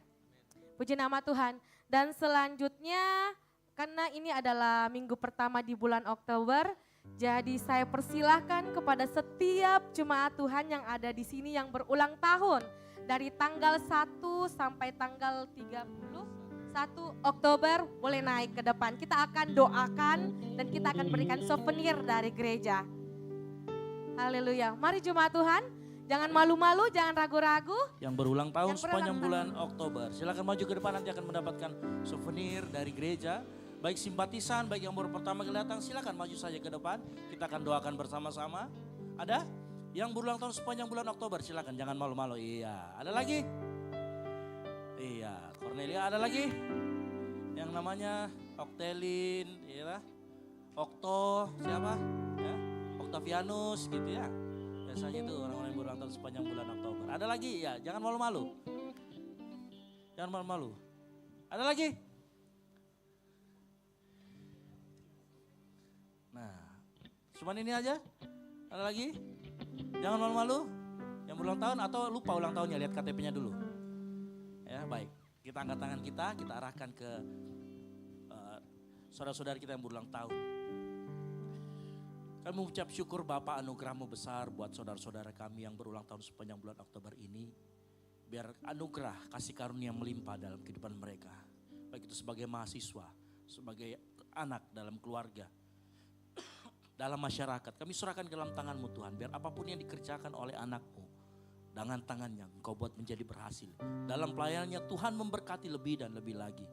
Puji nama Tuhan. Dan selanjutnya, karena ini adalah minggu pertama di bulan Oktober, jadi saya persilahkan kepada setiap jemaat Tuhan yang ada di sini yang berulang tahun dari tanggal 1 sampai tanggal 31 Oktober boleh naik ke depan. Kita akan doakan dan kita akan berikan souvenir dari gereja. Haleluya. Mari jemaat Tuhan, jangan malu-malu, jangan ragu-ragu. Yang berulang tahun sepanjang bulan Oktober, silakan maju ke depan, nanti akan mendapatkan souvenir dari gereja. Baik simpatisan, baik yang baru pertama kali datang, silakan maju saja ke depan. Kita akan doakan bersama-sama. Ada? Yang berulang tahun sepanjang bulan Oktober, silakan jangan malu-malu. Iya, ada lagi? Iya, Cornelia ada lagi? Yang namanya Oktelin, iya. Okto, siapa? Ya, Octavianus gitu ya. Biasanya itu orang-orang yang berulang tahun sepanjang bulan Oktober. Ada lagi? Ya, jangan malu-malu. Jangan malu-malu. Ada lagi? Cuman ini aja? Ada lagi? Jangan malu-malu. Yang berulang tahun atau lupa ulang tahunnya, lihat KTP-nya dulu. Ya, baik. Kita angkat tangan kita arahkan ke saudara-saudara kita yang berulang tahun. Kami mengucap syukur Bapak, anugerah-Mu besar buat saudara-saudara kami yang berulang tahun sepanjang bulan Oktober ini. Biar anugerah kasih karunia melimpah dalam kehidupan mereka. Baik itu sebagai mahasiswa, sebagai anak dalam keluarga, dalam masyarakat. Kami serahkan ke dalam tangan-Mu Tuhan. Biar apapun yang dikerjakan oleh anak-Mu, dengan tangannya Engkau buat menjadi berhasil. Dalam pelayanannya Tuhan memberkati lebih dan lebih lagi.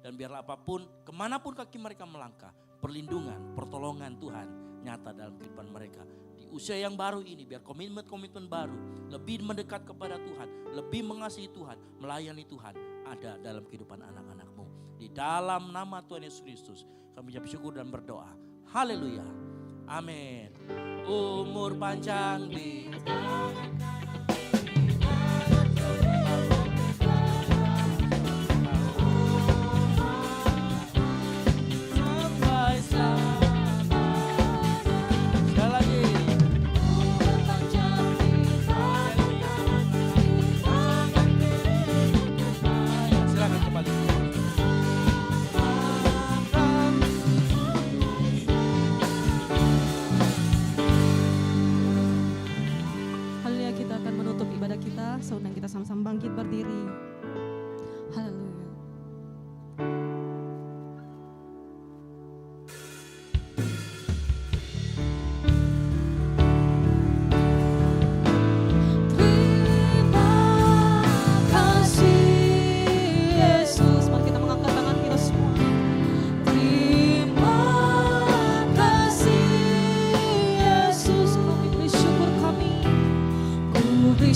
Dan biarlah apapun, kemanapun kaki mereka melangkah, perlindungan, pertolongan Tuhan nyata dalam kehidupan mereka. Di usia yang baru ini, biar komitmen-komitmen baru, lebih mendekat kepada Tuhan, lebih mengasihi Tuhan, melayani Tuhan, ada dalam kehidupan anak-anak-Mu. Di dalam nama Tuhan Yesus Kristus, kami ucap syukur dan berdoa. Haleluya. Amin. Umur panjang di sampai selamat. berdoa, saya undang kita sama-sama bangkit berdiri. Haleluya.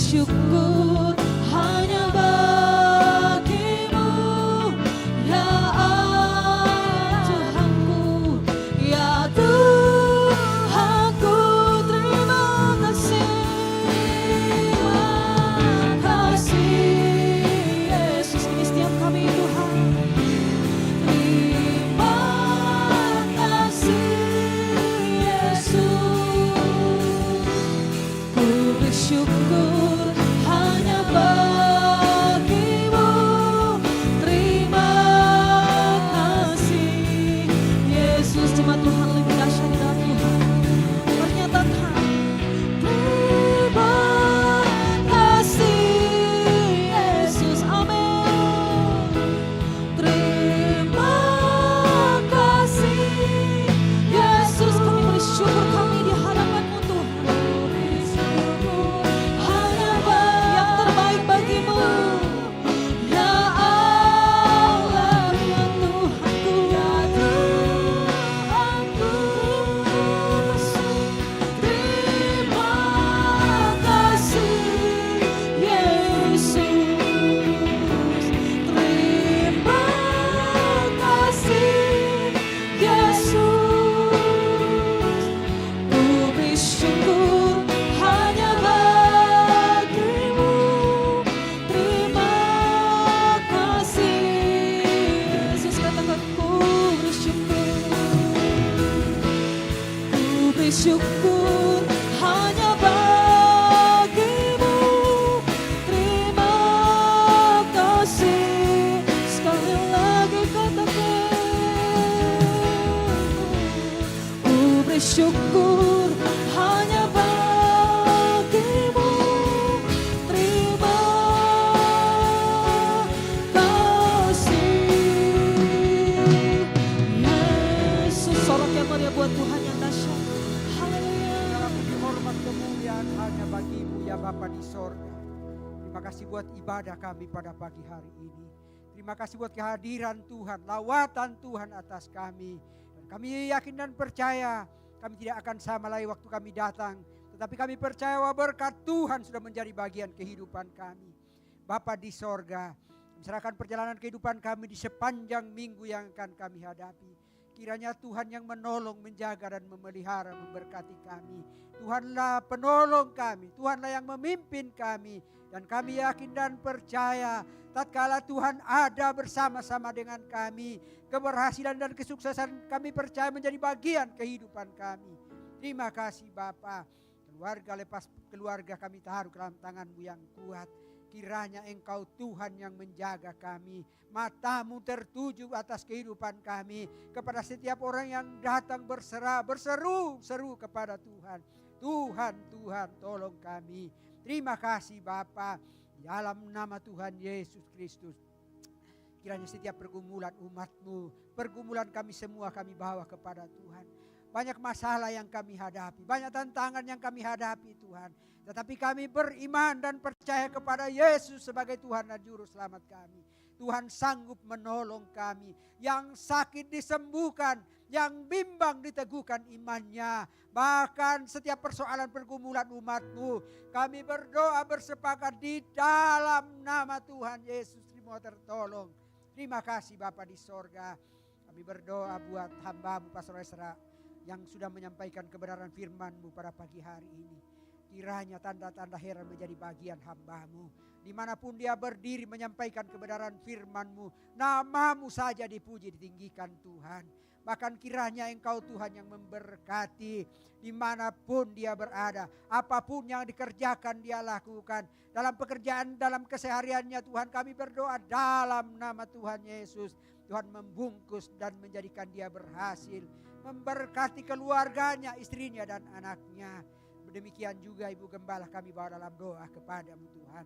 Syukur hanya bagimu, ya Allah Tuhanku, ya Tuhanku. Terima kasih, Yesus. Ini setiap kami Tuhan. Terima kasih Yesus. Ku bersyukur hanya bagimu. Terima kasih Yesus. Jemaat Tuhan lebih dahsyat di dalam Tuhan. Pernyatakan terima kasih Yesus. Amin. Terima kasih Yesus. Kami bersyukur kami di hadapan-Mu Tuhan. Hanya yang terbaik bagimu, ya Allah, ya Tuhanku, ya Tuhanku. Terima kasih Yesus. Terima kasih Yesus. Ku bersyukur hanya bagimu. Terima kasih Yesus. Katakan ku bersyukur hanya bagimu. Terima kasih. Sekali lagi katakan ku bersyukur hanya bagimu. Terima kasih Yesus. Sorak yang mulia buat Tuhan yang dahsyat. Haleluya. Segala puji hormat kemuliaan hanya bagimu ya Bapa di sorga. Terima kasih buat ibadah kami pada pagi hari ini. Terima kasih buat kehadiran Tuhan, lawatan Tuhan atas kami. Dan kami yakin dan percaya kami tidak akan sama lagi waktu kami datang. Tetapi kami percaya bahwa berkat Tuhan sudah menjadi bagian kehidupan kami. Bapa di sorga, serahkan perjalanan kehidupan kami di sepanjang minggu yang akan kami hadapi. Kiranya Tuhan yang menolong, menjaga dan memelihara, memberkati kami. Tuhanlah penolong kami, Tuhanlah yang memimpin kami. Dan kami yakin dan percaya tatkala Tuhan ada bersama-sama dengan kami, keberhasilan dan kesuksesan kami percaya menjadi bagian kehidupan kami. Terima kasih Bapa. Keluarga lepas keluarga kami taruh dalam tangan-Mu yang kuat. Kiranya Engkau Tuhan yang menjaga kami. Mata-Mu tertuju atas kehidupan kami. Kepada setiap orang yang datang berseru kepada Tuhan. Tuhan, Tuhan tolong kami. Terima kasih Bapa. Di dalam nama Tuhan Yesus Kristus. Kiranya setiap pergumulan umat-Mu, pergumulan kami semua kami bawa kepada Tuhan. Banyak masalah yang kami hadapi, banyak tantangan yang kami hadapi Tuhan. Tetapi kami beriman dan percaya kepada Yesus sebagai Tuhan dan Juru Selamat kami. Tuhan sanggup menolong kami. Yang sakit disembuhkan, yang bimbang diteguhkan imannya. Bahkan setiap persoalan pergumulan umat-Mu, kami berdoa bersepakat di dalam nama Tuhan Yesus semua tertolong. Terima kasih Bapa di sorga. Kami berdoa buat hamba-Mu Pastor Esra yang sudah menyampaikan kebenaran firman-Mu pada pagi hari ini. Kiranya tanda-tanda heran menjadi bagian hamba-Mu. Dimanapun dia berdiri menyampaikan kebenaran firman-Mu, nama-Mu saja dipuji, ditinggikan Tuhan. Bahkan kiranya Engkau Tuhan yang memberkati dimanapun dia berada. Apapun yang dikerjakan dia lakukan. Dalam pekerjaan, dalam kesehariannya Tuhan kami berdoa dalam nama Tuhan Yesus. Tuhan membungkus dan menjadikan dia berhasil. Memberkati keluarganya, istrinya dan anaknya. Demikian juga Ibu Gembala kami bawa dalam doa kepada-Mu Tuhan.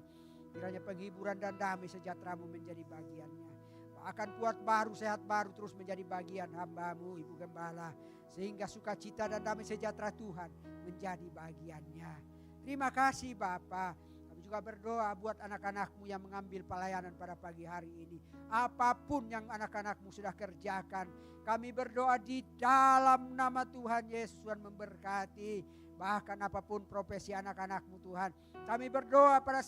Kiranya penghiburan dan damai sejahtera-Mu menjadi bagiannya. Akan kuat baru, sehat baru terus menjadi bagian hamba-Mu, Ibu Gembala. Sehingga sukacita dan damai sejahtera Tuhan menjadi bagiannya. Terima kasih Bapa. Kami juga berdoa buat anak-anak-Mu yang mengambil pelayanan pada pagi hari ini. Apapun yang anak-anak-Mu sudah kerjakan, kami berdoa di dalam nama Tuhan Yesus, Tuhan memberkati. Bahkan apapun profesi anak-anak-Mu Tuhan, kami berdoa pada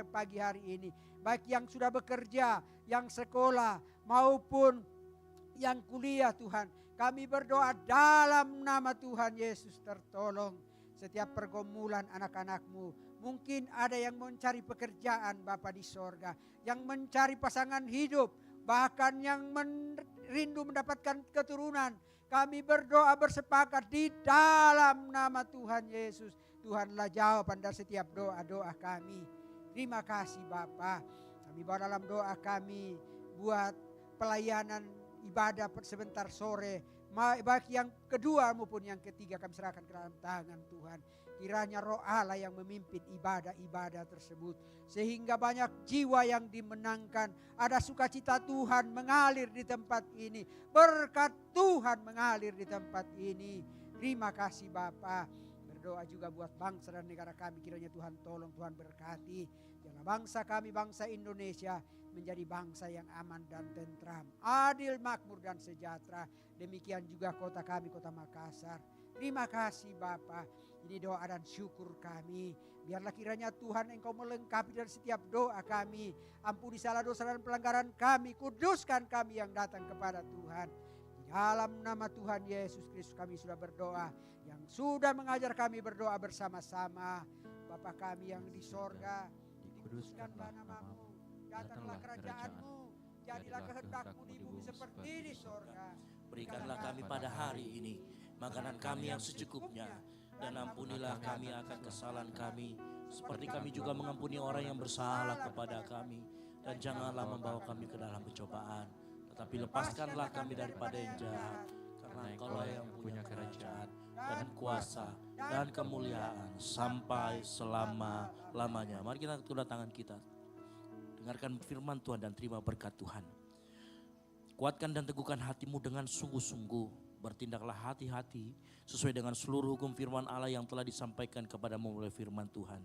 pagi hari ini, baik yang sudah bekerja, yang sekolah maupun yang kuliah Tuhan, kami berdoa dalam nama Tuhan Yesus, tertolong setiap pergumulan anak-anak-Mu. Mungkin ada yang mencari pekerjaan Bapa di sorga, yang mencari pasangan hidup, bahkan yang rindu mendapatkan keturunan. Kami berdoa bersepakat di dalam nama Tuhan Yesus. Tuhanlah jawaban dari setiap doa-doa kami. Terima kasih Bapa. Kami bawa dalam doa kami buat pelayanan ibadah sebentar sore. Baik yang kedua maupun yang ketiga kami serahkan ke dalam tangan Tuhan. Kiranya Roh Allah yang memimpin ibadah-ibadah tersebut. Sehingga banyak jiwa yang dimenangkan. Ada sukacita Tuhan mengalir di tempat ini. Berkat Tuhan mengalir di tempat ini. Terima kasih Bapa. Berdoa juga buat bangsa dan negara kami. Kiranya Tuhan tolong, Tuhan berkati. Jangan bangsa kami, bangsa Indonesia menjadi bangsa yang aman dan tentram. Adil, makmur dan sejahtera. Demikian juga kota kami, kota Makassar. Terima kasih Bapa. Ini doa dan syukur kami. Biarlah kiranya Tuhan Engkau melengkapi dari setiap doa kami. Ampuni salah dosa dan pelanggaran kami. Kuduskan kami yang datang kepada Tuhan. Di dalam nama Tuhan Yesus Kristus kami sudah berdoa. Yang sudah mengajar kami berdoa bersama-sama. Bapa kami yang di sorga, dikuduskanlah nama-Mu. Datanglah kerajaan-Mu. Jadilah kehendak-Mu di bumi seperti di sorga. Berikanlah kami pada hari ini makanan kami yang secukupnya, dan ampunilah kami akan kesalahan kami, seperti kami juga mengampuni orang yang bersalah kepada kami. Dan janganlah membawa kami ke dalam pencobaan, tetapi lepaskanlah kami daripada yang jahat. Karena Engkaulah yang punya kerajaan dan kuasa dan kemuliaan sampai selama-lamanya. Mari kita kedua tangan kita, dengarkan firman Tuhan dan terima berkat Tuhan. Kuatkan dan teguhkan hatimu dengan sungguh-sungguh. Bertindaklah hati-hati sesuai dengan seluruh hukum firman Allah yang telah disampaikan kepadamu oleh firman Tuhan.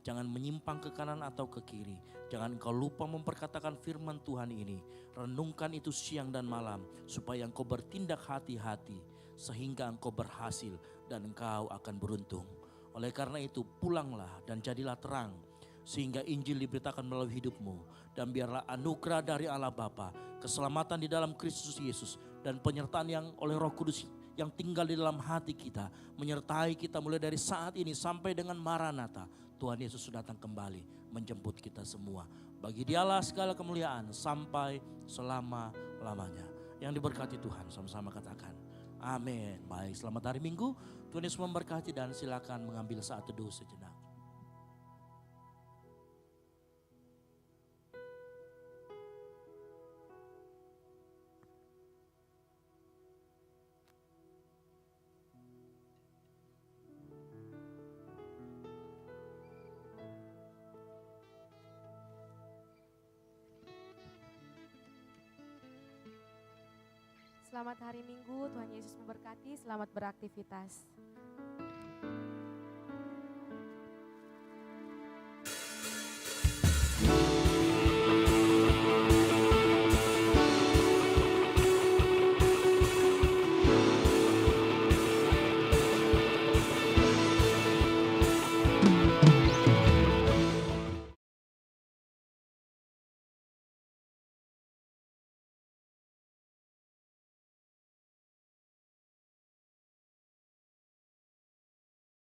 Jangan menyimpang ke kanan atau ke kiri. Jangan engkau lupa memperkatakan firman Tuhan ini. Renungkan itu siang dan malam supaya engkau bertindak hati-hati sehingga engkau berhasil dan engkau akan beruntung. Oleh karena itu pulanglah dan jadilah terang sehingga Injil diberitakan melalui hidupmu, dan biarlah anugerah dari Allah Bapa, keselamatan di dalam Kristus Yesus, dan penyertaan yang oleh Roh Kudus yang tinggal di dalam hati kita menyertai kita mulai dari saat ini sampai dengan Maranatha. Tuhan Yesus sudah datang kembali menjemput kita semua. Bagi Dialah segala kemuliaan sampai selama-lamanya. Yang diberkati Tuhan, sama-sama katakan amin. Baik, selamat hari Minggu. Tuhan Yesus memberkati, dan silakan mengambil saat teduh sejenak. Selamat hari Minggu, Tuhan Yesus memberkati, selamat beraktivitas.